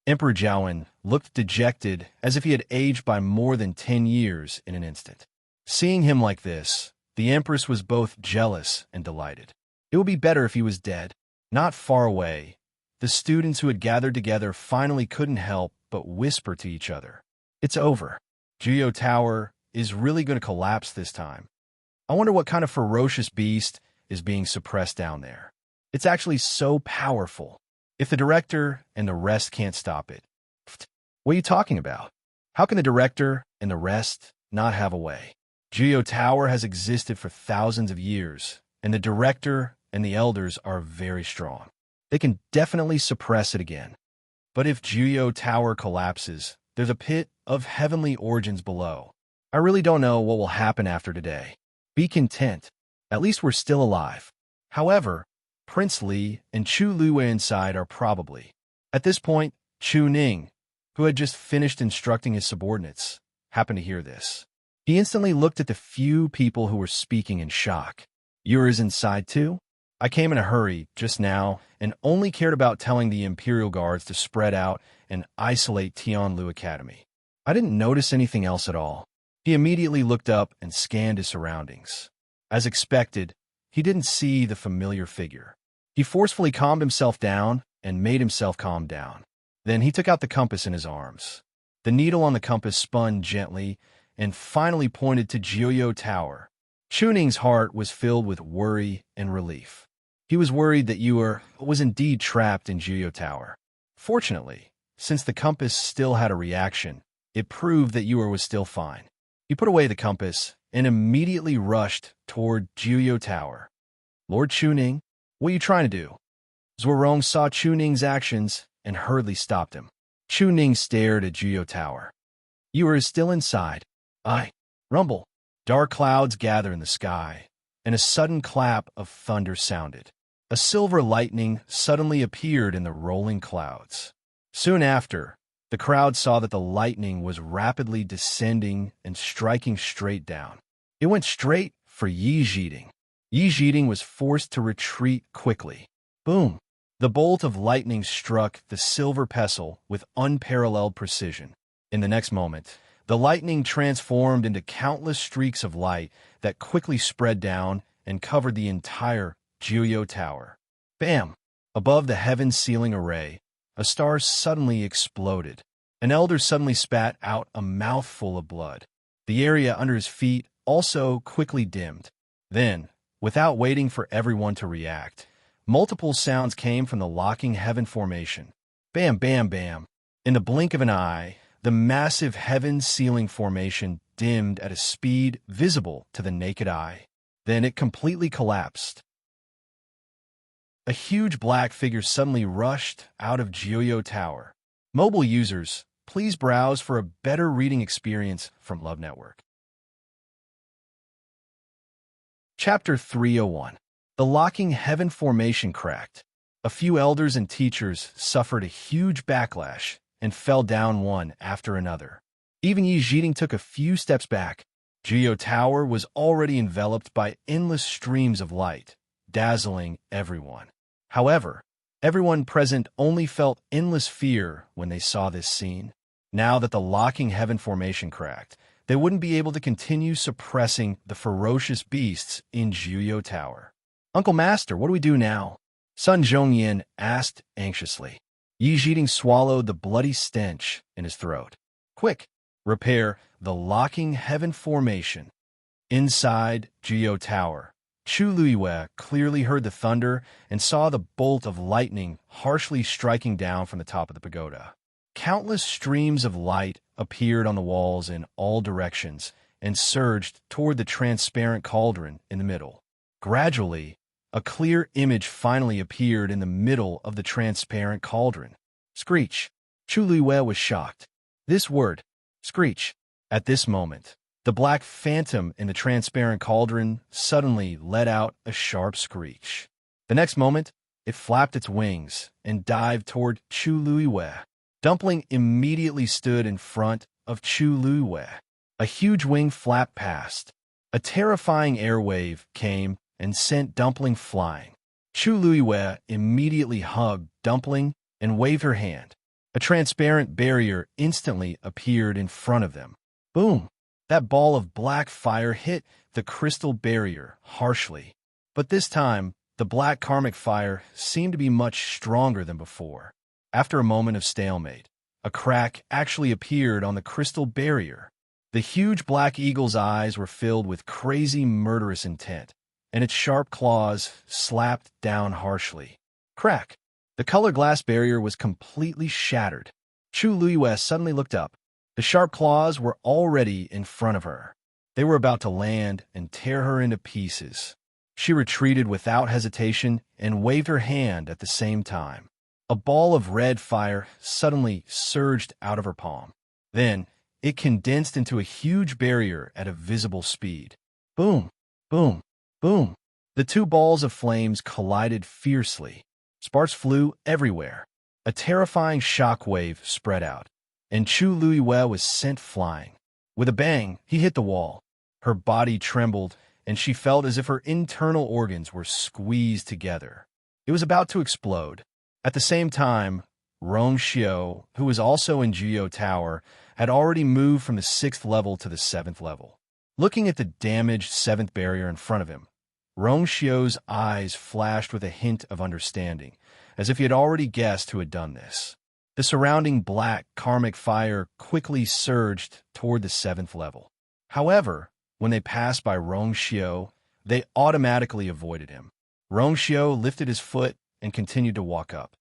Emperor Jiawen looked dejected, as if he had aged by more than 10 years in an instant. Seeing him like this, the Empress was both jealous and delighted. It would be better if he was dead. Not far away, the students who had gathered together finally couldn't help but whisper to each other. It's over. Juyo Tower is really going to collapse this time. I wonder what kind of ferocious beast is being suppressed down there. It's actually so powerful. If the director and the rest can't stop it. What are you talking about? How can the director and the rest not have a way? Juyo Tower has existed for thousands of years, and the director and the elders are very strong. They can definitely suppress it again. But if Juyo Tower collapses, there's a pit of heavenly origins below. I really don't know what will happen after today. Be content. At least we're still alive. However, Prince Li and Chu Luiwei inside are probably. At this point, Chu Ning, who had just finished instructing his subordinates, happened to hear this. He instantly looked at the few people who were speaking in shock. You're inside too? I came in a hurry just now and only cared about telling the Imperial guards to spread out and isolate Tianlu Academy. I didn't notice anything else at all. He immediately looked up and scanned his surroundings. As expected, he didn't see the familiar figure. He forcefully calmed himself down and made himself calm down. Then he took out the compass in his arms. The needle on the compass spun gently and finally pointed to Juyo Tower. Chu Ning's heart was filled with worry and relief. He was worried that Yuer was indeed trapped in Juyo Tower. Fortunately, since the compass still had a reaction, it proved that Yuer was still fine. He put away the compass and immediately rushed toward Juyo Tower. Lord Chu Ning, what are you trying to do? Zhuo Rong saw Chu Ning's actions and hurriedly stopped him. Chu Ning stared at Juyo Tower. Yuer is still inside. Rumble. Dark clouds gather in the sky, and a sudden clap of thunder sounded. A silver lightning suddenly appeared in the rolling clouds. Soon after, the crowd saw that the lightning was rapidly descending and striking straight down. It went straight for Yi Zhiding. Yi Zhiding was forced to retreat quickly. Boom! The bolt of lightning struck the silver pestle with unparalleled precision. In the next moment, the lightning transformed into countless streaks of light that quickly spread down and covered the entire Juyo Tower. Bam! Above the heaven-sealing array, a star suddenly exploded. An elder suddenly spat out a mouthful of blood. The area under his feet also quickly dimmed. Then, Without waiting for everyone to react, multiple sounds came from the locking heaven formation. Bam, bam, bam. In the blink of an eye, the massive heaven-sealing formation dimmed at a speed visible to the naked eye. Then it completely collapsed. A huge black figure suddenly rushed out of Jiuyo Tower. Mobile users, please browse for a better reading experience from Love Network. Chapter 301. The locking heaven formation cracked. A few elders and teachers suffered a huge backlash and fell down one after another. Even Yi Jiding took a few steps back. Jiuyo Tower was already enveloped by endless streams of light, dazzling everyone. However, everyone present only felt endless fear when they saw this scene. Now that the locking heaven formation cracked, they wouldn't be able to continue suppressing the ferocious beasts in Jiuyo Tower. Uncle Master, what do we do now? Sun Zhongyan asked anxiously. Yi Jiding swallowed the bloody stench in his throat. Quick, repair the locking heaven formation. Inside Jiuyo Tower, Chu Luiyue clearly heard the thunder and saw the bolt of lightning harshly striking down from the top of the pagoda. Countless streams of light appeared on the walls in all directions and surged toward the transparent cauldron in the middle. Gradually, a clear image finally appeared in the middle of the transparent cauldron. Screech. Chu Luiyue was shocked. This word, screech. At this moment, the black phantom in the transparent cauldron suddenly let out a sharp screech. The next moment, it flapped its wings and dived toward Chu Luiyue. Dumpling immediately stood in front of Chu Luiyue. A huge wing flapped past. A terrifying air wave came and sent Dumpling flying. Chu Luiyue immediately hugged Dumpling and waved her hand. A transparent barrier instantly appeared in front of them. Boom! That ball of black fire hit the crystal barrier harshly. But this time, the black karmic fire seemed to be much stronger than before. After a moment of stalemate, a crack actually appeared on the crystal barrier. The huge black eagle's eyes were filled with crazy murderous intent, and its sharp claws slapped down harshly. Crack! The color glass barrier was completely shattered. Chu Luiyue suddenly looked up. The sharp claws were already in front of her. They were about to land and tear her into pieces. She retreated without hesitation and waved her hand at the same time. A ball of red fire suddenly surged out of her palm. Then, it condensed into a huge barrier at a visible speed. Boom! Boom! Boom! The two balls of flames collided fiercely. Sparks flew everywhere. A terrifying shock wave spread out, and Chu Luiyue was sent flying. With a bang, he hit the wall. Her body trembled, and she felt as if her internal organs were squeezed together. It was about to explode. At the same time, Rong Xiao, who was also in Jiuyo Tower, had already moved from the 6th level to the 7th level. Looking at the damaged 7th barrier in front of him, Rong Xiao's eyes flashed with a hint of understanding, as if he had already guessed who had done this. The surrounding black karmic fire quickly surged toward the 7th level. However, when they passed by Rong Xiao, they automatically avoided him. Rong Xiao lifted his foot and continued to walk up.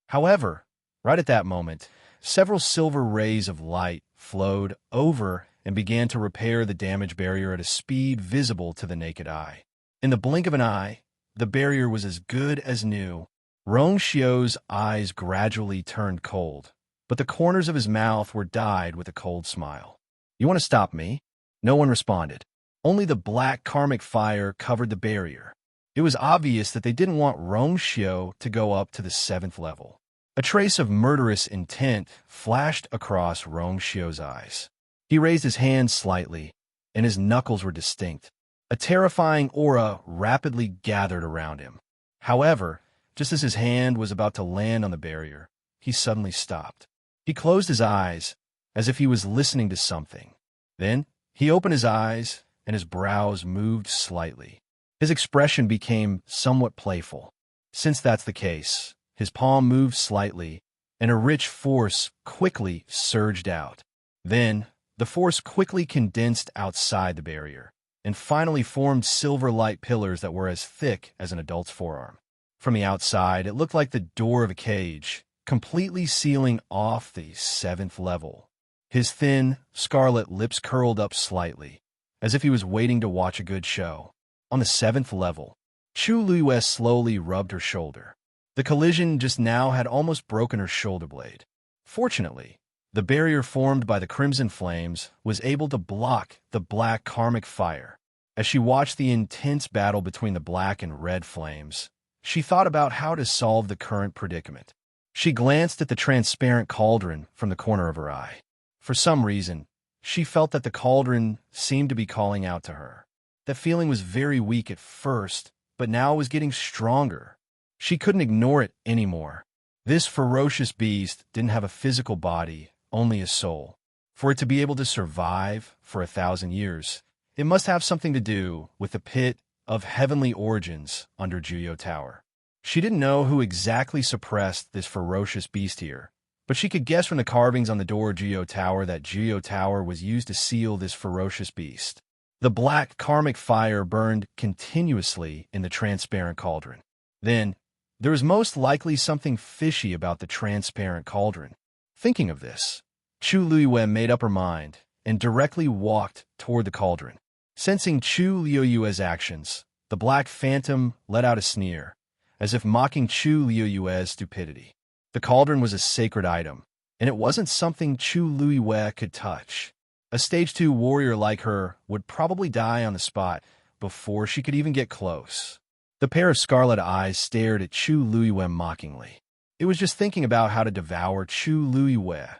However, right at that moment, several silver rays of light flowed over and began to repair the damaged barrier at a speed visible to the naked eye. In the blink of an eye, the barrier was as good as new. Rong Xiao's eyes gradually turned cold, but the corners of his mouth were dyed with a cold smile. You want to stop me? No one responded. Only the black karmic fire covered the barrier. It was obvious that they didn't want Rong Xiao to go up to the 7th level. A trace of murderous intent flashed across Rong Xiao's eyes. He raised his hand slightly, and his knuckles were distinct. A terrifying aura rapidly gathered around him. However, just as his hand was about to land on the barrier, he suddenly stopped. He closed his eyes, as if he was listening to something. Then, he opened his eyes, and his brows moved slightly. His expression became somewhat playful. Since that's the case, his palm moved slightly, and a rich force quickly surged out. Then, the force quickly condensed outside the barrier. and finally formed silver light pillars that were as thick as an adult's forearm. From the outside, it looked like the door of a cage, completely sealing off the 7th level. His thin, scarlet lips curled up slightly, as if he was waiting to watch a good show. On the 7th level, Chu Luiyue slowly rubbed her shoulder. The collision just now had almost broken her shoulder blade. Fortunately, the barrier formed by the crimson flames was able to block the black karmic fire. As she watched the intense battle between the black and red flames, she thought about how to solve the current predicament. She glanced at the transparent cauldron from the corner of her eye. For some reason, she felt that the cauldron seemed to be calling out to her. That feeling was very weak at first, but now it was getting stronger. She couldn't ignore it anymore. This ferocious beast didn't have a physical body, only a soul. For it to be able to survive for 1,000 years, it must have something to do with the pit of heavenly origins under Juyo Tower. She didn't know who exactly suppressed this ferocious beast here, but she could guess from the carvings on the door of Juyo Tower that Juyo Tower was used to seal this ferocious beast. The black karmic fire burned continuously in the transparent cauldron. Then, there was most likely something fishy about the transparent cauldron. Thinking of this, Chu Luiyue made up her mind and directly walked toward the cauldron. Sensing Chu Luiyue's actions, the black phantom let out a sneer, as if mocking Chu Luiyue's stupidity. The cauldron was a sacred item, and it wasn't something Chu Luiyue could touch. A Stage 2 warrior like her would probably die on the spot before she could even get close. The pair of scarlet eyes stared at Chu Luiyue mockingly. It was just thinking about how to devour Chu Luiyue,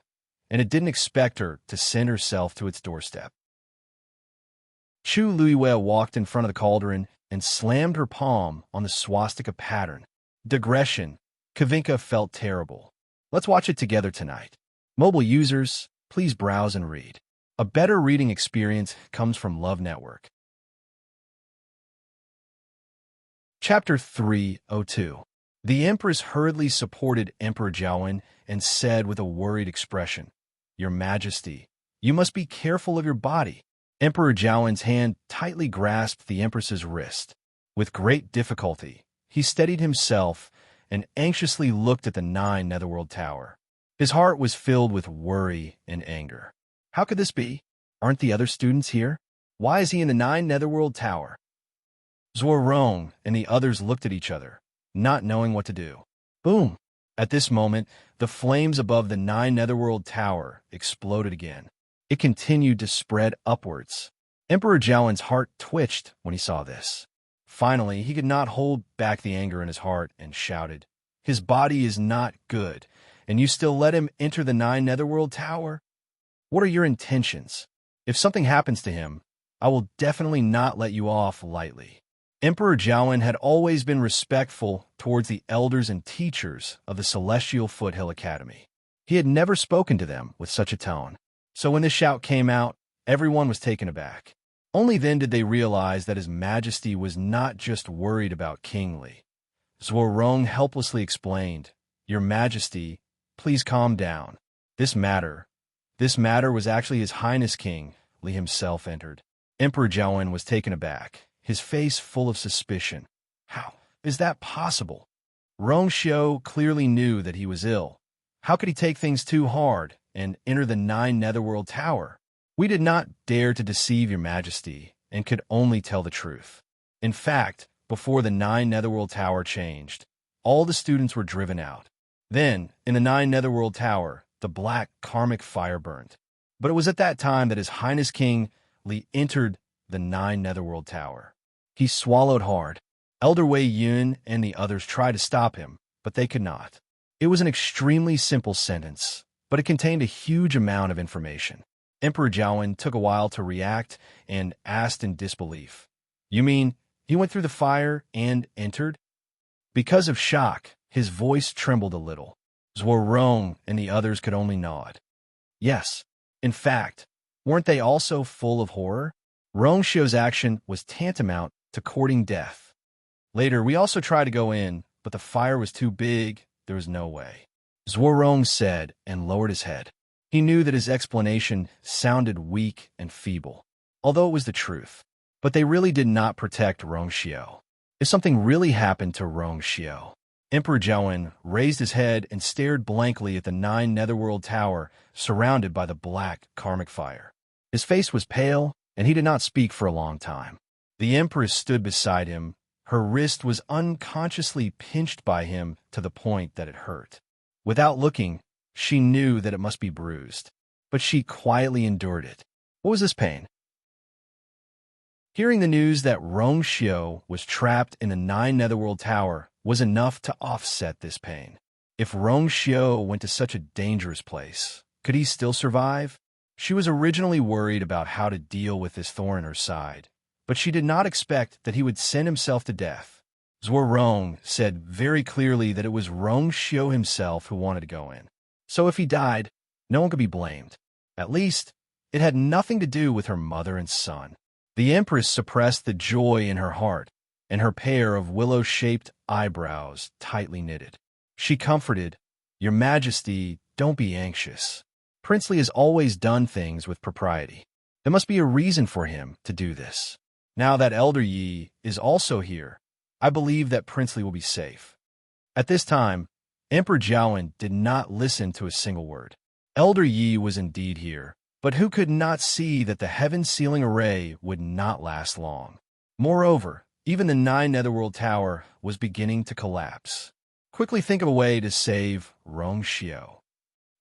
and it didn't expect her to send herself to its doorstep. Chu Luiyue walked in front of the cauldron and slammed her palm on the swastika pattern. Digression. Kavinka felt terrible. Let's watch it together tonight. Mobile users, please browse and read. A better reading experience comes from Love Network. Chapter 302. The Empress hurriedly supported Emperor Jiawen and said with a worried expression, "Your Majesty, you must be careful of your body." Emperor Jiawen's hand tightly grasped the Empress's wrist. With great difficulty, he steadied himself and anxiously looked at the 9 Netherworld Tower. His heart was filled with worry and anger. How could this be? Aren't the other students here? Why is he in the 9 Netherworld Tower? Zuorong and the others looked at each other, not knowing what to do. Boom! At this moment, the flames above the 9 Netherworld Tower exploded again. It continued to spread upwards. Emperor Jiawen's heart twitched when he saw this. Finally, he could not hold back the anger in his heart and shouted, "His body is not good, and you still let him enter the 9 Netherworld Tower? What are your intentions? If something happens to him, I will definitely not let you off lightly." Emperor Jiawen had always been respectful towards the elders and teachers of the Celestial Foothill Academy. He had never spoken to them with such a tone. So when this shout came out, everyone was taken aback. Only then did they realize that His Majesty was not just worried about King Li. Zuorong helplessly explained, "Your Majesty, please calm down. This matter was actually His Highness King Li himself entered." Emperor Jiawen was taken aback, his face full of suspicion. How is that possible? Rongxiu clearly knew that he was ill. How could he take things too hard and enter the 9 Netherworld Tower? "We did not dare to deceive your Majesty and could only tell the truth. In fact, before the 9 Netherworld Tower changed, all the students were driven out. Then, in the 9 Netherworld Tower, the black karmic fire burned. But it was at that time that His Highness King Li entered the 9 Netherworld Tower." He swallowed hard. Elder Wei Yun and the others tried to stop him, but they could not. It was an extremely simple sentence, but it contained a huge amount of information. Emperor Jiawen took a while to react and asked in disbelief, "You mean he went through the fire and entered?" Because of shock, his voice trembled a little. Zuorong and the others could only nod. Yes. In fact, weren't they also full of horror? Rongxiu's action was tantamount to courting death. Later, we also tried to go in, but the fire was too big, there was no way. Zuorong said and lowered his head. He knew that his explanation sounded weak and feeble, although it was the truth. But they really did not protect Rongxiao. If something really happened to Rongxiao, Emperor Jiawen raised his head and stared blankly at the 9 Netherworld Tower surrounded by the black karmic fire. His face was pale, and he did not speak for a long time. The Empress stood beside him. Her wrist was unconsciously pinched by him to the point that it hurt. Without looking, she knew that it must be bruised, but she quietly endured it. What was this pain? Hearing the news that Rongxiao was trapped in the 9 Netherworld Tower was enough to offset this pain. If Rongxiao went to such a dangerous place, could he still survive? She was originally worried about how to deal with this thorn in her side, but she did not expect that he would send himself to death. Zhuo Rong said very clearly that it was Rongxiao himself who wanted to go in. So if he died, no one could be blamed. At least, it had nothing to do with her mother and son. The Empress suppressed the joy in her heart, and her pair of willow-shaped eyebrows tightly knitted. She comforted, "Your Majesty, don't be anxious. Princely has always done things with propriety. There must be a reason for him to do this. Now that Elder Yi is also here, I believe that Princely will be safe." At this time, Emperor Jiawen did not listen to a single word. Elder Yi was indeed here, but who could not see that the heaven-sealing array would not last long? Moreover, even the 9 Netherworld Tower was beginning to collapse. "Quickly think of a way to save Rongxiao,"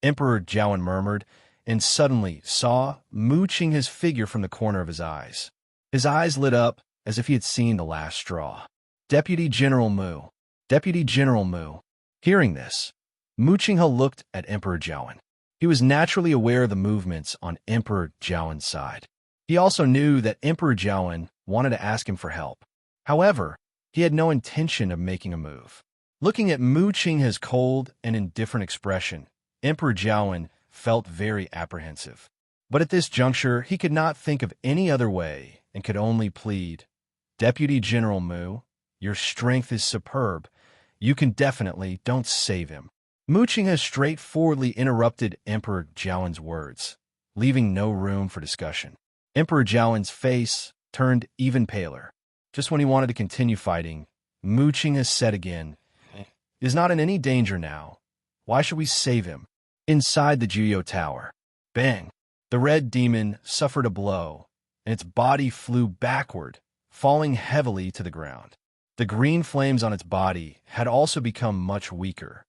Emperor Jiawen murmured, and suddenly saw mooching his figure from the corner of his eyes. His eyes lit up as if he had seen the last straw. "Deputy General Mu. Deputy General Mu." Hearing this, Mu Qinghe looked at Emperor Jiawen. He was naturally aware of the movements on Emperor Jiawen's side. He also knew that Emperor Jiawen wanted to ask him for help. However, he had no intention of making a move. Looking at Mu Qinghe's cold and indifferent expression, Emperor Jiawen felt very apprehensive. But at this juncture, he could not think of any other way and could only plead, "Deputy General Mu, your strength is superb. You can definitely don't save him." Mu Qinghe straightforwardly interrupted Emperor Jiawen's words, leaving no room for discussion. Emperor Jiawen's face turned even paler. Just when he wanted to continue fighting, Mu Qinghe said again, "He is not in any danger now. Why should we save him?" Inside the Juyo Tower, bang! The red demon suffered a blow, and its body flew backward, falling heavily to the ground. The green flames on its body had also become much weaker.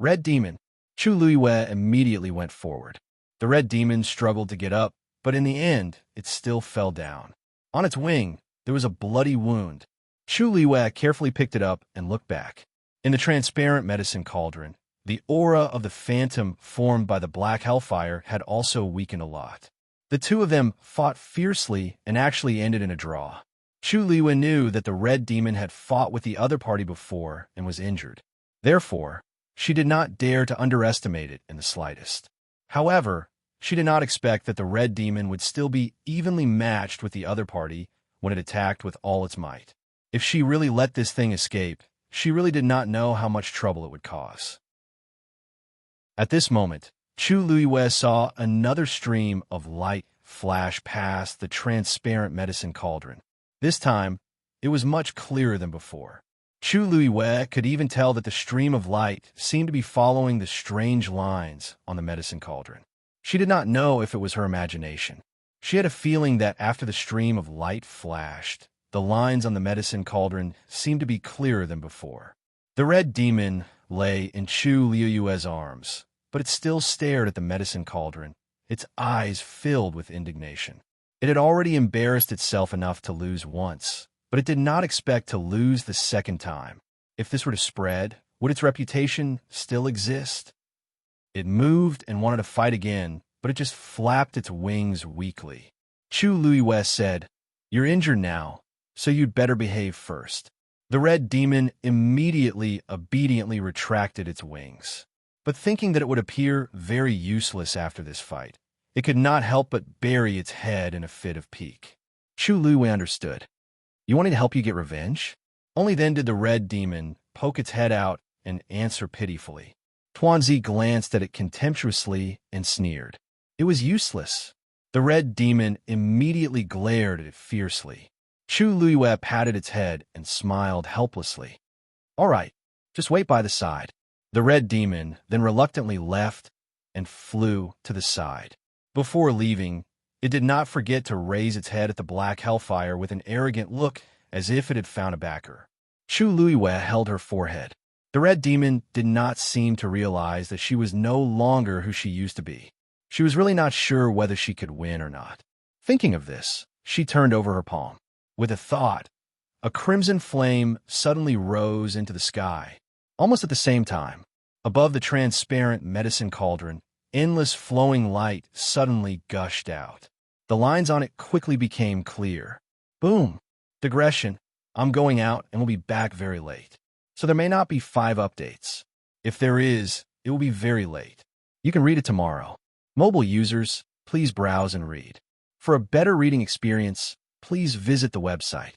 "Red demon!" Chu Luiwei immediately went forward. The red demon struggled to get up, but in the end, it still fell down. On its wing, there was a bloody wound. Chu Luiwei carefully picked it up and looked back. In the transparent medicine cauldron, the aura of the phantom formed by the black hellfire had also weakened a lot. The two of them fought fiercely and actually ended in a draw. Chu Luiwei knew that the red demon had fought with the other party before and was injured. Therefore, she did not dare to underestimate it in the slightest. However, she did not expect that the red demon would still be evenly matched with the other party when it attacked with all its might. If she really let this thing escape, she really did not know how much trouble it would cause. At this moment, Chu Luiwei saw another stream of light flash past the transparent medicine cauldron. This time, it was much clearer than before. Chu Luiwei could even tell that the stream of light seemed to be following the strange lines on the medicine cauldron. She did not know if it was her imagination. She had a feeling that after the stream of light flashed, the lines on the medicine cauldron seemed to be clearer than before. The red demon lay in Chu Luiwei's arms, but it still stared at the medicine cauldron, its eyes filled with indignation. It had already embarrassed itself enough to lose once, but it did not expect to lose the second time. If this were to spread, would its reputation still exist? It moved and wanted to fight again, but it just flapped its wings weakly. Chu Luiwei said, "You're injured now, so you'd better behave first." The red demon immediately obediently retracted its wings. But thinking that it would appear very useless after this fight, it could not help but bury its head in a fit of pique. Chu Luiwei understood. "You want me to help you get revenge?" Only then did the red demon poke its head out and answer pitifully. Tuanzi glanced at it contemptuously and sneered. It was useless. The red demon immediately glared at it fiercely. Chu Luiyue patted its head and smiled helplessly. All right, just wait by the side. The red demon then reluctantly left and flew to the side. Before leaving, it did not forget to raise its head at the black hellfire with an arrogant look as if it had found a backer. Chu Luiyue held her forehead. The red demon did not seem to realize that she was no longer who she used to be. She was really not sure whether she could win or not. Thinking of this, she turned over her palm. With a thought, a crimson flame suddenly rose into the sky. Almost at the same time, above the transparent medicine cauldron, endless flowing light suddenly gushed out. The lines on it quickly became clear. Boom! Digression. I'm going out and will be back very late. So there may not be 5 updates. If there is, it will be very late. You can read it tomorrow. Mobile users, please browse and read. For a better reading experience, please visit the website.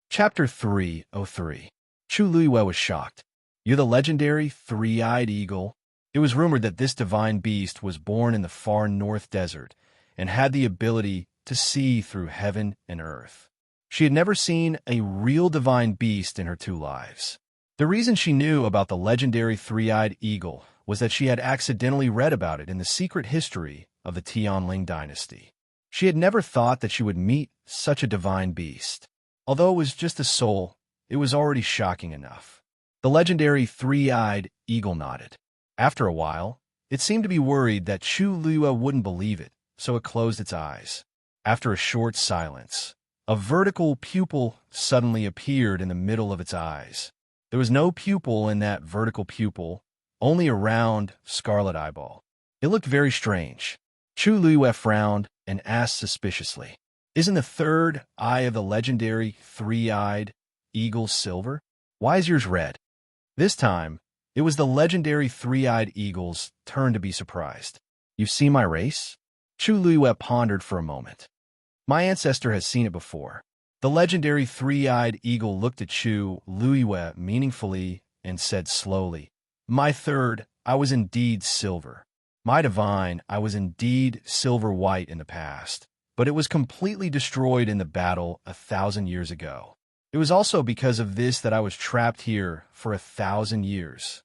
Chapter 303. Chu Luiyue was shocked. You're the legendary three-eyed eagle. It was rumored that this divine beast was born in the far north desert and had the ability to see through heaven and earth. She had never seen a real divine beast in her 2 lives. The reason she knew about the legendary three-eyed eagle was that she had accidentally read about it in the secret history of the Tianling dynasty. She had never thought that she would meet such a divine beast. Although it was just a soul, it was already shocking enough. The legendary three-eyed eagle nodded. After a while, it seemed to be worried that Chu Luiyue wouldn't believe it, so it closed its eyes. After a short silence, a vertical pupil suddenly appeared in the middle of its eyes. There was no pupil in that vertical pupil, only a round, scarlet eyeball. It looked very strange. Chu Luiyue frowned and asked suspiciously, Isn't the third eye of the legendary three-eyed eagle silver? Why is yours red? This time, it was the legendary three-eyed eagle's turn to be surprised. You see my race? Chu Luiyue pondered for a moment. My ancestor has seen it before. The legendary three-eyed eagle looked at Chu Luiyue meaningfully and said slowly, My third, I was indeed silver. My divine, I was indeed silver-white in the past, but it was completely destroyed in the battle 1,000 years ago. It was also because of this that I was trapped here for 1,000 years.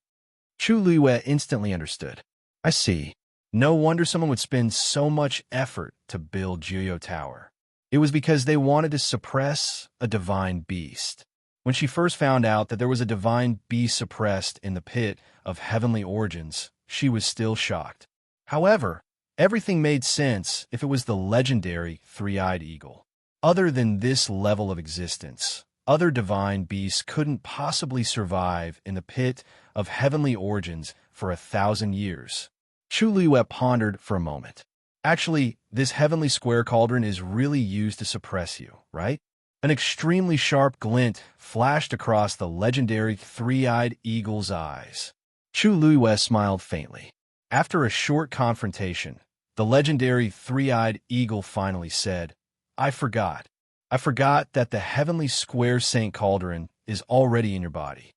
Chu Luiyue instantly understood. I see. No wonder someone would spend so much effort to build Jiuyou Tower. It was because they wanted to suppress a divine beast. When she first found out that there was a divine beast suppressed in the pit of heavenly origins, she was still shocked. However, everything made sense if it was the legendary three-eyed eagle. Other than this level of existence, other divine beasts couldn't possibly survive in the pit of heavenly origins for 1,000 years. Chu Luiyue pondered for a moment. Actually, this heavenly square cauldron is really used to suppress you, right? An extremely sharp glint flashed across the legendary three-eyed eagle's eyes. Chu Luiyue smiled faintly. After a short confrontation, the legendary three-eyed eagle finally said, I forgot. I forgot that the heavenly square Saint Cauldron is already in your body.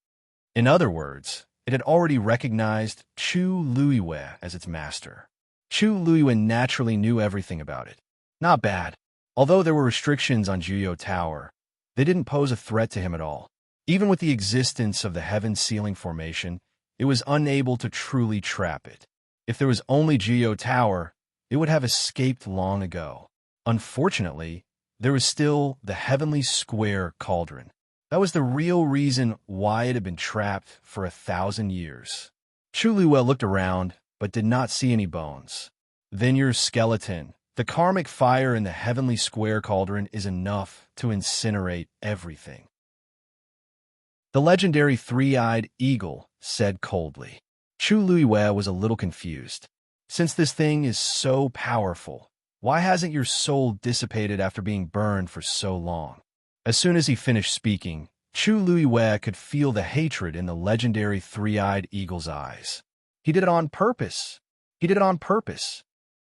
In other words, it had already recognized Chu Luiyue as its master. Chu Luiyue naturally knew everything about it. Not bad. Although there were restrictions on Jiuyou Tower, they didn't pose a threat to him at all. Even with the existence of the heaven sealing formation, it was unable to truly trap it. If there was only Jiuyou Tower, it would have escaped long ago. Unfortunately, there was still the heavenly square cauldron. That was the real reason why it had been trapped for 1,000 years. Chu Luiyue looked around, but did not see any bones. Then your skeleton. The karmic fire in the heavenly square cauldron is enough to incinerate everything. The legendary three-eyed eagle said coldly. Chu Luiyue was a little confused. Since this thing is so powerful, why hasn't your soul dissipated after being burned for so long? As soon as he finished speaking, Chu Luiyue could feel the hatred in the legendary three-eyed eagle's eyes. He did it on purpose. He did it on purpose.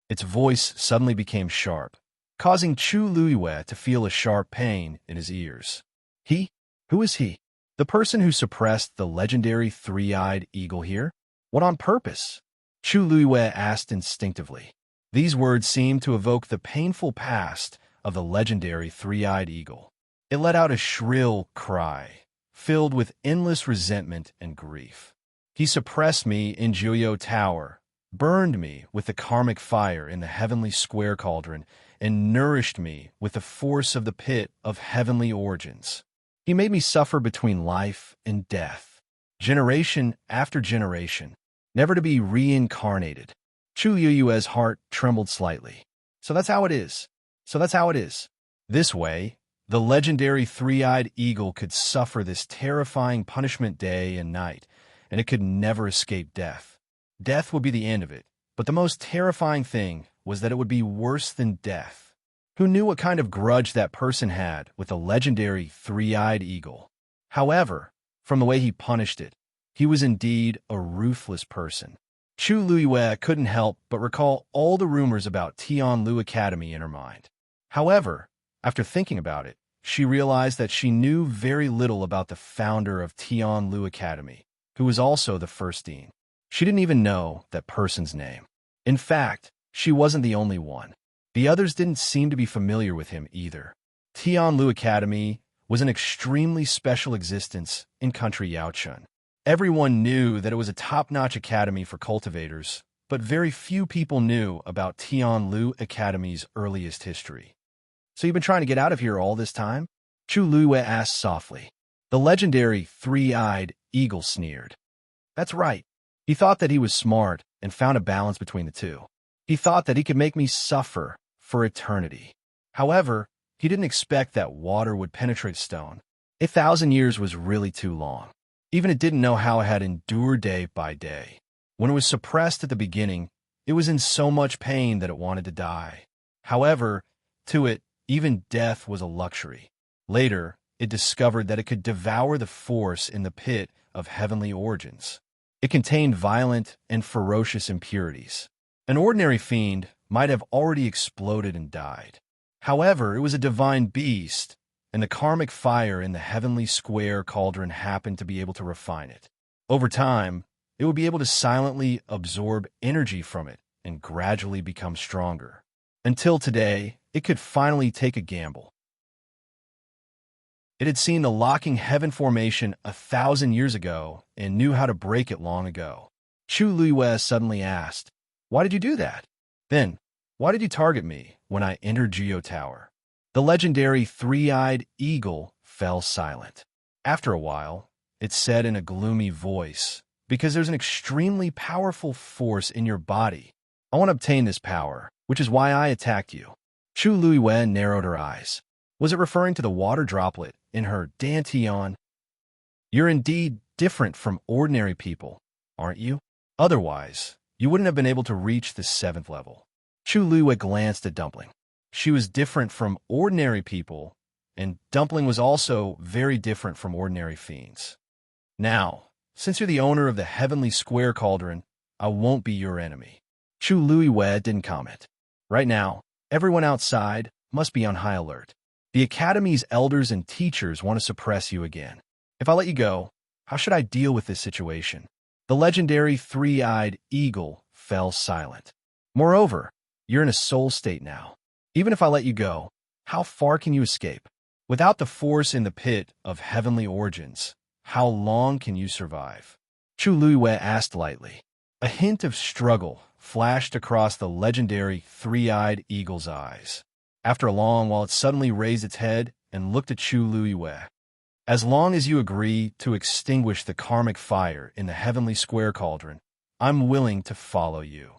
Its voice suddenly became sharp, causing Chu Luiyue to feel a sharp pain in his ears. He? Who is he? The person who suppressed the legendary three-eyed eagle here? What on purpose? Chu Luiyue asked instinctively. These words seemed to evoke the painful past of the legendary three-eyed eagle. It let out a shrill cry, filled with endless resentment and grief. He suppressed me in Juyo Tower, burned me with the karmic fire in the heavenly square cauldron, and nourished me with the force of the pit of heavenly origins. He made me suffer between life and death, generation after generation, never to be reincarnated. Chu Yuyue's heart trembled slightly. So that's how it is. So that's how it is. This way, the legendary three-eyed eagle could suffer this terrifying punishment day and night, and it could never escape death. Death would be the end of it, but the most terrifying thing was that it would be worse than death. Who knew what kind of grudge that person had with the legendary three-eyed eagle? However, from the way he punished it, he was indeed a ruthless person. Chu Luiyue couldn't help but recall all the rumors about Tianlu Academy in her mind. However, after thinking about it, she realized that she knew very little about the founder of Tianlu Academy, who was also the first dean. She didn't even know that person's name. In fact, she wasn't the only one. The others didn't seem to be familiar with him either. Tianlu Academy was an extremely special existence in country Yaochun. Everyone knew that it was a top-notch academy for cultivators, but very few people knew about Tianlu Academy's earliest history. So you've been trying to get out of here all this time? Chu Luiyue asked softly. The legendary three-eyed eagle sneered. That's right. He thought that he was smart and found a balance between the two. He thought that he could make me suffer for eternity. However, he didn't expect that water would penetrate stone. 1,000 years was really too long. Even it didn't know how it had endured day by day. When it was suppressed at the beginning, it was in so much pain that it wanted to die. However, to it, even death was a luxury. Later, it discovered that it could devour the force in the pit of heavenly origins. It contained violent and ferocious impurities. An ordinary fiend might have already exploded and died. However, it was a divine beast, and the karmic fire in the heavenly square cauldron happened to be able to refine it. Over time, it would be able to silently absorb energy from it and gradually become stronger. Until today, it could finally take a gamble. It had seen the locking heaven formation 1,000 years ago and knew how to break it long ago. Chu Luiyue suddenly asked, "Why did you do that? Then, why did you target me when I entered Juyo Tower?" The legendary three-eyed eagle fell silent. After a while, it said in a gloomy voice, "Because there's an extremely powerful force in your body. I want to obtain this power, which is why I attacked you." Chu Luiyue narrowed her eyes. Was it referring to the water droplet in her dantian? You're indeed different from ordinary people, aren't you? Otherwise, you wouldn't have been able to reach the 7th level. Chu Luiyue glanced at Dumpling. She was different from ordinary people, and Dumpling was also very different from ordinary fiends. Now, since you're the owner of the heavenly square cauldron, I won't be your enemy. Chu Luiyue didn't comment. Right now, everyone outside must be on high alert. The Academy's elders and teachers want to suppress you again. If I let you go, how should I deal with this situation? The legendary three-eyed eagle fell silent. Moreover, you're in a soul state now. Even if I let you go, how far can you escape? Without the force in the pit of heavenly origins, how long can you survive? Chu Luiyue asked lightly. A hint of struggle flashed across the legendary three-eyed eagle's eyes. After a long while, it suddenly raised its head and looked at Chu Luiyue. As long as you agree to extinguish the karmic fire in the heavenly square cauldron, I'm willing to follow you.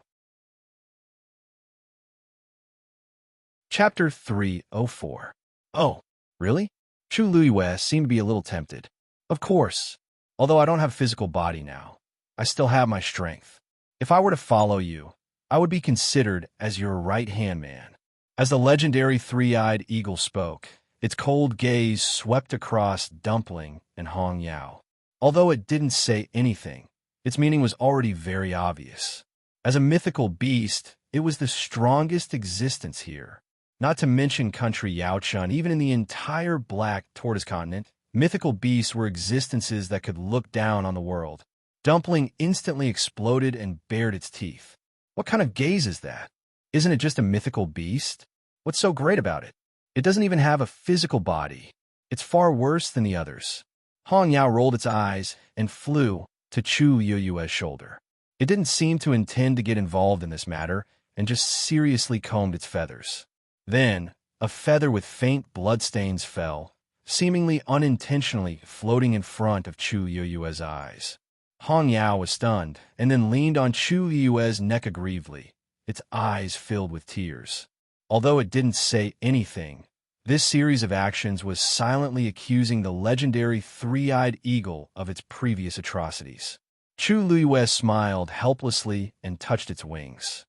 Chapter 304. Oh, really? Chu Luiyue seemed to be a little tempted. Of course. Although I don't have a physical body now, I still have my strength. If I were to follow you, I would be considered as your right-hand man. As the legendary three-eyed eagle spoke, its cold gaze swept across Dumpling and Hong Yao. Although it didn't say anything, its meaning was already very obvious. As a mythical beast, it was the strongest existence here. Not to mention country Yaochun, even in the entire Black Tortoise continent, mythical beasts were existences that could look down on the world. Dumpling instantly exploded and bared its teeth. What kind of gaze is that? Isn't it just a mythical beast? What's so great about it? It doesn't even have a physical body. It's far worse than the others. Hong Yao rolled its eyes and flew to Chu Yue's shoulder. It didn't seem to intend to get involved in this matter and just seriously combed its feathers. Then, a feather with faint bloodstains fell, seemingly unintentionally floating in front of Chu Yue's eyes. Hong Yao was stunned and then leaned on Chu Yue's neck aggrievedly, its eyes filled with tears. Although it didn't say anything, this series of actions was silently accusing the legendary three-eyed eagle of its previous atrocities. Chu Yue smiled helplessly and touched its wings.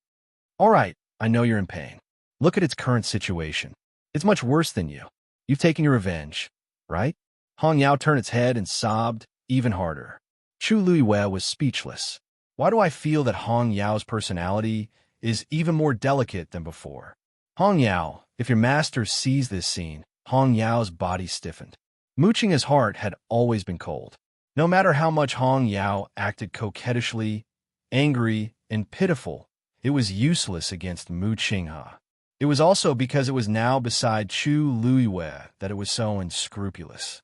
"All right, I know you're in pain. Look at its current situation. It's much worse than you. You've taken your revenge, right?" Hong Yao turned its head and sobbed even harder. Chu Yue was speechless. Why do I feel that Hong Yao's personality is even more delicate than before? Hong Yao, if your master sees this scene, Hong Yao's body stiffened. Muqing's heart had always been cold. No matter how much Hong Yao acted coquettishly, angry, and pitiful, it was useless against Mu Qinghe. It was also because it was now beside Chu Yue that it was so unscrupulous.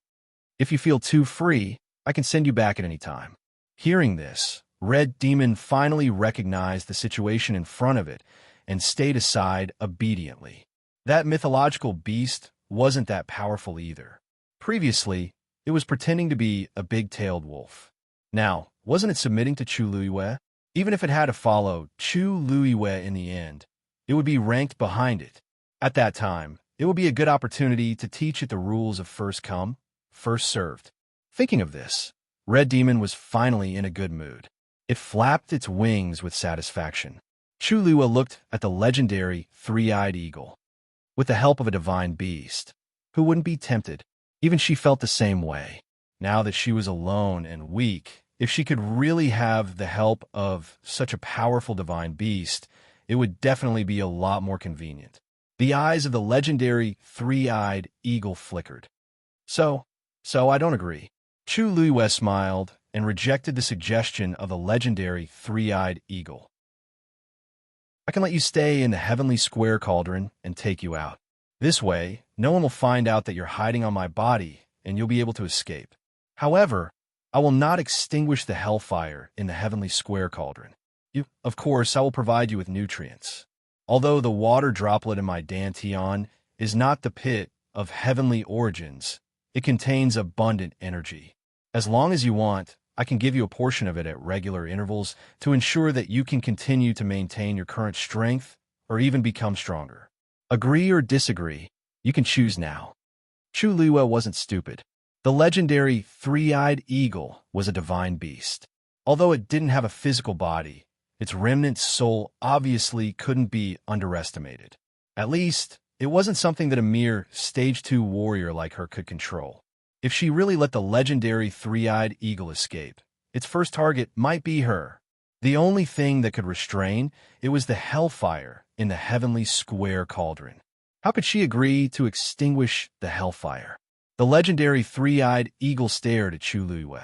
"If you feel too free, I can send you back at any time." Hearing this, Red Demon finally recognized the situation in front of it and stayed aside obediently. That mythological beast wasn't that powerful either. Previously, it was pretending to be a big-tailed wolf. Now, wasn't it submitting to Chu Yue? Even if it had to follow Chu Yue in the end, it would be ranked behind it. At that time, it would be a good opportunity to teach it the rules of first come, first served. Thinking of this, Red Demon was finally in a good mood. It flapped its wings with satisfaction. Chu Yue looked at the legendary three-eyed eagle. With the help of a divine beast, who wouldn't be tempted? Even she felt the same way. Now that she was alone and weak, if she could really have the help of such a powerful divine beast, it would definitely be a lot more convenient. The eyes of the legendary three-eyed eagle flickered. So I don't agree. Chu Yue smiled and rejected the suggestion of the legendary three-eyed eagle. "I can let you stay in the heavenly square cauldron and take you out. This way, no one will find out that you're hiding on my body, and you'll be able to escape. However, I will not extinguish the hellfire in the heavenly square cauldron. Of course, I will provide you with nutrients. Although the water droplet in my dantian is not the pit of heavenly origins, it contains abundant energy. As long as you want, I can give you a portion of it at regular intervals to ensure that you can continue to maintain your current strength or even become stronger. Agree or disagree, you can choose now." Chu Yue wasn't stupid. The legendary three-eyed eagle was a divine beast. Although it didn't have a physical body, its remnant soul obviously couldn't be underestimated. At least, it wasn't something that a mere Stage 2 warrior like her could control. If she really let the legendary three-eyed eagle escape, its first target might be her. The only thing that could restrain it was the hellfire in the heavenly square cauldron. How could she agree to extinguish the hellfire? The legendary three-eyed eagle stared at Chu Yue.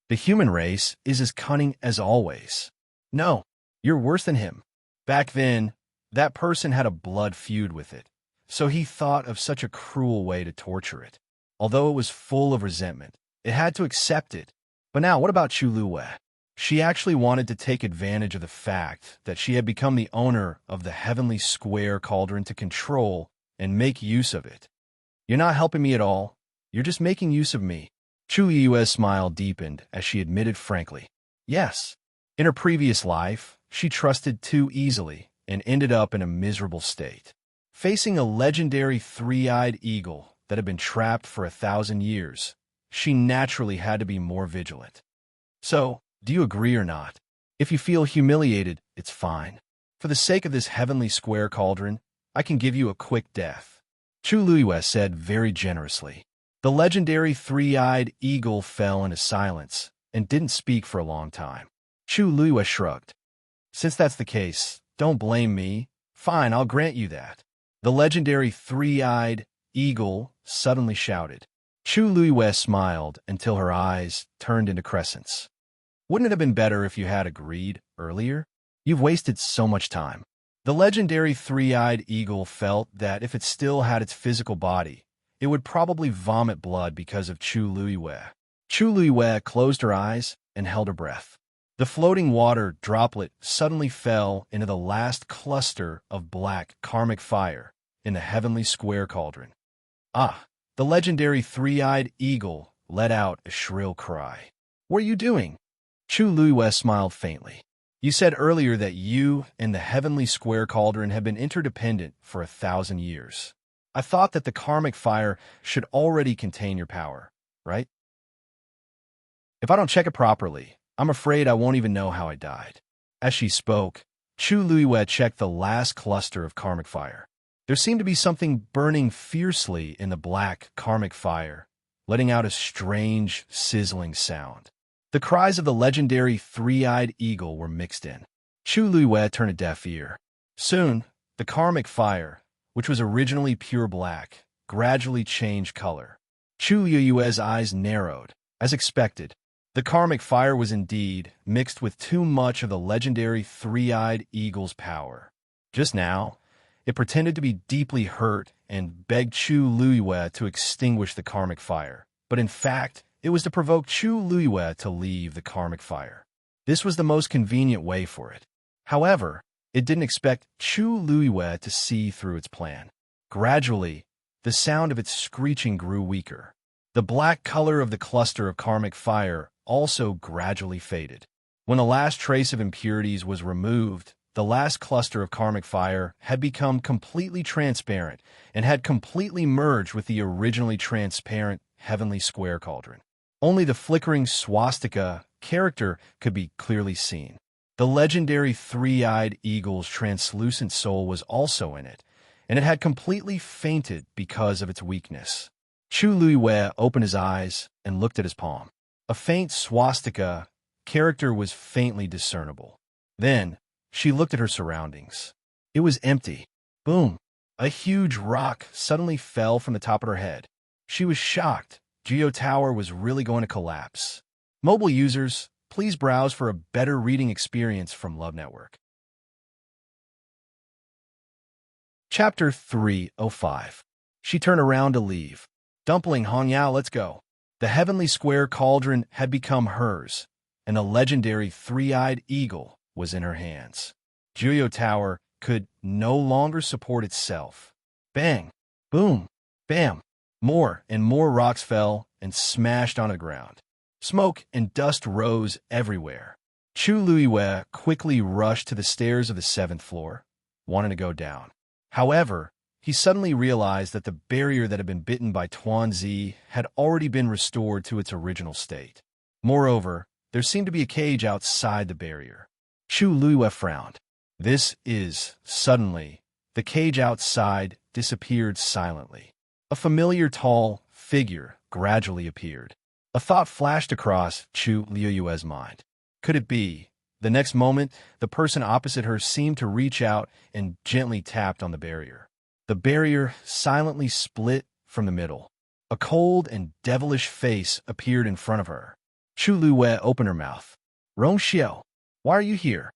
"The human race is as cunning as always. No, you're worse than him. Back then, that person had a blood feud with it, so he thought of such a cruel way to torture it. Although it was full of resentment, it had to accept it. But now, what about Chu Yue? She actually wanted to take advantage of the fact that she had become the owner of the heavenly square cauldron to control and make use of it. You're not helping me at all. You're just making use of me." Chu Yue's smile deepened as she admitted frankly. Yes, in her previous life, she trusted too easily and ended up in a miserable state. Facing a legendary three-eyed eagle that had been trapped for 1,000 years, she naturally had to be more vigilant. "So, do you agree or not? If you feel humiliated, it's fine. For the sake of this heavenly square cauldron, I can give you a quick death," Chu Yue said very generously. The legendary three-eyed eagle fell into silence and didn't speak for a long time. Chu Yue shrugged. "Since that's the case, don't blame me. Fine, I'll grant you that." The legendary three-eyed eagle suddenly shouted. Chu Yue smiled until her eyes turned into crescents. "Wouldn't it have been better if you had agreed earlier? You've wasted so much time. The legendary three-eyed eagle felt that if it still had its physical body, it would probably vomit blood because of Chu Luiwei. Chu Luiwei closed her eyes and held her breath. The floating water droplet suddenly fell into the last cluster of black karmic fire in the heavenly square cauldron. Ah! The legendary three-eyed eagle let out a shrill cry. "What are you doing?" Chu Luiwei smiled faintly. "You said earlier that you and the heavenly square cauldron have been interdependent for 1,000 years. I thought that the karmic fire should already contain your power, right? If I don't check it properly, I'm afraid I won't even know how I died." As she spoke, Chu Luiwei checked the last cluster of karmic fire. There seemed to be something burning fiercely in the black karmic fire, letting out a strange, sizzling sound. The cries of the legendary three-eyed eagle were mixed in. Chu Luiwei turned a deaf ear. Soon, the karmic fire, which was originally pure black, gradually changed color. Chu Luiwei's eyes narrowed. As expected, the karmic fire was indeed mixed with too much of the legendary three-eyed eagle's power. Just now, it pretended to be deeply hurt and begged Chu Luiwei to extinguish the karmic fire. But in fact, it was to provoke Chu Luiwei to leave the karmic fire. This was the most convenient way for it. However, it didn't expect Chu Luiwei to see through its plan. Gradually, the sound of its screeching grew weaker. The black color of the cluster of karmic fire also gradually faded. When the last trace of impurities was removed, the last cluster of karmic fire had become completely transparent and had completely merged with the originally transparent heavenly square cauldron. Only the flickering swastika character could be clearly seen. The legendary three-eyed eagle's translucent soul was also in it, and it had completely fainted because of its weakness. Chu Luiwei opened his eyes and looked at his palm. A faint swastika character was faintly discernible. Then, she looked at her surroundings. It was empty. Boom! A huge rock suddenly fell from the top of her head. She was shocked. Geo Tower was really going to collapse. Mobile users, please browse for a better reading experience from Love Network. Chapter 305. She turned around to leave. "Dumpling Hongyao, let's go." The heavenly square cauldron had become hers, and the legendary three-eyed eagle was in her hands. Juyo Tower could no longer support itself. Bang! Boom! Bam! More and more rocks fell and smashed on the ground. Smoke and dust rose everywhere. Chu Luiwei quickly rushed to the stairs of the 7th floor, wanting to go down. However, he suddenly realized that the barrier that had been bitten by Tuanzi had already been restored to its original state. Moreover, there seemed to be a cage outside the barrier. Chu Luiwei frowned. Suddenly, the cage outside disappeared silently. A familiar tall figure gradually appeared. A thought flashed across Chu Luiwei's mind. Could it be? The next moment, the person opposite her seemed to reach out and gently tapped on the barrier. The barrier silently split from the middle. A cold and devilish face appeared in front of her. Chu Luiwei opened her mouth. "Rongxiao, why are you here?"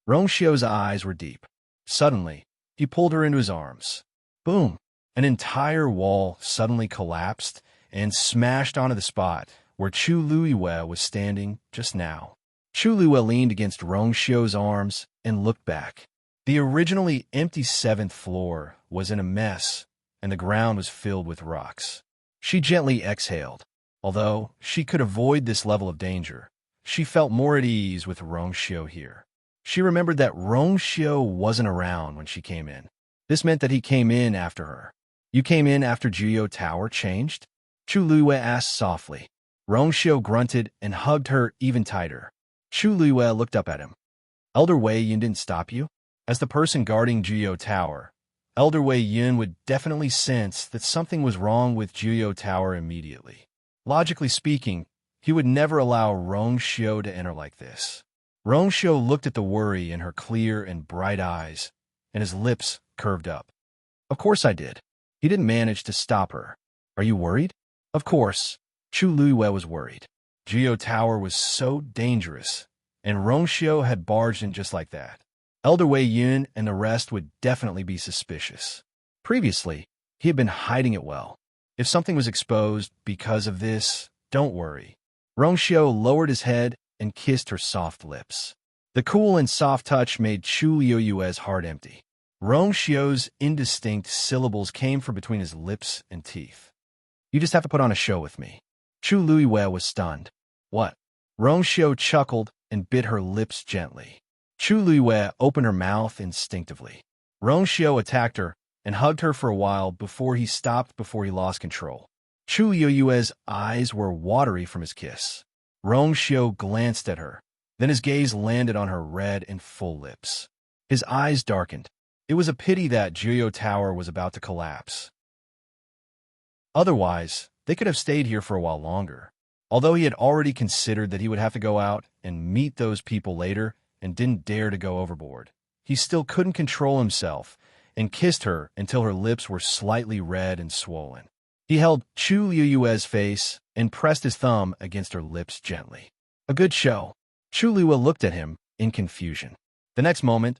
Rongxiao's eyes were deep. Suddenly, he pulled her into his arms. Boom! An entire wall suddenly collapsed and smashed onto the spot where Chu Luiwei was standing just now. Chu Luiwei leaned against Rongxiao's arms and looked back. The originally empty 7th floor was in a mess, and the ground was filled with rocks. She gently exhaled. Although she could avoid this level of danger, she felt more at ease with Rongxiao here. She remembered that Rongxiao wasn't around when she came in. This meant that he came in after her. "You came in after Jiyo Tower changed?" Chu Luiwei asked softly. Rongxiao grunted and hugged her even tighter. Chu Luiwei looked up at him. "Elder Wei Yun didn't stop you?" As the person guarding Jiyo Tower, Elder Wei Yun would definitely sense that something was wrong with Jiyo Tower immediately. Logically speaking, he would never allow Rongxiao to enter like this. Rongxiao looked at the worry in her clear and bright eyes, and his lips curved up. "Of course I did." He didn't manage to stop her. "Are you worried?" Of course, Chu Luiwei was worried. Jiyo Tower was so dangerous, and Rongxiao had barged in just like that. Elder Wei Yun and the rest would definitely be suspicious. Previously, he had been hiding it well. If something was exposed because of this, don't worry. Rongxiu lowered his head and kissed her soft lips. The cool and soft touch made Chu Liuyue's heart empty. Rongxiu's indistinct syllables came from between his lips and teeth. You just have to put on a show with me. Chu Liyue was stunned. What? Rongxiu chuckled and bit her lips gently. Chu Liyue opened her mouth instinctively. Rongxiu attacked her and hugged her for a while before he stopped before he lost control. Chu Liyue's eyes were watery from his kiss. Rongxiu glanced at her. Then his gaze landed on her red and full lips. His eyes darkened. It was a pity that Jiuyou Tower was about to collapse. Otherwise, they could have stayed here for a while longer. Although he had already considered that he would have to go out and meet those people later and didn't dare to go overboard, he still couldn't control himself and kissed her until her lips were slightly red and swollen. He held Chu Liyue's face and pressed his thumb against her lips gently. A good show. Chu Liyue looked at him in confusion. The next moment,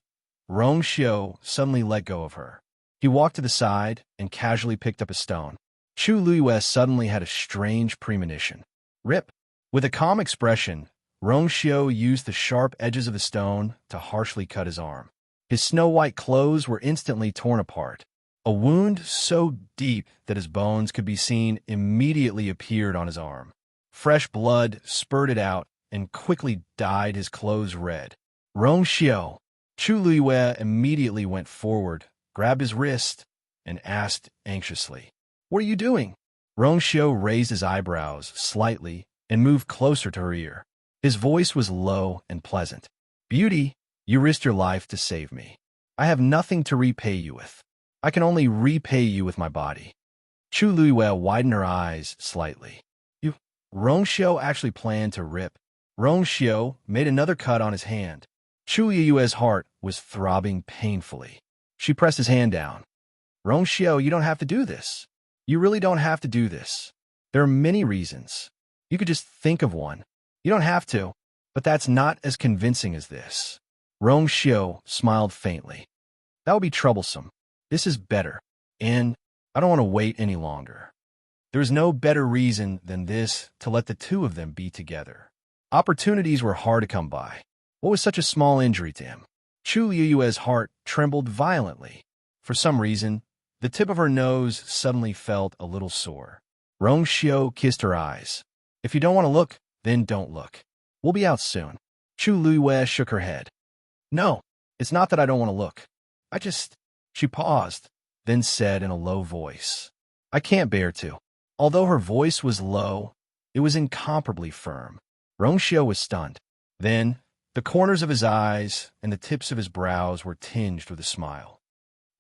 Rongxiu suddenly let go of her. He walked to the side and casually picked up a stone. Chu Liyue suddenly had a strange premonition. Rip! With a calm expression, Rongxiu used the sharp edges of the stone to harshly cut his arm. His snow-white clothes were instantly torn apart. A wound so deep that his bones could be seen immediately appeared on his arm. Fresh blood spurted out and quickly dyed his clothes red. Rongxiu! Chu Liyue immediately went forward, grabbed his wrist, and asked anxiously, "What are you doing?" Rongxiu raised his eyebrows slightly and moved closer to her ear. His voice was low and pleasant. "Beauty, you risked your life to save me. I have nothing to repay you with. I can only repay you with my body." Chu Liyue widened her eyes slightly. "You..." Rongxiu actually planned to rip. Rongxiu made another cut on his hand. Chu Liyue's heart was throbbing painfully. She pressed his hand down. "Rongxiu, you don't have to do this. You really don't have to do this. There are many reasons. You could just think of one. You don't have to, but that's not as convincing as this." Rongxiu smiled faintly. "That would be troublesome. This is better, and I don't want to wait any longer. There is no better reason than this to let the two of them be together." Opportunities were hard to come by. What was such a small injury to him? Chu Liyue's heart trembled violently. For some reason, the tip of her nose suddenly felt a little sore. Rongxiu kissed her eyes. "If you don't want to look, then don't look. We'll be out soon." Chu Liyue shook her head. "No, it's not that I don't want to look. I just..." She paused, then said in a low voice, "I can't bear to." Although her voice was low, it was incomparably firm. Rongxiu was stunned. Then, the corners of his eyes and the tips of his brows were tinged with a smile.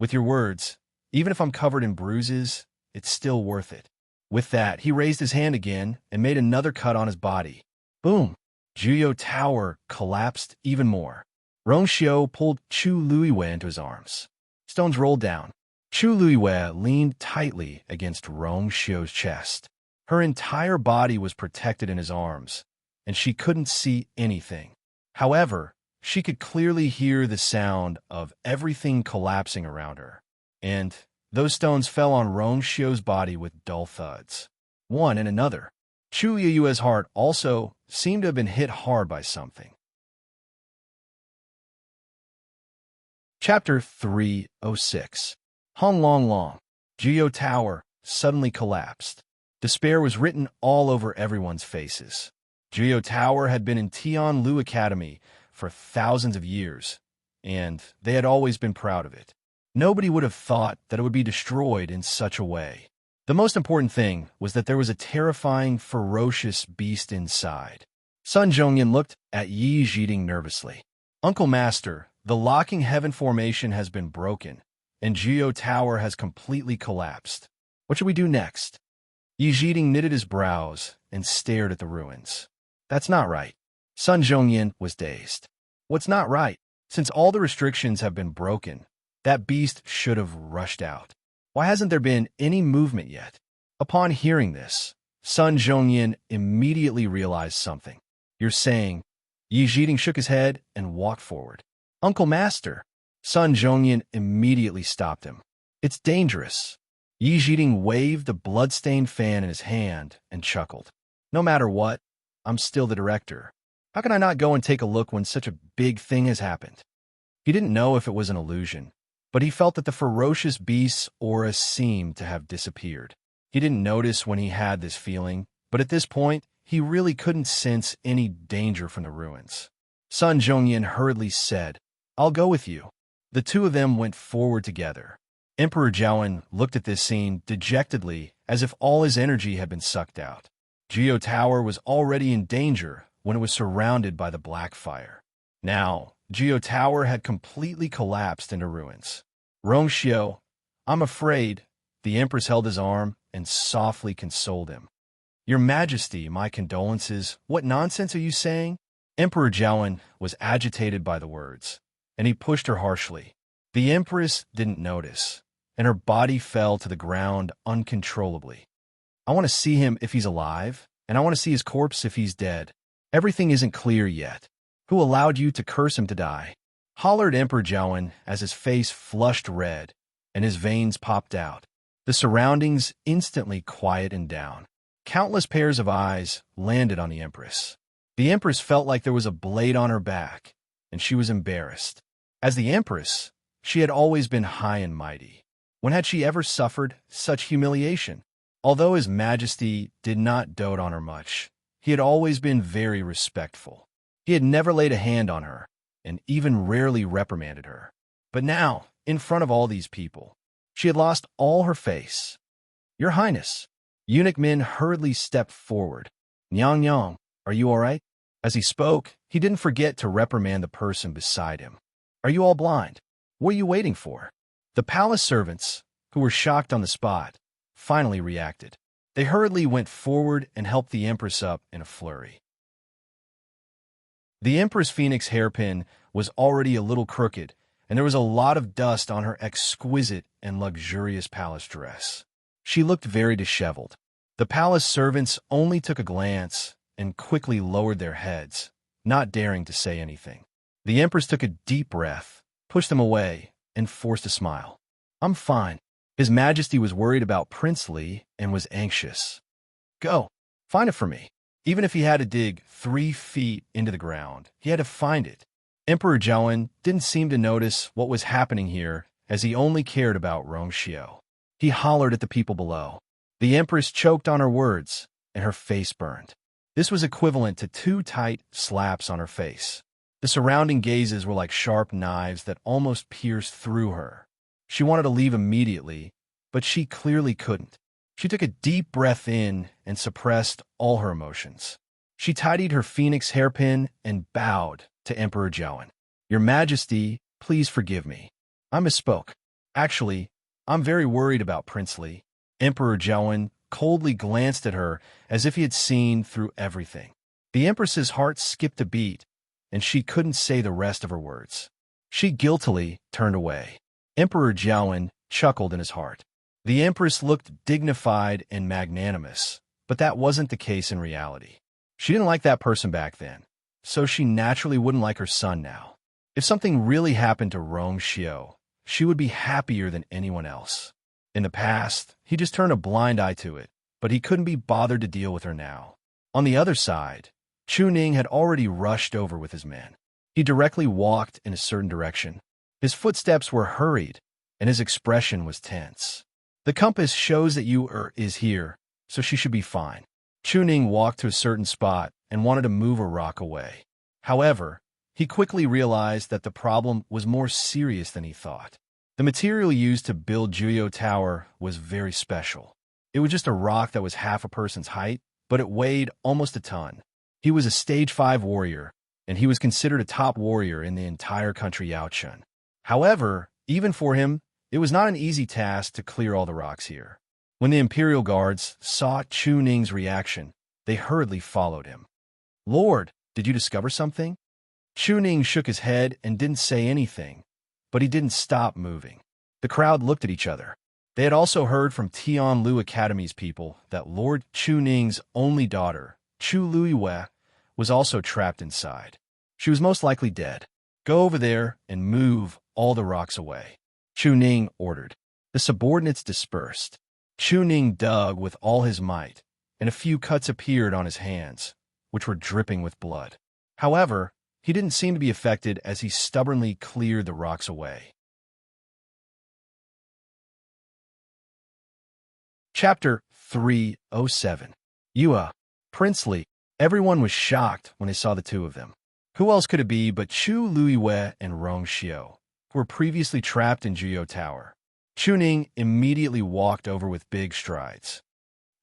"With your words, even if I'm covered in bruises, it's still worth it." With that, he raised his hand again and made another cut on his body. Boom! Jiuyou Tower collapsed even more. Rongxiu pulled Chu Liyue into his arms. Stones rolled down. Chu Liyue leaned tightly against Rongxiu's chest. Her entire body was protected in his arms, and she couldn't see anything. However, she could clearly hear the sound of everything collapsing around her. And those stones fell on Rongxiu's body with dull thuds. One and another. Chu Liyue's heart also seemed to have been hit hard by something. Chapter 306. Hong Long Long. Jiuyou Tower suddenly collapsed. Despair was written all over everyone's faces. Jiuyou Tower had been in Tianlu Academy for thousands of years, and they had always been proud of it. Nobody would have thought that it would be destroyed in such a way. The most important thing was that there was a terrifying, ferocious beast inside. Sun Zhongyan looked at Yi Zhiding nervously. "Uncle Master, the locking heaven formation has been broken, and Jiuyou Tower has completely collapsed. What should we do next?" Yi Zhiding knitted his brows and stared at the ruins. "That's not right." Sun Zhongyan was dazed. "What's not right? Since all the restrictions have been broken, that beast should have rushed out. Why hasn't there been any movement yet?" Upon hearing this, Sun Zhongyan immediately realized something. "You're saying..." Yi Zhiding shook his head and walked forward. Uncle Master! Sun Zhongyan immediately stopped him. It's dangerous. Yi Zhiding waved the blood-stained fan in his hand and chuckled. No matter what, I'm still the director. How can I not go and take a look when such a big thing has happened? He didn't know if it was an illusion, but he felt that the ferocious beast's aura seemed to have disappeared. He didn't notice when he had this feeling, but at this point, he really couldn't sense any danger from the ruins. Sun Zhongyan hurriedly said, I'll go with you. The two of them went forward together. Emperor Zhaowen looked at this scene dejectedly, as if all his energy had been sucked out. Geo Tower was already in danger when it was surrounded by the black fire. Now, Geo Tower had completely collapsed into ruins. Rongxiu, I'm afraid. The Empress held his arm and softly consoled him. Your Majesty, my condolences. What nonsense are you saying? Emperor Zhaowen was agitated by the words, and he pushed her harshly. The Empress didn't notice, and her body fell to the ground uncontrollably. I want to see him if he's alive, and I want to see his corpse if he's dead. Everything isn't clear yet. Who allowed you to curse him to die? Hollered Emperor Zhaowen as his face flushed red and his veins popped out. The surroundings instantly quieted down. Countless pairs of eyes landed on the Empress. The Empress felt like there was a blade on her back, and she was embarrassed. As the Empress, she had always been high and mighty. When had she ever suffered such humiliation? Although His Majesty did not dote on her much, he had always been very respectful. He had never laid a hand on her, and even rarely reprimanded her. But now, in front of all these people, she had lost all her face. Your Highness, Eunuch Min hurriedly stepped forward. Nyang Nyang, are you all right? As he spoke, he didn't forget to reprimand the person beside him. Are you all blind? What are you waiting for? The palace servants, who were shocked on the spot, finally reacted. They hurriedly went forward and helped the Empress up in a flurry. The Empress Phoenix hairpin was already a little crooked, and there was a lot of dust on her exquisite and luxurious palace dress. She looked very disheveled. The palace servants only took a glance and quickly lowered their heads, not daring to say anything. The Empress took a deep breath, pushed them away, and forced a smile. I'm fine. His Majesty was worried about Prince Li and was anxious. Go, find it for me. Even if he had to dig 3 feet into the ground, he had to find it. Emperor Zhaowen didn't seem to notice what was happening here, as he only cared about Rongxiu. He hollered at the people below. The Empress choked on her words, and her face burned. This was equivalent to 2 tight slaps on her face. The surrounding gazes were like sharp knives that almost pierced through her. She wanted to leave immediately, but she clearly couldn't. She took a deep breath in and suppressed all her emotions. She tidied her phoenix hairpin and bowed to Emperor Zhaowen. Your Majesty, please forgive me. I misspoke. Actually, I'm very worried about Prince Li. Emperor Zhaowen coldly glanced at her as if he had seen through everything. The Empress's heart skipped a beat, and she couldn't say the rest of her words. She guiltily turned away. Emperor Zhaowen chuckled in his heart. The Empress looked dignified and magnanimous, but that wasn't the case in reality. She didn't like that person back then, so she naturally wouldn't like her son now. If something really happened to Rongxiu, she would be happier than anyone else. In the past, he just turned a blind eye to it, but he couldn't be bothered to deal with her now. On the other side, Chu Ning had already rushed over with his men. He directly walked in a certain direction. His footsteps were hurried, and his expression was tense. The compass shows that is here, so she should be fine. Chu Ning walked to a certain spot and wanted to move a rock away. However, he quickly realized that the problem was more serious than he thought. The material used to build Juyo Tower was very special. It was just a rock that was half a person's height, but it weighed almost a ton. He was a stage 5 warrior, and he was considered a top warrior in the entire country Yaochun. However, even for him, it was not an easy task to clear all the rocks here. When the Imperial guards saw Chu Ning's reaction, they hurriedly followed him. Lord, did you discover something? Chu Ning shook his head and didn't say anything, but he didn't stop moving. The crowd looked at each other. They had also heard from Tianlu Academy's people that Lord Chu Ning's only daughter, Chu Luiwe, was also trapped inside. She was most likely dead. Go over there and move all the rocks away, Chu Ning ordered. The subordinates dispersed. Chu Ning dug with all his might, and a few cuts appeared on his hands, which were dripping with blood. However, he didn't seem to be affected as he stubbornly cleared the rocks away. Chapter 307. Yua. Princely. Everyone was shocked when they saw the two of them. Who else could it be but Chu Luiwei and Rong Xiu, who were previously trapped in Jiu Tower? Chu Ning immediately walked over with big strides.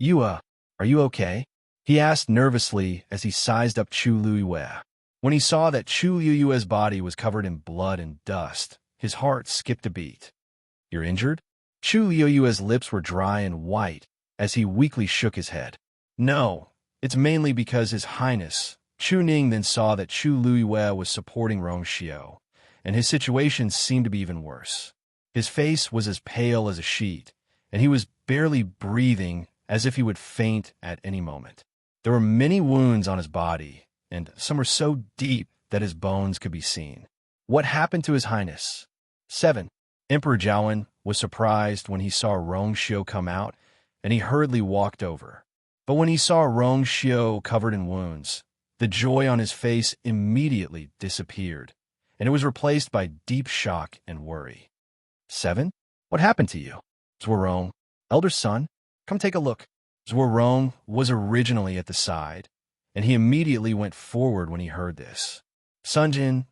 Yua, are you okay? He asked nervously as he sized up Chu Luiwei. When he saw that Chu Luiwei's body was covered in blood and dust, his heart skipped a beat. You're injured? Chu Luiwei's lips were dry and white as he weakly shook his head. No, it's mainly because His Highness. Chu Ning then saw that Chu Luiwei was supporting Rong Xiu, and his situation seemed to be even worse. His face was as pale as a sheet, and he was barely breathing as if he would faint at any moment. There were many wounds on his body, and some were so deep that his bones could be seen. What happened to His Highness? 7. Emperor Jiawen was surprised when he saw Rong Xiu come out, and he hurriedly walked over. But when he saw Rong Xiu covered in wounds, the joy on his face immediately disappeared, and it was replaced by deep shock and worry. 7. What happened to you? Zhuorong, elder son, come take a look. Zhuorong was originally at the side, and he immediately went forward when he heard this. Sunjin,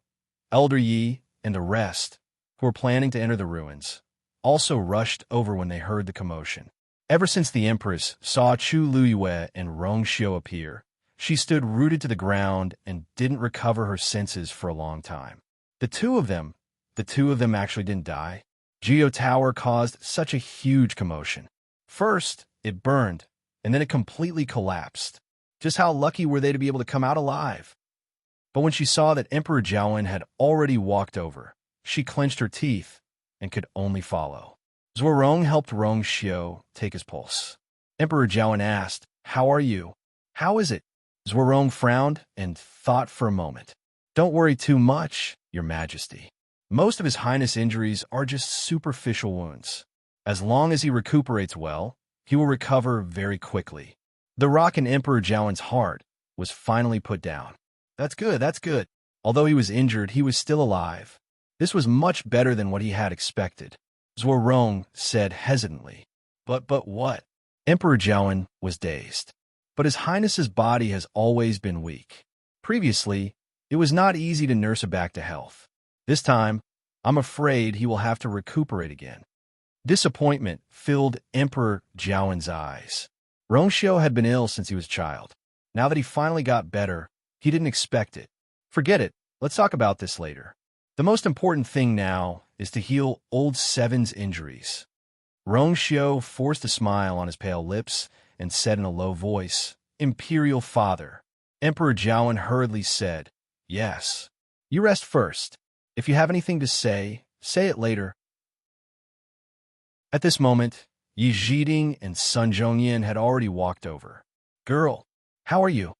Elder Yi, and the rest, who were planning to enter the ruins, also rushed over when they heard the commotion. Ever since the Empress saw Chu Luiwei and Rong Xiu appear, she stood rooted to the ground and didn't recover her senses for a long time. The two of them actually didn't die. Jiu Tower caused such a huge commotion. First, it burned, and then it completely collapsed. Just how lucky were they to be able to come out alive? But when she saw that Emperor Jiawen had already walked over, she clenched her teeth and could only follow. Zhuorong helped Rong Xiu take his pulse. Emperor Jiawen asked, "How are you? How is it?" Zhuorong frowned and thought for a moment. "Don't worry too much, Your Majesty. Most of His Highness' injuries are just superficial wounds. As long as he recuperates well, he will recover very quickly." The rock in Emperor Jiawen's heart was finally put down. That's good, that's good. Although he was injured, he was still alive. This was much better than what he had expected. Zhuorong said hesitantly. But what? Emperor Jiawen was dazed. But His Highness's body has always been weak. Previously, it was not easy to nurse him back to health. This time, I'm afraid he will have to recuperate again. Disappointment filled Emperor Jiawen's eyes. Rong Xiu had been ill since he was a child. Now that he finally got better, he didn't expect it. Forget it. Let's talk about this later. The most important thing now is to heal old Seven's injuries. Rong Xiu forced a smile on his pale lips and said in a low voice, "Imperial Father." Emperor Jiawen hurriedly said, "Yes. You rest first. If you have anything to say it later." At this moment, Yi Zhiding and Sun Zhongyan had already walked over. "Girl, how are you?"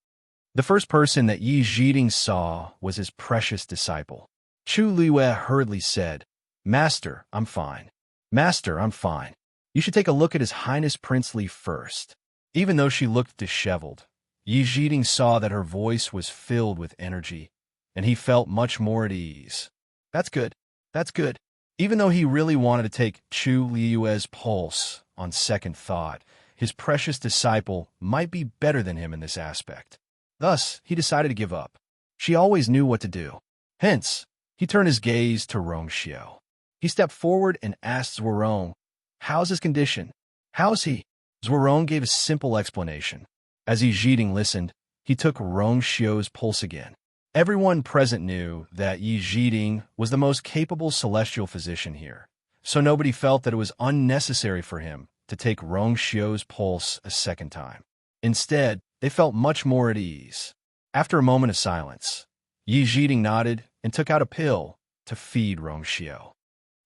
The first person that Yi Zhiding saw was his precious disciple. Chu Luiwei hurriedly said, "Master, I'm fine. Master, I'm fine. You should take a look at His Highness Princely first." Even though she looked disheveled, Yi Zhiding saw that her voice was filled with energy, and he felt much more at ease. That's good. That's good. Even though he really wanted to take Chu Luiwei's pulse, on second thought, his precious disciple might be better than him in this aspect. Thus, he decided to give up. She always knew what to do. Hence, he turned his gaze to Rong Xiu. He stepped forward and asked Zhuorong, "How's his condition? How's he?" Zhuorong gave a simple explanation. As Yi Zhiding listened, he took Rong Xiu's pulse again. Everyone present knew that Yi Zhiding was the most capable celestial physician here, so nobody felt that it was unnecessary for him to take Rong Xiu's pulse a second time. Instead, they felt much more at ease. After a moment of silence, Yi Zhiding nodded and took out a pill to feed Rong Xiu.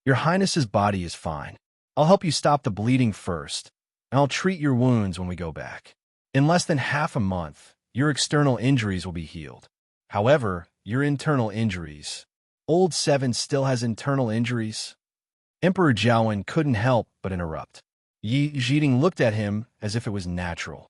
"Your Highness's body is fine. I'll help you stop the bleeding first, and I'll treat your wounds when we go back. In less than half a month, your external injuries will be healed. However, your internal injuries, Old Seven still has internal injuries? Emperor Jiawen couldn't help but interrupt. Yi Zhiding looked at him as if it was natural.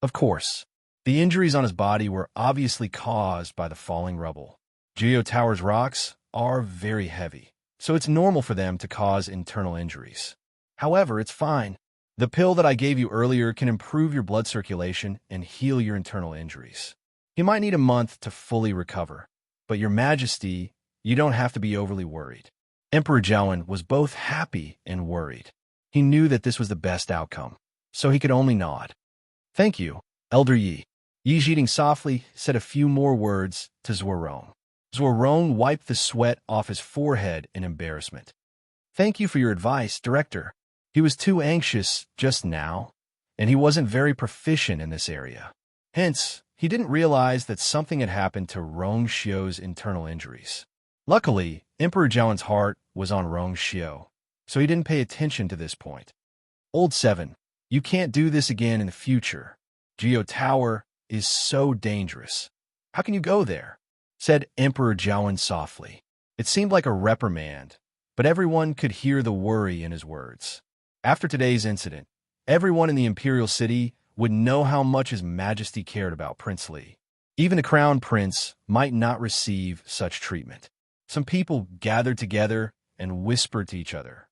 Of course, the injuries on his body were obviously caused by the falling rubble. Geo Tower's rocks are very heavy, so it's normal for them to cause internal injuries. However, it's fine. The pill that I gave you earlier can improve your blood circulation and heal your internal injuries. You might need a month to fully recover, but Your Majesty, you don't have to be overly worried. Emperor Jiawen was both happy and worried. He knew that this was the best outcome, so he could only nod. Thank you, Elder Yi. Yi Zhiding softly said a few more words to Zuorong. Zuorong wiped the sweat off his forehead in embarrassment. Thank you for your advice, Director. He was too anxious just now, and he wasn't very proficient in this area. Hence, he didn't realize that something had happened to Rong Xiu's internal injuries. Luckily, Emperor Jiawen's heart was on Rong Xiu, so he didn't pay attention to this point. Old Seven, you can't do this again in the future. Geo Tower is so dangerous. How can you go there? Said Emperor Jiawen softly. It seemed like a reprimand, but everyone could hear the worry in his words. After today's incident, everyone in the Imperial City would know how much His Majesty cared about Prince Li. Even a crown prince might not receive such treatment. Some people gathered together and whispered to each other.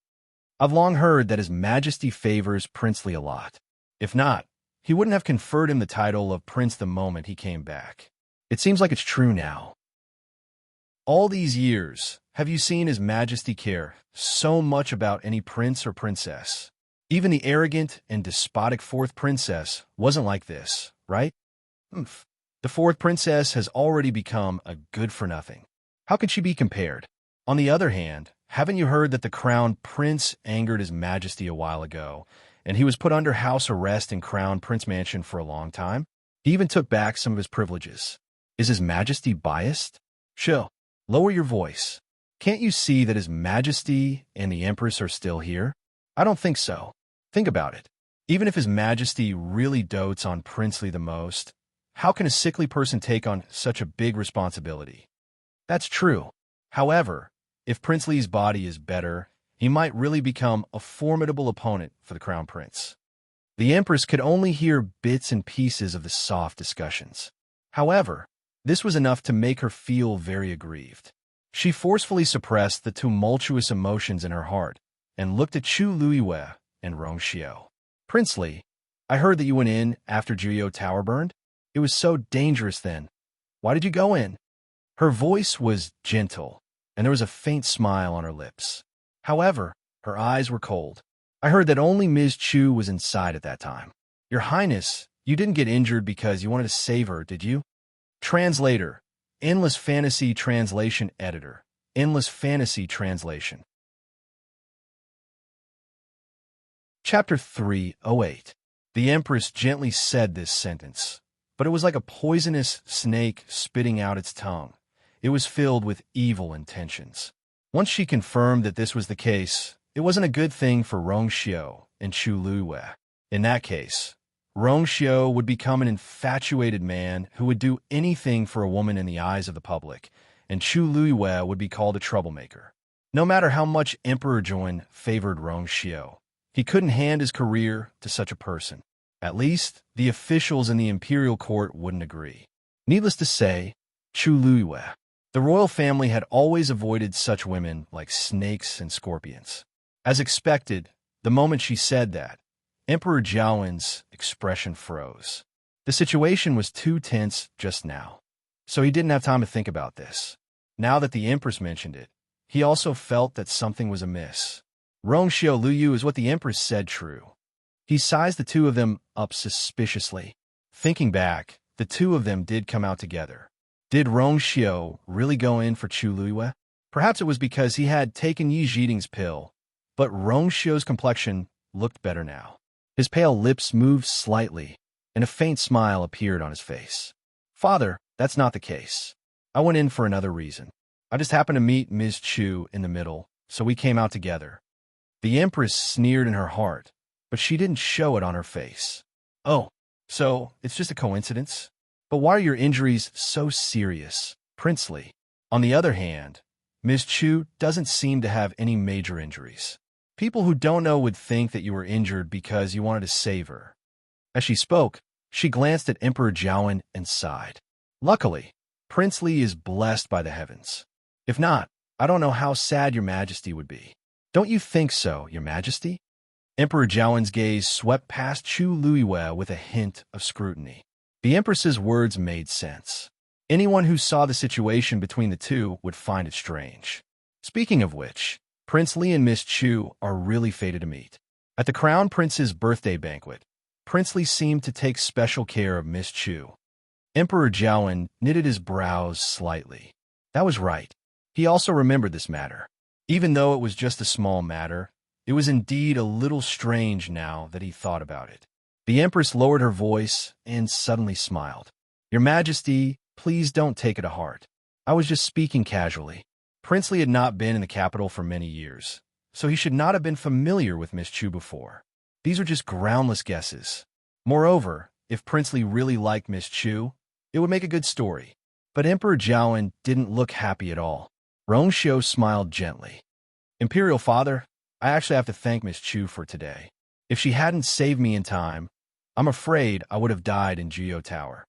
I've long heard that His Majesty favors Prince Li a lot. If not, he wouldn't have conferred him the title of Prince the moment he came back. It seems like it's true now. All these years, have you seen His Majesty care so much about any prince or princess? Even the arrogant and despotic fourth princess wasn't like this, right? The fourth princess has already become a good-for-nothing. How could she be compared? On the other hand, haven't you heard that the crown prince angered His Majesty a while ago, and he was put under house arrest in Crown Prince Mansion for a long time? He even took back some of his privileges. Is His Majesty biased? Chill. Lower your voice. Can't you see that His Majesty and the Empress are still here? I don't think so. Think about it. Even if His Majesty really dotes on Prince Li the most, how can a sickly person take on such a big responsibility? That's true. However, if Prince Li's body is better, he might really become a formidable opponent for the Crown Prince. The Empress could only hear bits and pieces of the soft discussions. However, this was enough to make her feel very aggrieved. She forcefully suppressed the tumultuous emotions in her heart and looked at Chu Luiyue and Rong Xiu. Prince Li, I heard that you went in after Jiuyou Tower burned. It was so dangerous then. Why did you go in? Her voice was gentle, and there was a faint smile on her lips. However, her eyes were cold. I heard that only Ms. Chu was inside at that time. Your Highness, you didn't get injured because you wanted to save her, did you? Translator, Endless Fantasy Translation Editor, Endless Fantasy Translation. Chapter 308. The Empress gently said this sentence, but it was like a poisonous snake spitting out its tongue. It was filled with evil intentions. Once she confirmed that this was the case, it wasn't a good thing for Rong Xiu and Chu Luiyue. In that case, Rong Xiu would become an infatuated man who would do anything for a woman in the eyes of the public, and Chu Luiyue would be called a troublemaker. No matter how much Emperor Jiawen favored Rong Xiu, he couldn't hand his career to such a person. At least, the officials in the Imperial court wouldn't agree. Needless to say, Chu Luiyue, the royal family had always avoided such women like snakes and scorpions. As expected, the moment she said that, Emperor Jiawen's expression froze. The situation was too tense just now, so he didn't have time to think about this. Now that the Empress mentioned it, he also felt that something was amiss. Rong Xiu Luyu is what the Empress said true. He sized the two of them up suspiciously. Thinking back, the two of them did come out together. Did Rong Xiu really go in for Chu Luiyue? Perhaps it was because he had taken Yi Zhiding's pill, but Rong Xiu's complexion looked better now. His pale lips moved slightly, and a faint smile appeared on his face. Father, that's not the case. I went in for another reason. I just happened to meet Ms. Chu in the middle, so we came out together. The Empress sneered in her heart, but she didn't show it on her face. Oh, so it's just a coincidence? But why are your injuries so serious, Prince Li? On the other hand, Miss Chu doesn't seem to have any major injuries. People who don't know would think that you were injured because you wanted to save her." As she spoke, she glanced at Emperor Jiawen and sighed. "Luckily, Prince Li is blessed by the heavens. If not, I don't know how sad your majesty would be." "Don't you think so, your majesty?" Emperor Jiawen's gaze swept past Chu Luiwei with a hint of scrutiny. The empress's words made sense. Anyone who saw the situation between the two would find it strange. Speaking of which, Prince Li and Miss Chu are really fated to meet. At the Crown Prince's birthday banquet, Prince Li seemed to take special care of Miss Chu. Emperor Jiawen knitted his brows slightly. That was right. He also remembered this matter. Even though it was just a small matter, it was indeed a little strange now that he thought about it. The Empress lowered her voice and suddenly smiled. "Your Majesty, please don't take it to heart. I was just speaking casually." Prince Li had not been in the capital for many years, so he should not have been familiar with Miss Chu before. These were just groundless guesses. Moreover, if Prince Li really liked Miss Chu, it would make a good story. But Emperor Jiawen didn't look happy at all. Rongxiu smiled gently. "Imperial Father, I actually have to thank Miss Chu for today. If she hadn't saved me in time, I'm afraid I would have died in Jiu Tower."